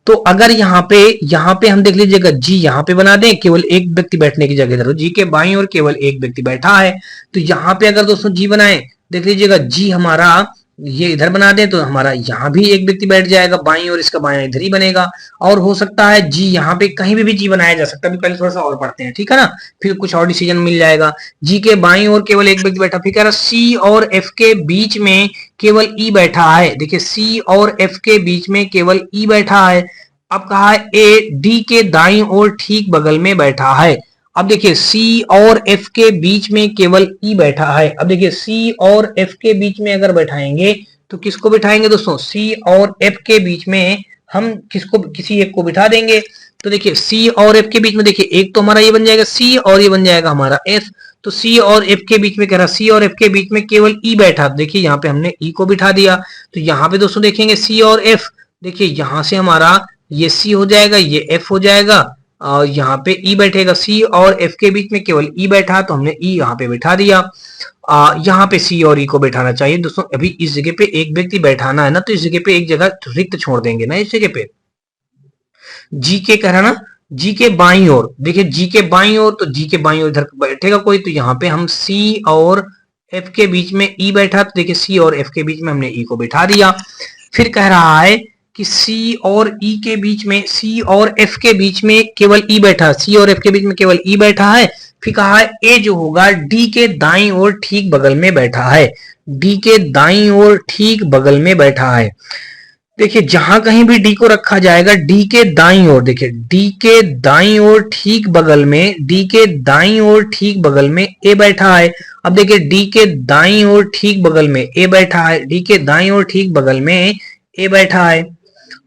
तो अगर यहाँ पे हम देख लीजिएगा जी यहाँ पे बना दें, केवल एक व्यक्ति बैठने की जगह इधर, जी के बाईं ओर केवल एक व्यक्ति बैठा है। तो यहाँ पे अगर दोस्तों जी बनाए, देख लीजिएगा जी हमारा ये इधर बना दें तो हमारा यहाँ भी एक व्यक्ति बैठ जाएगा बाईं और इसका बायां इधर ही बनेगा। और हो सकता है जी यहाँ पे कहीं भी जी बनाया जा सकता है। पहले थोड़ा सा और पढ़ते हैं, ठीक है ना, फिर कुछ और डिसीजन मिल जाएगा। जी के बाईं ओर केवल एक व्यक्ति बैठा, फिर कह रहा सी और एफ के बीच में केवल ई बैठा है। देखिए सी और एफ के बीच में केवल ई बैठा है। अब कहा है ए डी के दाईं ओर ठीक बगल में बैठा है। अब देखिए सी और एफ के बीच में केवल ई बैठा है। अब देखिए सी और एफ के बीच में अगर बैठाएंगे तो किसको बिठाएंगे दोस्तों, सी और एफ के बीच में हम किसको, किसी एक को बिठा देंगे। तो देखिए सी और एफ के बीच में देखिए एक तो हमारा ये बन जाएगा सी और ये बन जाएगा हमारा एफ। तो सी और एफ के बीच में कह रहा सी और एफ के बीच में केवल ई बैठा। देखिए यहाँ पे हमने ई को बिठा दिया। तो यहाँ पे दोस्तों देखेंगे सी और एफ, देखिए यहां से हमारा ये सी हो जाएगा, ये एफ हो जाएगा और यहाँ पे ई बैठेगा। सी और एफ के बीच में केवल ई बैठा तो हमने ई यहाँ पे बैठा दिया। यहाँ पे सी और ई को बैठाना चाहिए दोस्तों। अभी इस जगह पे एक व्यक्ति बैठाना है ना, तो इस जगह पे एक जगह रिक्त छोड़ देंगे ना, इस जगह पे जी के कह रहा ना, जी के बाईं ओर, देखिए जी के बाईं ओर, तो जी के बाईं ओर इधर बैठेगा कोई, तो यहाँ पे हम सी और एफ के बीच में ई बैठा, तो देखिए सी और एफ के बीच में हमने ई को बैठा दिया। फिर कह रहा है कि सी और ई के बीच में, सी और एफ के बीच में केवल ई बैठा, सी और एफ के बीच में केवल ई बैठा है। फिर कहा है ए जो होगा डी के दाईं ओर ठीक बगल में बैठा है, डी के दाईं ओर ठीक बगल में बैठा है। देखिए जहां कहीं भी डी को रखा जाएगा, डी के दाईं ओर, देखिए डी के दाईं ओर ठीक बगल में, डी के दाईं ओर ठीक बगल में ए बैठा है। अब देखिए डी के दाईं ओर ठीक बगल में ए बैठा है, डी के दाईं ओर ठीक बगल में ए बैठा है।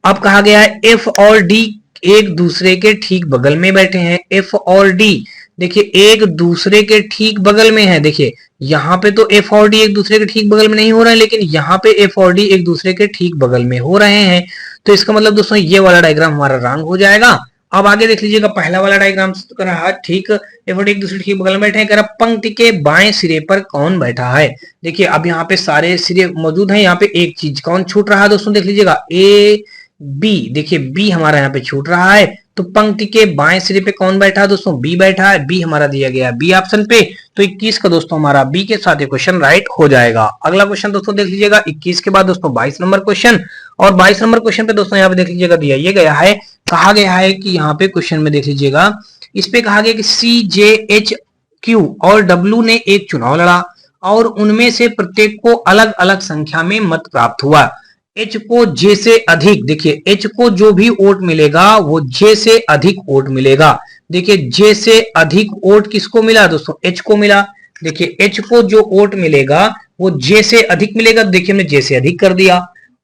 अब कहा गया है एफ और डी एक दूसरे के ठीक बगल में बैठे हैं। एफ और डी देखिए एक दूसरे के ठीक बगल में है। देखिए यहाँ पे तो एफ और डी एक दूसरे के ठीक बगल में नहीं हो रहे हैं, लेकिन यहाँ पे एफ और डी एक दूसरे के ठीक बगल में हो रहे हैं। तो इसका मतलब दोस्तों ये वाला डायग्राम हमारा रॉन्ग हो जाएगा। अब आगे देख लीजिएगा, पहला वाला डायग्राम तो कर रहा है ठीक, एफ और डी एक दूसरे के ठीक बगल में बैठे हैं। कह रहा पंक्ति के बाएं सिरे पर कौन बैठा है। देखिए अब यहाँ पे सारे सिरे मौजूद हैं, यहाँ पे एक चीज कौन छूट रहा है दोस्तों, देख लीजिएगा ए बी। देखिए बी हमारा यहाँ पे छूट रहा है, तो पंक्ति के बाएं सिरे पे कौन बैठा है दोस्तों, बी बैठा है। बी हमारा दिया गया है बी ऑप्शन पे, तो 21 का दोस्तों हमारा बी के साथ ये क्वेश्चन राइट हो जाएगा। अगला क्वेश्चन दोस्तों देख लीजिएगा, 21 के बाद दोस्तों 22 नंबर क्वेश्चन, और 22 नंबर क्वेश्चन पे दोस्तों यहाँ पे देख लीजिएगा दिया ये गया है, कहा गया है कि यहाँ पे क्वेश्चन में देख लीजिएगा, इस पे कहा गया कि सी जे एच क्यू और डब्ल्यू ने एक चुनाव लड़ा और उनमें से प्रत्येक को अलग अलग संख्या में मत प्राप्त हुआ। एच को जे से अधिक, देखिए एच को जो भी वोट मिलेगा वो जे से अधिक वोट मिलेगा। देखिए जे से अधिक वोट किसको मिला दोस्तों, एच को मिला। देखिए एच को जो वोट मिलेगा वो जे से अधिक मिलेगा। देखिए हमने जे से अधिक कर दिया।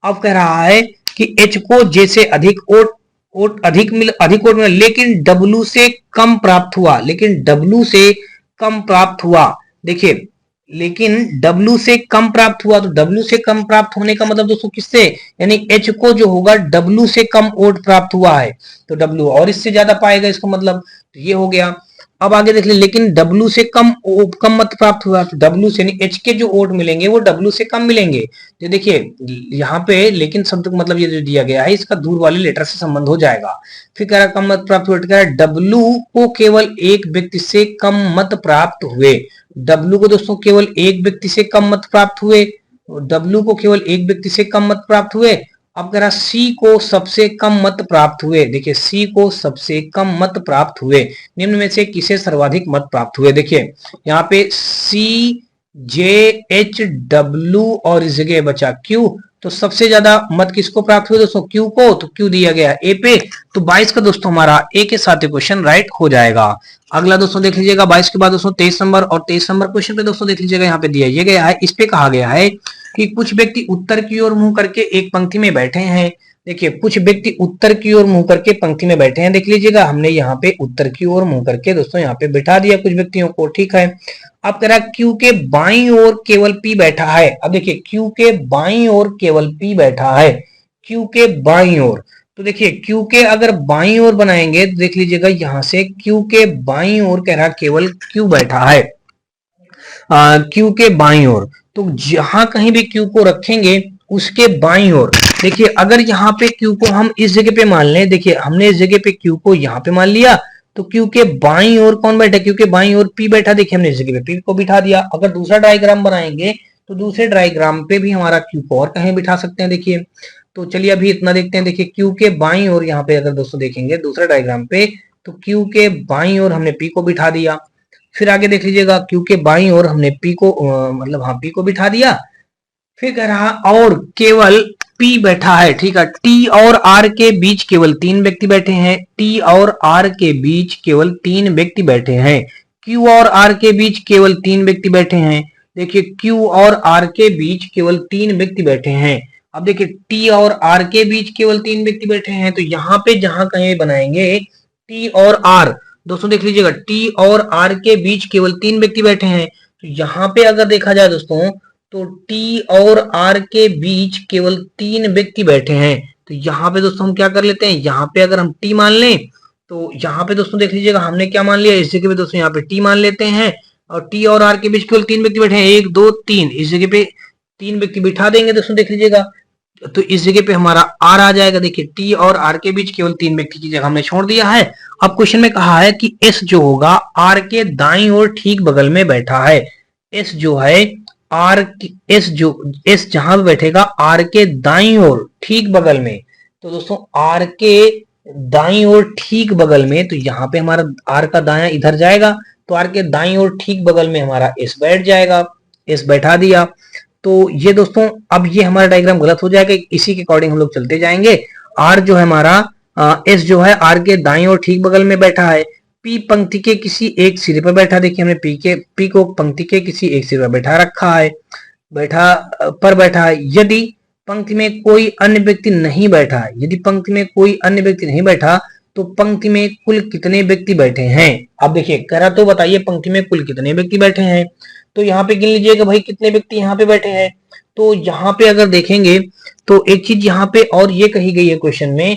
अब कह रहा है कि एच को जे से अधिक वोट अधिक वोट मिला, लेकिन डब्ल्यू से कम प्राप्त हुआ, लेकिन डब्ल्यू से कम प्राप्त हुआ। देखिए लेकिन W से कम प्राप्त हुआ, तो W से कम प्राप्त होने का मतलब दोस्तों किससे, यानी H को जो होगा W से कम वोट प्राप्त हुआ है, तो W और इससे ज्यादा पाएगा, इसका मतलब तो ये हो गया। अब आगे देख ले, लेकिन W से कम मत प्राप्त हुआ, तो W से यानी H के जो वोट मिलेंगे वो W से कम मिलेंगे। तो देखिए यहाँ पे लेकिन शब्द का मतलब ये जो दिया गया है इसका दूर वाले लेटर से संबंध हो जाएगा। फिर कह रहा कम मत प्राप्त हुए, कह रहा W को केवल एक व्यक्ति से कम मत प्राप्त हुए। W को दोस्तों केवल एक व्यक्ति से कम मत प्राप्त हुए, W को केवल एक व्यक्ति से कम मत प्राप्त हुए। अब कह रहा C को सबसे कम मत प्राप्त हुए। देखिए C को सबसे कम मत प्राप्त हुए, निम्न में से किसे सर्वाधिक मत प्राप्त हुए। देखिए यहाँ पे C जे एच डब्ल्यू और इस जगह बचा Q, तो सबसे ज्यादा मत किसको प्राप्त हुए दोस्तों, Q को, तो Q दिया गया ए पे, तो 22 का दोस्तों हमारा ए के साथ क्वेश्चन राइट हो जाएगा। अगला दोस्तों देख लीजिएगा 22 के बाद दोस्तों 23 नंबर, और 23 नंबर क्वेश्चन पे दोस्तों देख लीजिएगा यहाँ पे दिया ये गया है, इस पे कहा गया है कि कुछ व्यक्ति उत्तर की ओर मुंह करके एक पंक्ति में बैठे हैं। देखिए कुछ व्यक्ति उत्तर की ओर मुंह करके पंक्ति में बैठे हैं, देख लीजिएगा हमने यहाँ पे उत्तर की ओर मुंह करके दोस्तों यहाँ पे बैठा दिया कुछ व्यक्तियों को, ठीक है। अब कह रहा क्यू के बाईं ओर केवल पी बैठा है। अब देखिए क्यू के बाईं ओर केवल पी बैठा है, क्यू के बाईं ओर, तो देखिए क्यू के अगर बाईं ओर बनाएंगे तो देख लीजिएगा यहाँ से क्यू के बाईं ओर कह रहा केवल क्यू बैठा है, क्यू के बाईं ओर, तो जहां कहीं भी क्यू को रखेंगे उसके बाईं ओर, देखिए अगर यहाँ पे क्यू को हम इस जगह पे मान लें, देखिए हमने इस जगह पे क्यू को यहाँ पे मान लिया, तो क्यू के बाईं ओर कौन बैठा, क्यू के बाईं ओर पी बैठा, देखिए हमने इस जगह पे पी को बिठा दिया। अगर दूसरा डायग्राम बनाएंगे तो दूसरे डायग्राम पे भी हमारा क्यू को और कहीं बिठा सकते हैं। देखिए तो चलिए अभी इतना देखते हैं। देखिए क्यू के बाईं ओर यहाँ पे अगर दोस्तों देखेंगे दूसरा डायग्राम पे, तो क्यू के बाईं ओर हमने पी को बिठा दिया। फिर आगे देख लीजिएगा क्यू के बाईं ओर हमने पी को मतलब हाँ पी को बिठा दिया। फिर कह रहा और केवल पी बैठा है, ठीक है। टी और आर के बीच केवल 3 व्यक्ति बैठे हैं, टी और आर के बीच केवल 3 व्यक्ति बैठे हैं। क्यू और आर के बीच केवल 3 व्यक्ति बैठे हैं। देखिए क्यू और आर के बीच केवल 3 व्यक्ति बैठे हैं। अब देखिए टी और आर के बीच केवल 3 व्यक्ति बैठे हैं, तो यहाँ पे जहां कहीं बनाएंगे टी और आर, दोस्तों देख लीजिएगा टी और आर के बीच केवल 3 व्यक्ति बैठे हैं, तो यहाँ पे अगर देखा जाए दोस्तों तो टी और आर के बीच केवल 3 व्यक्ति बैठे हैं। तो यहाँ पे दोस्तों हम क्या कर लेते हैं, यहाँ पे अगर हम टी मान लें तो यहाँ पे दोस्तों देख लीजिएगा हमने क्या मान लिया, इस जगह पे दोस्तों यहाँ पे टी मान लेते हैं, और टी और आर के बीच केवल 3 व्यक्ति बैठे हैं, 1 2 3, इस जगह पे 3 व्यक्ति बिठा देंगे दोस्तों देख लीजिएगा, तो इस जगह पे हमारा आर आ जाएगा। देखिए टी और आर के बीच केवल 3 व्यक्ति की जगह हमने छोड़ दिया है। अब क्वेश्चन में कहा है कि एस जो होगा आर के दाईं ओर ठीक बगल में बैठा है। एस जो है आर एस जो एस जहां पे बैठेगा आर के दाईं ओर ठीक बगल में, तो दोस्तों आर के दाईं ओर ठीक बगल में, तो यहाँ पे हमारा आर का दायां इधर जाएगा, तो आर के दाईं ओर ठीक बगल में हमारा एस बैठ जाएगा, एस बैठा दिया। तो ये दोस्तों अब ये हमारा डायग्राम गलत हो जाएगा, इसी के अकॉर्डिंग हम लोग चलते जाएंगे। आर जो है हमारा एस जो है आर के दाईं और ठीक बगल में बैठा है। पी पंक्ति के किसी एक सिरे पर बैठा, देखिए हमने पी को पंक्ति के किसी एक सिरे पर बैठा रखा है, बैठा है। यदि पंक्ति में कोई अन्य व्यक्ति नहीं बैठा है, यदि पंक्ति में कोई अन्य व्यक्ति नहीं बैठा तो पंक्ति में कुल कितने व्यक्ति बैठे हैं। अब देखिए करा तो बताइए पंक्ति में कुल कितने व्यक्ति बैठे हैं। तो यहाँ पे गिन लीजिएगा भाई कितने व्यक्ति यहाँ पे बैठे हैं। तो यहाँ पे अगर देखेंगे तो एक चीज यहाँ पे और ये कही गई है क्वेश्चन में,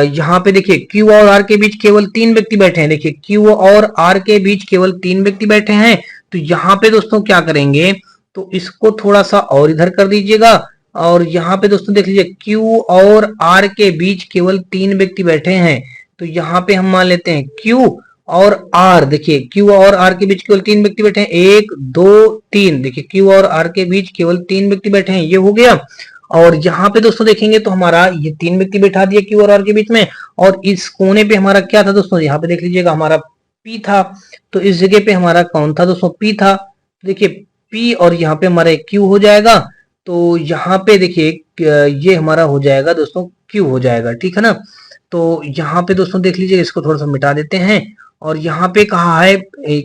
यहाँ पे देखिए Q और R के बीच केवल 3 व्यक्ति बैठे हैं। देखिए Q और R के बीच केवल 3 व्यक्ति बैठे हैं। तो यहाँ पे दोस्तों क्या करेंगे, तो इसको थोड़ा सा और इधर कर दीजिएगा और यहाँ पे दोस्तों देख लीजिए Q और R के बीच केवल 3 व्यक्ति बैठे हैं। तो यहाँ पे हम मान लेते हैं Q और R, देखिए Q और R के बीच केवल 3 व्यक्ति बैठे हैं, 1 2 3। देखिए Q और R के बीच केवल 3 व्यक्ति बैठे हैं, ये हो गया। और यहाँ पे दोस्तों देखेंगे तो हमारा ये 3 व्यक्ति बैठा दिया Q और R के बीच में, और इस कोने पे हमारा क्या था दोस्तों, यहाँ पे देख लीजिएगा हमारा P था। तो इस जगह पे हमारा कौन था दोस्तों, P था। देखिए P और यहाँ पे हमारा Q हो जाएगा। तो यहाँ पे देखिए ये हमारा हो जाएगा दोस्तों Q हो जाएगा, ठीक है ना। तो यहाँ पे दोस्तों देख लीजिए, इसको थोड़ा सा मिटा देते हैं। और यहाँ पे कहा है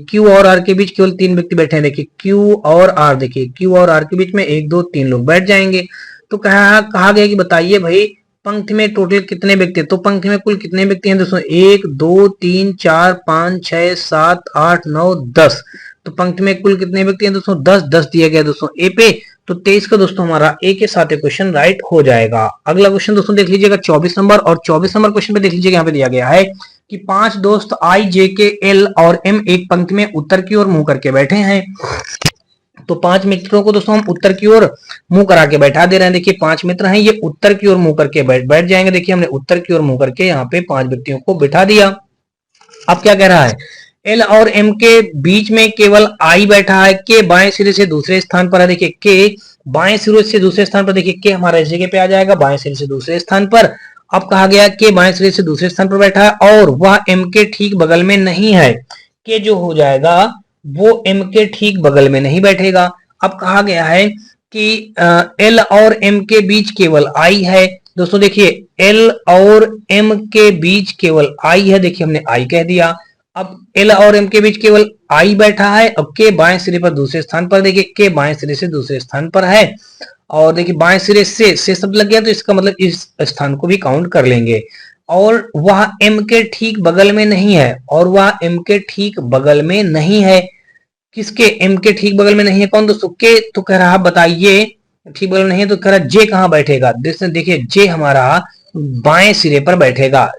Q और R के बीच केवल 3 व्यक्ति बैठे हैं। देखिए Q और R, देखिए Q और R के बीच में 1 2 3 लोग बैठ जाएंगे। तो कहा गया कि बताइए भाई पंक्ति में टोटल कितने व्यक्ति हैं। तो पंक्ति में कुल कितने व्यक्ति हैं दोस्तों, 1 2 3 4 5 6 7 8 9 10। तो पंक्ति में कुल कितने व्यक्ति हैं दोस्तों, 10 दिया गया दोस्तों ए पे। तो 23 का दोस्तों हमारा ए के साथ क्वेश्चन राइट हो जाएगा। अगला क्वेश्चन दोस्तों देख लीजिएगा 24 नंबर, और 24 नंबर क्वेश्चन पे देख लीजिएगा यहाँ पे दिया गया है कि 5 दोस्त आई जे के एल और एम एक पंक्ति में उत्तर की ओर मुंह करके बैठे हैं। तो 5 मित्रों को दोस्तों हम उत्तर की ओर मुंह करा के बैठा दे रहे हैं। देखिए 5 मित्र हैं, ये उत्तर की ओर मुंह करके बैठ जाएंगे। देखिए हमने उत्तर की ओर मुंह करके यहाँ पे 5 व्यक्तियों को बिठा दिया। अब क्या कह रहा है, एल और एम के बीच में केवल आई बैठा है, के बाएं सिरे से दूसरे स्थान पर है। देखिए के बाएं सिरे से दूसरे स्थान पर, देखिए के हमारा इस जगह पे आ जाएगा बाएं सिरे से दूसरे स्थान पर। अब कहा गया के बाएं सिरे से दूसरे स्थान पर बैठा है और वह एम के ठीक बगल में नहीं है। के जो हो जाएगा वो एम के ठीक बगल में नहीं बैठेगा। अब कहा गया है कि एल और एम के बीच केवल आई है। दोस्तों देखिए एल और एम के बीच केवल आई है, देखिए हमने आई कह दिया। अब एल और एम के बीच केवल आई बैठा है। अब के बाएं सिरे पर दूसरे स्थान पर, देखिए के बाएं सिरे से दूसरे स्थान पर है, और देखिए बाएं सिरे से शब्द लग गया तो इसका मतलब इस स्थान को भी काउंट कर लेंगे। और वह एम के ठीक बगल में नहीं है, और वह एम के ठीक बगल में नहीं है। किसके, एम के ठीक बगल में नहीं है, कौन दोस्तों, के। तो कह रहा बताइए ठीक बगल में नहीं है तो कह रहा जे कहां बैठेगा। देखिए जे हमारा बाएं सिरे पर बैठेगा,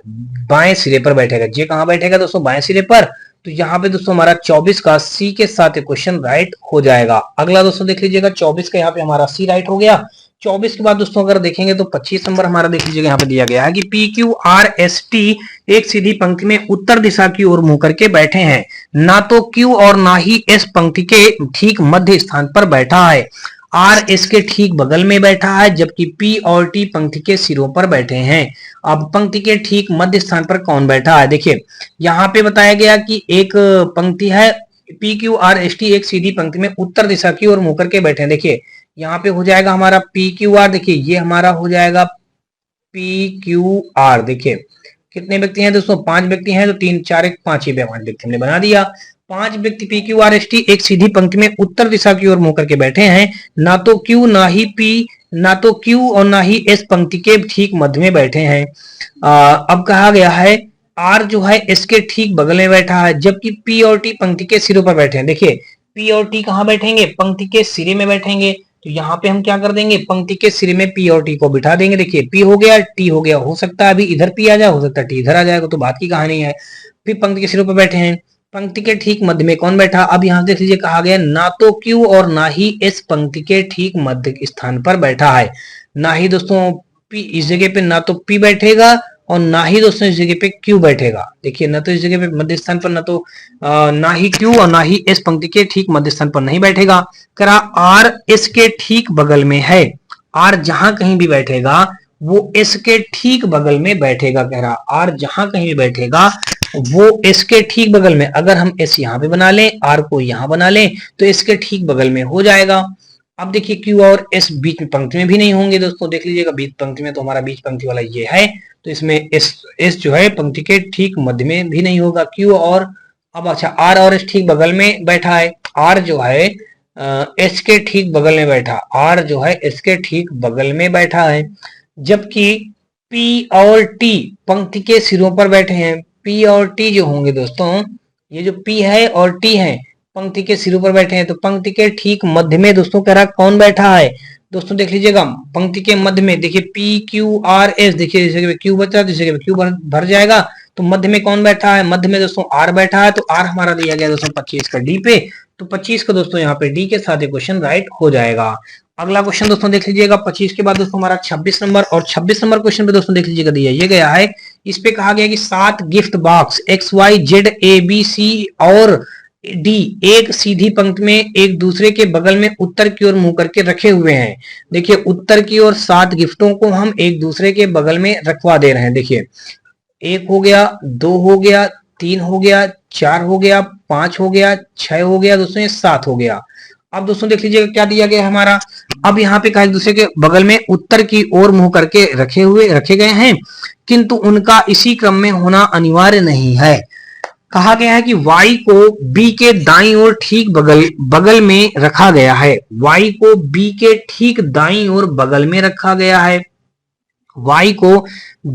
बाएं सिरे पर बैठेगा। जे कहां बैठेगा दोस्तों, बाएं सिरे पर। तो यहाँ पे दोस्तों हमारा 24 का सी के साथ क्वेश्चन राइट हो जाएगा। अगला दोस्तों देख लीजिएगा 24 का यहाँ पे हमारा सी राइट हो गया। 24 के बाद दोस्तों अगर देखेंगे तो 25 नंबर हमारा देख लीजिएगा यहाँ पे दिया गया है कि P Q R S T एक सीधी पंक्ति में उत्तर दिशा की ओर मुंह करके बैठे हैं। ना तो क्यू और ना ही एस पंक्ति के ठीक मध्य स्थान पर बैठा है। आर इसके ठीक बगल में बैठा है, जबकि पी और टी पंक्ति के सिरों पर बैठे हैं। अब पंक्ति के ठीक मध्य स्थान पर कौन बैठा है, देखिए यहाँ पे बताया गया कि एक पंक्ति है P Q R S T एक सीधी पंक्ति में उत्तर दिशा की ओर मुंह करके बैठे हैं। देखिए यहाँ पे हो जाएगा हमारा पी क्यू आर, देखिए ये हमारा हो जाएगा पी क्यू आर। देखिए कितने व्यक्ति हैं दोस्तों, 5 व्यक्ति हैं। तो 3 4 1 5 5 व्यक्ति हमने बना दिया। 5 व्यक्ति P Q R S T एक सीधी पंक्ति में उत्तर दिशा की ओर मुंह करके बैठे हैं। ना तो क्यू ना ही पी, ना तो क्यू और ना ही एस पंक्ति के ठीक मध्य में बैठे हैं। अब कहा गया है आर जो है इसके ठीक बगल में बैठा है, जबकि पी और टी पंक्ति के सिरों पर बैठे हैं। देखिए पी और टी कहाँ बैठेंगे, पंक्ति के सिरे में बैठेंगे। तो यहाँ पे हम क्या कर देंगे, पंक्ति के सिरे में पी और टी को बिठा देंगे। देखिए पी हो गया, टी हो गया, हो सकता है अभी इधर पी आ जाए, हो सकता है टी इधर आ जाएगा, तो बात की कहानी है। फिर पंक्ति के सिरों पर बैठे हैं, पंक्ति के ठीक मध्य में कौन बैठा। अब यहाँ देख लीजिए कहा गया ना तो क्यू और ना ही इस पंक्ति के ठीक मध्य स्थान पर बैठा है। ना ही दोस्तों पी इस जगह पे, ना तो पी बैठेगा और ना ही दोस्तों इस जगह पे क्यू बैठेगा। देखिए ना तो इस जगह पे मध्य स्थान पर, ना तो ना ही क्यू और ना ही इस पंक्ति के ठीक मध्य स्थान पर नहीं बैठेगा। करा आर इसके ठीक बगल में है। आर जहां कहीं भी बैठेगा वो इसके ठीक बगल में बैठेगा। कह रहा आर जहां कहीं भी बैठेगा वो इसके ठीक बगल में। अगर हम एस यहाँ पे बना लें, आर को यहाँ बना लें, तो इसके ठीक बगल में हो जाएगा। अब देखिए क्यू और एस बीच में पंक्ति में भी नहीं होंगे दोस्तों, देख लीजिएगा बीच पंक्ति में, तो हमारा बीच पंक्ति वाला ये है, तो इसमें एस जो है पंक्ति के ठीक मध्य में भी नहीं होगा क्यू और, अब अच्छा आर और एस ठीक बगल में बैठा है, आर जो है एस के ठीक बगल में बैठा, आर जो है एस के ठीक बगल में बैठा है, जबकि पी और टी पंक्ति के सिरों पर बैठे हैं। पी और टी जो होंगे दोस्तों, ये जो पी है और टी है पंक्ति के सिरों पर बैठे हैं, तो पंक्ति के ठीक मध्य में दोस्तों कह रहा कौन बैठा है, दोस्तों देख लीजिएगा पंक्ति के मध्य में, देखिए पी क्यू आर एस, देखिए जैसे क्यू बचा जैसे क्यू भर जाएगा, तो मध्य में कौन बैठा है, मध्य में दोस्तों आर बैठा है, तो आर हमारा दिया गया दोस्तों 25 का डी पे, तो 25 का दोस्तों यहाँ पे डी के साथ ये क्वेश्चन राइट हो जाएगा। अगला क्वेश्चन दोस्तों देख लीजिएगा 25 के बाद दोस्तों हमारा 26 नंबर, और 26 नंबर क्वेश्चन पे दोस्तों देख लीजिएगा दिया ये गया है, इस पे कहा गया कि 7 gift box X Y Z A B C और डी एक सीधी पंक्ति में एक दूसरे के बगल में उत्तर की ओर मुंह करके रखे हुए हैं। देखिए उत्तर की ओर 7 गिफ्टों को हम एक दूसरे के बगल में रखवा दे रहे हैं। देखिए 1 हो गया, 2 हो गया, 3 हो गया, 4 हो गया, 5 हो गया, 6 हो गया दोस्तों, ये 7 हो गया। अब दोस्तों देख लीजिएगा क्या दिया गया है हमारा, अब यहाँ पे कहा एक दूसरे के बगल में उत्तर की ओर मुंह करके रखे गए हैं, किंतु उनका इसी क्रम में होना अनिवार्य नहीं है। कहा गया है कि y को b के दाईं ओर ठीक बगल में रखा गया है, y को b के ठीक दाईं ओर बगल में रखा गया है, y को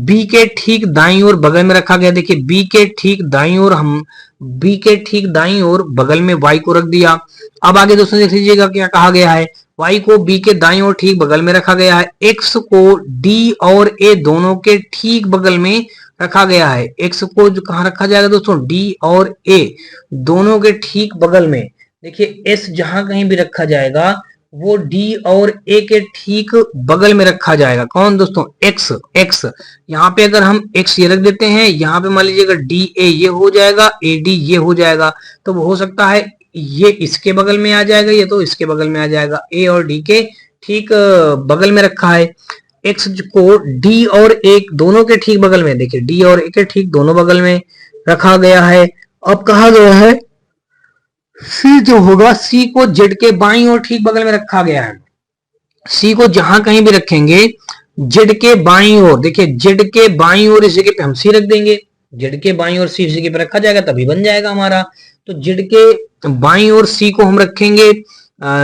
b के ठीक दाईं ओर बगल में रखा गया। देखिए b के ठीक दाईं ओर, हम b के ठीक दाईं ओर बगल में y को रख दिया। अब आगे दोस्तों देख लीजिएगा क्या कहा गया है, y को b के दाईं ओर ठीक बगल में रखा गया है, x को d और a दोनों के ठीक बगल में रखा गया है। x को जो कहाँ रखा जाएगा दोस्तों, d और a दोनों के ठीक बगल में। देखिए s जहां कहीं भी रखा जाएगा वो d और a के ठीक बगल में रखा जाएगा। कौन दोस्तों, x यहाँ पे अगर हम x ये रख देते हैं, यहाँ पे मान लीजिएगा d a ये हो जाएगा, a d ये हो जाएगा, तो वो हो सकता है ये इसके बगल में आ जाएगा, ये तो इसके बगल में आ जाएगा, a और d के ठीक बगल में रखा है। x को d और a दोनों के ठीक बगल में, देखिए d और a के ठीक दोनों बगल में रखा गया है। अब कहा गया है c जो होगा, c को z के बाईं ओर ठीक बगल में रखा गया है। c को जहां कहीं भी रखेंगे z के बाईं ओर, देखिए z के बाईं ओर इस जगह पे हम c रख देंगे, z के बाईं ओर c इस जगह पे रखा जाएगा तभी बन जाएगा हमारा। तो z के बाईं ओर c को हम रखेंगे,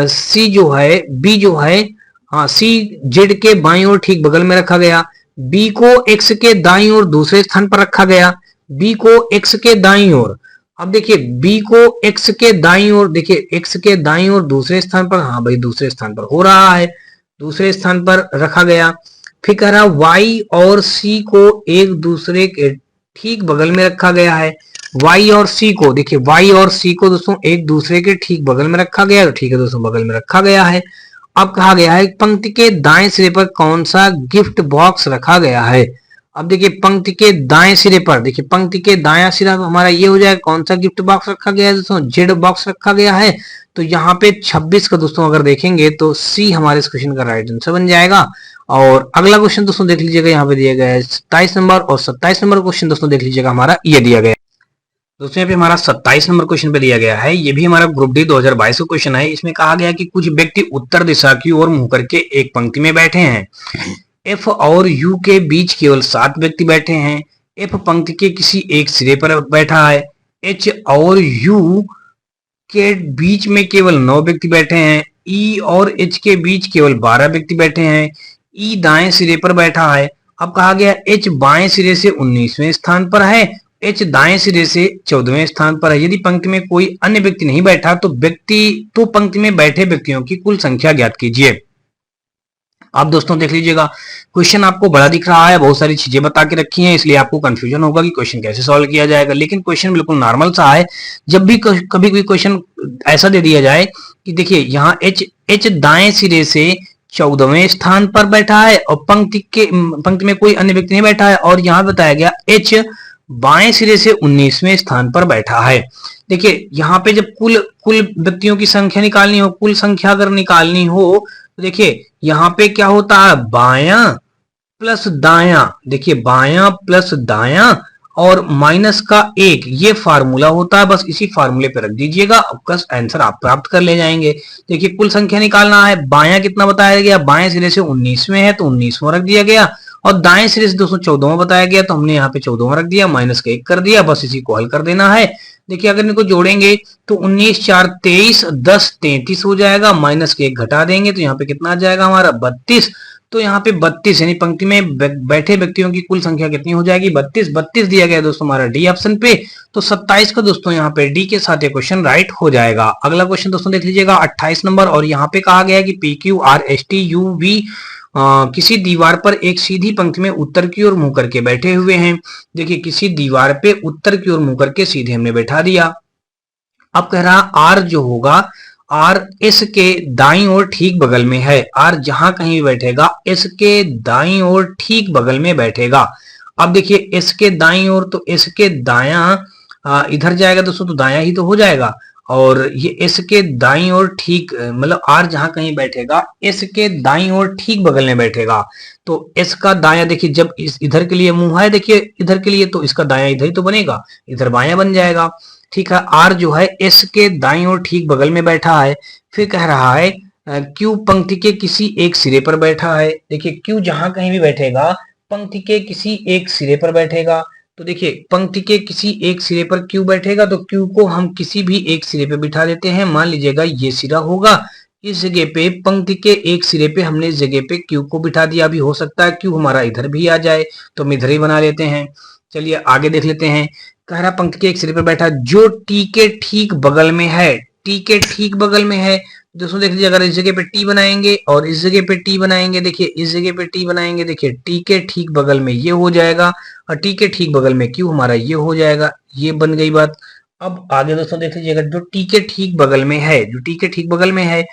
c जो है b जो है, हाँ c z के बाईं ओर ठीक बगल में रखा गया, b को x के दाईं ओर दूसरे स्थान पर रखा गया, b को x के दाईं ओर, अब देखिए b को x के दाईं ओर, देखिए x के दाईं ओर दूसरे स्थान पर, हाँ भाई दूसरे स्थान पर हो रहा है, दूसरे स्थान पर रखा गया। फिर कह रहा y और c को एक दूसरे के ठीक बगल में रखा गया है, y और c को, देखिए y और c को दोस्तों एक दूसरे के ठीक बगल में रखा गया, तो ठीक है दोस्तों बगल में रखा गया है। अब कहा गया है पंक्ति के दाएं सिरे पर कौन सा गिफ्ट बॉक्स रखा गया है। अब देखिए पंक्ति के दाएं सिरे पर, देखिए पंक्ति के दायां सिरा हमारा ये हो जाएगा, कौन सा गिफ्ट बॉक्स रखा गया है दोस्तों, जेड बॉक्स रखा गया है। तो यहाँ पे 26 का दोस्तों अगर देखेंगे तो सी हमारे इस क्वेश्चन का राइट आंसर बन जाएगा। और अगला क्वेश्चन दोस्तों देख लीजिएगा, यहाँ पे दिया गया है 27 नंबर, और 27 नंबर क्वेश्चन दोस्तों देख लीजिएगा हमारा ये दिया गया है दोस्तों, यहाँ पे हमारा 27 नंबर क्वेश्चन पे दिया गया है, ये भी हमारा ग्रुप डी 2022 का क्वेश्चन है। इसमें कहा गया कि कुछ व्यक्ति उत्तर दिशा की ओर मुंह करके एक पंक्ति में बैठे हैं, एफ और यू के बीच केवल 7 व्यक्ति बैठे हैं, एफ पंक्ति के किसी एक सिरे पर बैठा है, एच और यू के बीच में केवल 9 व्यक्ति बैठे हैं, ई और एच के बीच केवल 12 व्यक्ति बैठे हैं, ई दाएं सिरे पर बैठा है। अब कहा गया एच बाएं सिरे से 19वें स्थान पर है, एच दाएं सिरे से 14वें स्थान पर है। यदि पंक्ति में कोई अन्य व्यक्ति नहीं बैठा तो पंक्ति में बैठे व्यक्तियों की कुल संख्या ज्ञात कीजिए। अब दोस्तों देख लीजिएगा क्वेश्चन आपको बड़ा दिख रहा है, बहुत सारी चीजें बता के रखी हैं, इसलिए आपको कंफ्यूजन होगा कि क्वेश्चन कैसे सॉल्व किया जाएगा, लेकिन क्वेश्चन बिल्कुल नॉर्मल सा है। जब भी कभी कोई क्वेश्चन ऐसा दे दिया जाए कि देखिए यहाँ एच दाएं सिरे से 14वें स्थान पर बैठा है और पंक्ति में कोई अन्य व्यक्ति नहीं बैठा है, और यहाँ बताया गया एच बाएं सिरे से 19वें स्थान पर बैठा है। देखिए यहाँ पे जब कुल व्यक्तियों की संख्या निकालनी हो, कुल संख्या अगर निकालनी हो तो देखिए यहाँ पे क्या होता है, बायां प्लस दायां, देखिए बायां प्लस दायां और माइनस का 1 ये फार्मूला होता है, बस इसी फार्मूले पे रख दीजिएगा, आपका आंसर आप प्राप्त कर ले जाएंगे। देखिए कुल संख्या निकालना है, बायां कितना बताया गया, बाएं सिरे से 19 में है तो 19वां रख दिया गया, और दाएं सिरे से 214वां बताया गया तो हमने यहाँ पे 14वां रख दिया, माइनस का 1 कर दिया, बस इसी को हल कर देना है। देखिए अगर इनको जोड़ेंगे तो 19 4 23, 10 33 हो जाएगा, माइनस के 1 घटा देंगे तो यहाँ पे कितना आ जाएगा हमारा 32। तो यहाँ पे 32 यानी पंक्ति में बैठे व्यक्तियों की कुल संख्या कितनी हो जाएगी 32। 32 दिया गया दोस्तों हमारा डी ऑप्शन पे, तो 27 का दोस्तों यहाँ पे डी के साथ ये क्वेश्चन राइट हो जाएगा। अगला क्वेश्चन दोस्तों देख लीजिएगा 28 नंबर, और यहाँ पे कहा गया है कि P Q R S T U V किसी दीवार पर एक सीधी पंक्ति में उत्तर की ओर मुंह करके बैठे हुए हैं। देखिए किसी दीवार पे उत्तर की ओर मुंह करके सीधे हमने बैठा दिया। अब कह रहा आर जो होगा, आर इसके दाईं ओर ठीक बगल में है, आर जहां कहीं भी बैठेगा इसके दाईं ओर ठीक बगल में बैठेगा। अब देखिए इसके दाईं ओर तो इसके दायां इधर जाएगा दोस्तों तो दायां ही तो हो जाएगा, और ये इसके दाईं ओर ठीक मतलब आर जहां कहीं बैठेगा इसके दाईं ओर ठीक बगल में बैठेगा। तो इसका दायां देखिए जब इस इधर के लिए मुंह है, देखिए इधर के लिए, तो इसका दायां इधर ही तो बनेगा, इधर बायां बन जाएगा। ठीक है, आर जो है इसके दाईं ओर ठीक बगल में बैठा है। फिर कह रहा है क्यू पंक्ति के किसी एक सिरे पर बैठा है। देखिए क्यू जहां कहीं भी बैठेगा पंक्ति के किसी एक सिरे पर बैठेगा। तो देखिए पंक्ति के किसी एक सिरे पर क्यू बैठेगा, तो क्यू को हम किसी भी एक सिरे पे बिठा देते हैं। मान लीजिएगा ये सिरा होगा, इस जगह पे पंक्ति के एक सिरे पे हमने इस जगह पे क्यू को बिठा दिया। अभी हो सकता है क्यू हमारा इधर भी आ जाए तो हम इधर ही बना लेते हैं। चलिए आगे देख लेते हैं। कह रहा पंक्ति के एक सिरे पर बैठा जो टी के ठीक बगल में है, टी के ठीक बगल में है। दोस्तों देख लीजिए अगर इस जगह पे टी बनाएंगे और इस जगह पे टी बनाएंगे, देखिए इस जगह पे टी बनाएंगे, देखिए टी के ठीक बगल में ये हो जाएगा, और टी के ठीक बगल में क्यू हमारा ये हो जाएगा। ये बन गई बात। अब आगे दोस्तों देख लीजिएगा जो टी के ठीक बगल में है, जो टी के ठीक बगल में है,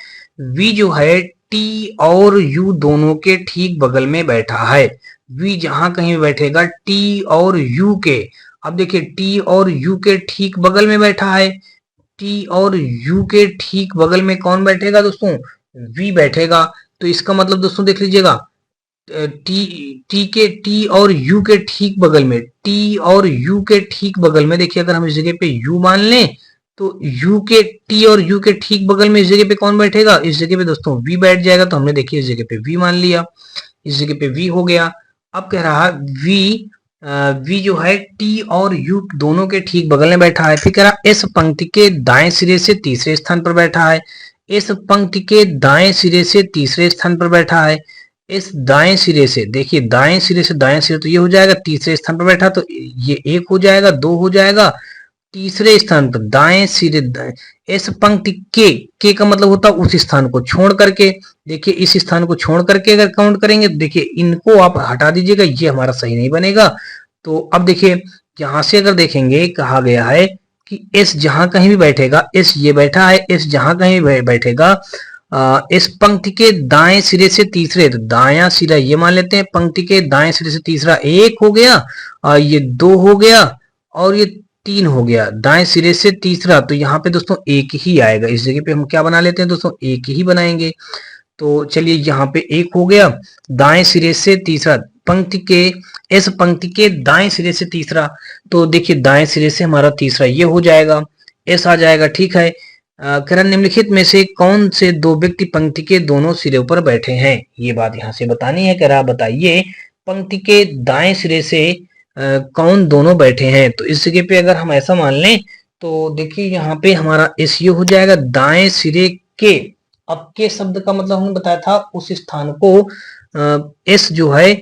वी जो है टी और यू दोनों के ठीक बगल में बैठा है। वी जहां कहीं बैठेगा टी और यू के, अब देखिए टी और यू के ठीक बगल में बैठा है। टी और यू के ठीक बगल में कौन बैठेगा दोस्तों, वी बैठेगा। तो इसका मतलब दोस्तों देख लीजिएगा टी और यू के ठीक बगल में, टी और यू के ठीक बगल में, देखिए अगर हम इस जगह पे यू मान लें तो यू के टी और यू के ठीक बगल में इस जगह पे कौन बैठेगा, इस जगह पे दोस्तों वी बैठ जाएगा। तो हमने देखिए इस जगह पे वी मान लिया, इस जगह पे वी हो गया। अब कह रहा वी जो है टी और यू दोनों के ठीक बगल में बैठा है। फिर कह रहा इस पंक्ति के दाएं सिरे से तीसरे स्थान पर बैठा है, इस पंक्ति के दाएं सिरे से तीसरे स्थान पर बैठा है। इस दाएं सिरे से, देखिए दाएं सिरे से दाएं सिरे तो ये हो जाएगा, तीसरे स्थान पर बैठा तो ये 1 हो जाएगा, 2 हो जाएगा, तीसरे स्थान पर दाएं सिरे इस पंक्ति के का मतलब होता है उस स्थान को छोड़ करके। देखिए इस स्थान को छोड़ करके अगर काउंट करेंगे तो देखिए इनको आप हटा दीजिएगा, ये हमारा सही नहीं बनेगा। तो अब देखिए यहां से अगर देखेंगे कहा गया है कि इस जहां कहीं भी बैठेगा, इस ये बैठा है, इस जहां कहीं भी बैठेगा इस पंक्ति के दाएं सिरे से तीसरे, तो दायां सिरा ये मान लेते हैं, पंक्ति के दाएं सिरे से तीसरा 1 हो गया, ये 2 हो गया, और ये 3 हो गया। दाएं सिरे से तीसरा तो यहाँ पे दोस्तों 1 ही आएगा, इस जगह पे हम क्या बना लेते हैं दोस्तों 1 ही बनाएंगे। तो चलिए यहाँ पे 1 हो गया, दाएं सिरे से तीसरा पंक्ति के, इस पंक्ति के दाएं सिरे से तीसरा, तो देखिए दाएं सिरे से हमारा तीसरा ये हो जाएगा, एस आ जाएगा। ठीक है, करण निम्नलिखित में से कौन से 2 व्यक्ति पंक्ति के दोनों सिरे पर बैठे हैं, ये बात यहाँ से बतानी है। कह रहा बताइए पंक्ति के दाएं सिरे से कौन दोनों बैठे हैं। तो इस जगह पे अगर हम ऐसा मान लें तो देखिए यहाँ पे हमारा एस ये हो जाएगा दाएं सिरे के। अब के शब्द का मतलब हमने बताया था उस स्थान को, एस जो है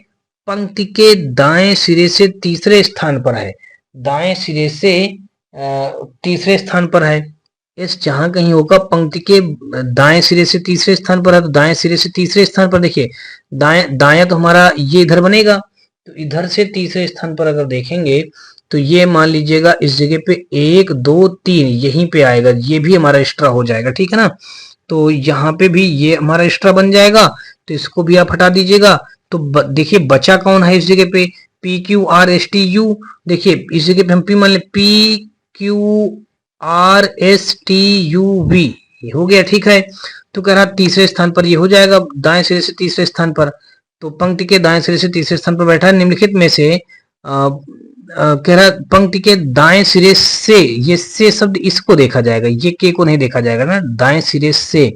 पंक्ति के दाएं सिरे से तीसरे स्थान पर है, दाएं सिरे से तीसरे स्थान पर है। इस जहां कहीं होगा पंक्ति के दाएं सिरे से तीसरे स्थान पर है, तो दाएं सिरे से तीसरे स्थान पर देखिए दायां तो हमारा ये इधर बनेगा, तो इधर से तीसरे स्थान पर अगर देखेंगे तो ये मान लीजिएगा इस जगह पे 1 2 3 यहीं पे आएगा, ये भी हमारा एक्स्ट्रा हो जाएगा। ठीक है ना, तो यहाँ पे भी ये हमारा एक्स्ट्रा बन जाएगा, तो इसको भी आप हटा दीजिएगा। तो देखिए बचा कौन है इस जगह पे, P Q R S T U. देखिए इस जगह पे हम पी मान ले, P Q R S T U V हो गया। ठीक है, तो कह रहा तीसरे स्थान पर ये हो जाएगा, दाएं सिरे से तीसरे स्थान पर, तो पंक्ति के दाएं सिरे से तीसरे स्थान पर बैठा है। निम्नलिखित में से कह रहा पंक्ति के दाएं सिरे से, ये से शब्द इसको देखा जाएगा, ये के को नहीं देखा जाएगा ना, दाएं सिरे से,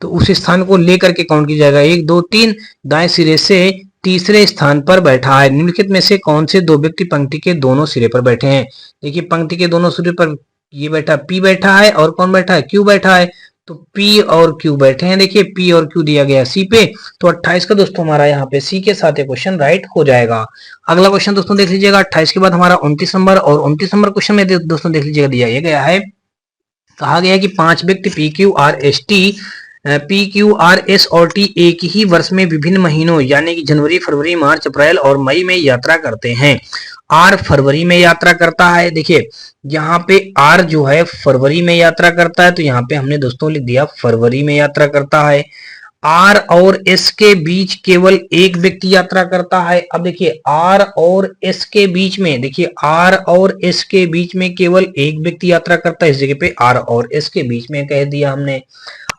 तो उस स्थान को लेकर के काउंट किया जाएगा। 1 2 3, दाएं सिरे से तीसरे स्थान पर बैठा है। निम्नलिखित में से कौन से दो व्यक्ति पंक्ति के दोनों सिरे पर बैठे हैं? देखिए पंक्ति के दोनों सिरे पर ये बैठा, पी बैठा है, और कौन बैठा है? क्यू बैठा है। तो पी और क्यू बैठे हैं। देखिए पी और क्यू दिया गया सी पे, तो 28 का दोस्तों हमारा यहाँ पे सी के साथ क्वेश्चन राइट हो जाएगा। अगला क्वेश्चन दोस्तों देख लीजिएगा 28 के बाद हमारा 29 नंबर, और 29 नंबर क्वेश्चन में दोस्तों देख लीजिएगा दिया गया है, कहा गया है कि 5 व्यक्ति P Q R S T, P Q R S और टी एक ही वर्ष में विभिन्न महीनों यानी कि जनवरी, फरवरी, मार्च, अप्रैल और मई में यात्रा करते हैं। आर फरवरी में यात्रा करता है। देखिए यहाँ पे आर जो है फरवरी में यात्रा करता है, तो यहाँ पे हमने दोस्तों लिख दिया फरवरी में यात्रा करता है। आर और एस के बीच केवल एक व्यक्ति यात्रा करता है। अब देखिए आर और एस के बीच में, देखिए आर और एस के बीच में केवल एक व्यक्ति यात्रा करता है, इस जगह पे आर और एस के बीच में कह दिया हमने।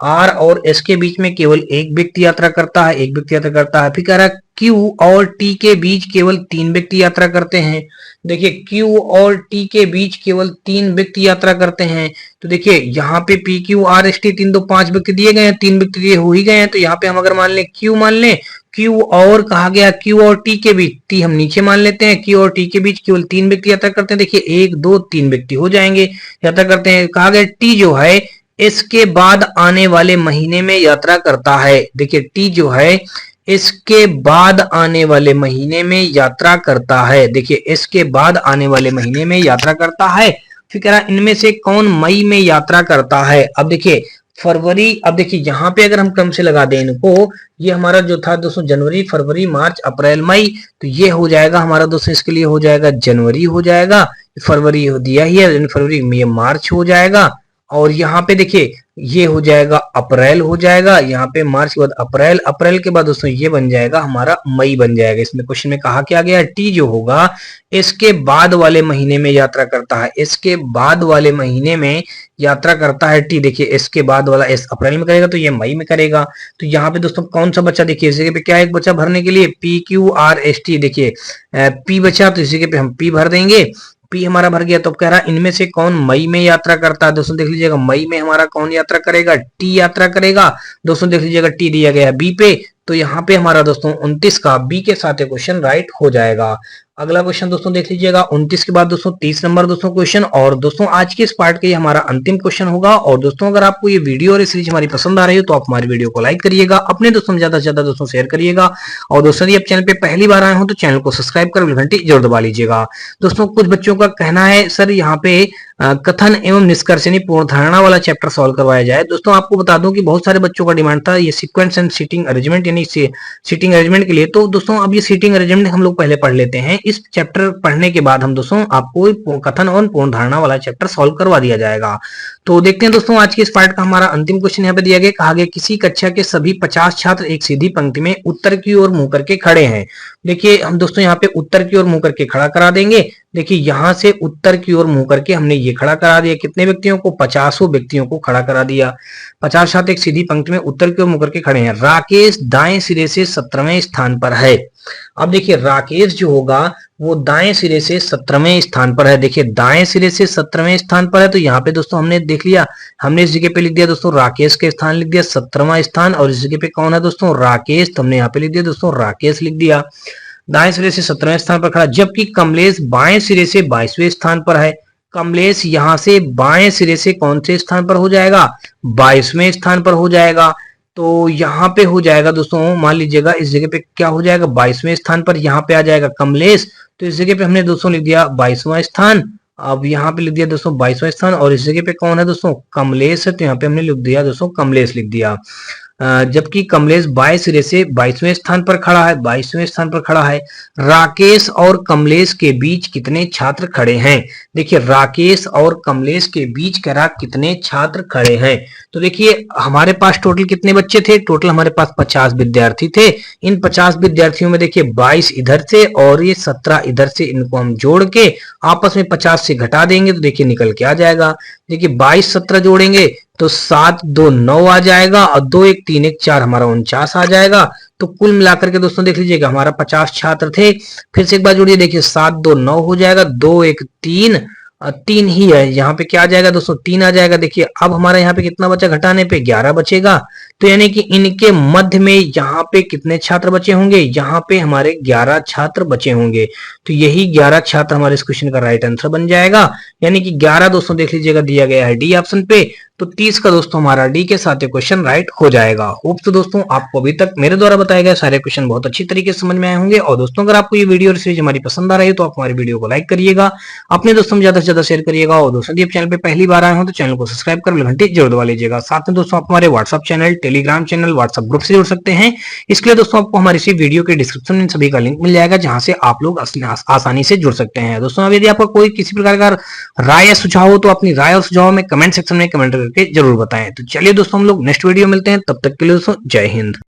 आर और एस के बीच में केवल एक व्यक्ति यात्रा करता है, एक व्यक्ति यात्रा करता है। फिर कह रहा है क्यू और टी के बीच केवल 3 व्यक्ति यात्रा करते हैं। देखिए क्यू और टी के बीच केवल 3 व्यक्ति यात्रा करते हैं। तो देखिए यहाँ पे P Q R S T 3 2 5 व्यक्ति दिए गए हैं, 3 व्यक्ति दिए हो ही गए हैं, तो यहाँ पे हम अगर मान लें क्यू मान लें, क्यू और कहा गया क्यू और टी के बीच, टी हम नीचे मान लेते हैं, क्यू और टी के बीच केवल 3 व्यक्ति यात्रा करते हैं। देखिए 1 2 3 व्यक्ति हो जाएंगे, यात्रा करते हैं। कहा गया टी जो है इसके बाद आने वाले महीने में यात्रा करता है। देखिए टी जो है इसके बाद आने वाले महीने में यात्रा करता है। देखिए इसके बाद आने वाले महीने में यात्रा करता है। फिर कह रहा इनमें से कौन मई में यात्रा करता है? अब देखिए फरवरी, अब देखिए यहाँ पे अगर हम क्रम से लगा दें इनको, ये हमारा जो था दोस्तों जनवरी, फरवरी, मार्च, अप्रैल, मई, तो ये हो जाएगा हमारा दोस्तों, इसके लिए हो जाएगा जनवरी हो जाएगा, फरवरी हो दिया ही है, फरवरी में ये मार्च हो जाएगा, और यहाँ पे देखिए ये हो जाएगा अप्रैल हो जाएगा, यहाँ पे मार्च के बाद अप्रैल, अप्रैल के बाद दोस्तों ये बन जाएगा हमारा मई बन जाएगा। इसमें क्वेश्चन में कहा क्या गया, टी जो होगा इसके बाद वाले महीने में यात्रा करता है, इसके बाद वाले महीने में यात्रा करता है टी। देखिए इसके बाद वाला इस अप्रैल में करेगा तो ये मई में करेगा। तो यहाँ पे दोस्तों कौन सा बच्चा, देखिए इस जगह पे क्या एक बच्चा भरने के लिए P Q R S T, देखिए पी बचा, तो इस जगह पे हम पी भर देंगे, पी हमारा भर गया। तो कह रहा इनमें से कौन मई में यात्रा करता है? दोस्तों देख लीजिएगा मई में हमारा कौन यात्रा करेगा, टी यात्रा करेगा। दोस्तों देख लीजिएगा टी दिया गया बी पे, तो यहाँ पे हमारा दोस्तों 29 का बी के साथ क्वेश्चन राइट हो जाएगा। अगला क्वेश्चन दोस्तों देख लीजिएगा 29 के बाद दोस्तों 30 नंबर दोस्तों क्वेश्चन, और दोस्तों आज के इस पार्ट का ये हमारा अंतिम क्वेश्चन होगा। और दोस्तों अगर आपको ये वीडियो और सीरीज हमारी पसंद आ रही हो तो आप हमारी वीडियो को लाइक करिएगा, अपने दोस्तों में ज्यादा से ज्यादा दोस्तों शेयर करिएगा, और दोस्तों यदि आप चैनल पे पहली बार आए हो तो चैनल को सब्सक्राइब कर बेल घंटी जरूर दबा लीजिएगा। दोस्तों कुछ बच्चों का कहना है सर यहाँ पे कथन एवं निष्कर्ष यानी पूर्ण धारणा वाला चैप्टर सॉल्व करवाया जाए। दोस्तों आपको बता दूं कि बहुत सारे बच्चों का डिमांड था ये सीक्वेंस एंड सीटिंग अरेंजमेंट यानी सीटिंग अरेंजमेंट के लिए। तो दोस्तों अब ये सीटिंग अरेंजमेंट हम लोग पहले पढ़ लेते हैं, इस चैप्टर पढ़ने के बाद हम दोस्तों आपको कथन और पूर्ण धारणा वाला चैप्टर सॉल्व करवा दिया जाएगा। तो देखते हैं दोस्तों आज के इस पार्ट का हमारा अंतिम क्वेश्चन यहाँ पे दिया गया, कहा गया किसी कक्षा के सभी 50 छात्र एक सीधी पंक्ति में उत्तर की ओर मुंह करके खड़े हैं। देखिए हम दोस्तों यहाँ पे उत्तर की ओर मुंह करके खड़ा करा देंगे। देखिए यहां से उत्तर की ओर मुंह करके हमने ये खड़ा करा दिया, कितने व्यक्तियों को, 50 व्यक्तियों को खड़ा करा दिया। 50 छात्र एक सीधी पंक्ति में उत्तर की ओर मुंह करके खड़े हैं। राकेश दाएं सिरे से 17वें स्थान पर है। अब देखिए राकेश जो होगा वो दाएं सिरे से 17वें स्थान पर है। देखिए दाएं सिरे से 17वें स्थान पर है, तो यहाँ पे दोस्तों हमने देख लिया, हमने इस जगह पे लिख दिया दोस्तों राकेश के स्थान लिख दिया 17वां स्थान, और इस जगह पे कौन है दोस्तों, राकेश, तो हमने यहाँ पे लिख दिया दोस्तों राकेश लिख दिया, दाएं सिरे से 17वें स्थान पर खड़ा। जबकि कमलेश बाएं सिरे से 22वें स्थान पर है। कमलेश यहाँ से बाएं सिरे से कौन से स्थान पर हो जाएगा, 22वें स्थान पर हो जाएगा। तो यहाँ पे हो जाएगा दोस्तों, मान लीजिएगा इस जगह पे क्या हो जाएगा, 22वें स्थान पर यहाँ पे आ जाएगा कमलेश, तो इस जगह पे हमने दोस्तों लिख दिया 22वां स्थान। अब यहाँ पे लिख दिया दोस्तों 22वां स्थान, और इस जगह पे कौन है दोस्तों, कमलेश है, तो यहाँ पे हमने लिख दिया दोस्तों कमलेश लिख दिया। जबकि कमलेश बाएं सिरे से 22वें स्थान पर खड़ा है, 22वें स्थान पर खड़ा है। राकेश और कमलेश के बीच कितने छात्र खड़े हैं? देखिए राकेश और कमलेश के बीच करा कितने छात्र खड़े हैं? तो देखिए हमारे पास टोटल कितने बच्चे थे, टोटल हमारे पास 50 विद्यार्थी थे। इन 50 विद्यार्थियों में देखिए 22 इधर से और ये 17 इधर से, इनको हम जोड़ के आपस में 50 से घटा देंगे तो देखिए निकल के आ जाएगा। देखिए 22 17 जोड़ेंगे तो 7 2 9 आ जाएगा, और 2 1 3 1 4 हमारा 49 आ जाएगा। तो कुल मिलाकर के दोस्तों देख लीजिएगा हमारा 50 छात्र थे। फिर से एक बार जोड़िए, देखिए 7 2 9 हो जाएगा, 2 1 3, 3 ही है, यहाँ पे क्या आ जाएगा दोस्तों 3 आ जाएगा। देखिए अब हमारा यहाँ पे कितना बचा, घटाने पे 11 बचेगा। तो यानी कि इनके मध्य में यहाँ पे कितने छात्र बचे होंगे, यहाँ पे हमारे 11 छात्र बचे होंगे। तो यही 11 छात्र हमारे इस क्वेश्चन का राइट आंसर बन जाएगा। यानी कि 11 दोस्तों देख लीजिएगा दिया गया है डी ऑप्शन पे। तो 30 का दोस्तों हमारा डी के साथ ये क्वेश्चन राइट हो जाएगा। होप तो दोस्तों आपको अभी तक मेरे द्वारा बताए गए सारे क्वेश्चन बहुत अच्छी तरीके से समझ में आए होंगे। और दोस्तों अगर आपको ये वीडियो और सीरीज हमारी पसंद आ रही है तो आप हमारी वीडियो को लाइक करिएगा, अपने दोस्तों में ज्यादा से ज्यादा शेयर करिएगा। और दोस्तों यदि आप चैनल पे पहली बार आए हो तो चैनल को सब्सक्राइब कर घंटी जरूर दबा लीजिएगा। साथ में दोस्तों आप हमारे WhatsApp channel, Telegram channel, WhatsApp group से जुड़ सकते हैं। इसके लिए दोस्तों आपको हमारी इसी वीडियो के डिस्क्रिप्शन में सभी का लिंक मिल जाएगा, जहां से आप लोग आसानी से जुड़ सकते हैं। दोस्तों अब यदि आपका कोई किसी प्रकार का राय या सुझाव हो तो अपनी राय और सुझाव में कमेंट सेक्शन में कमेंट करके जरूर बताएं। तो चलिए दोस्तों हम लोग नेक्स्ट वीडियो मिलते हैं, तब तक के लिए दोस्तों जय हिंद।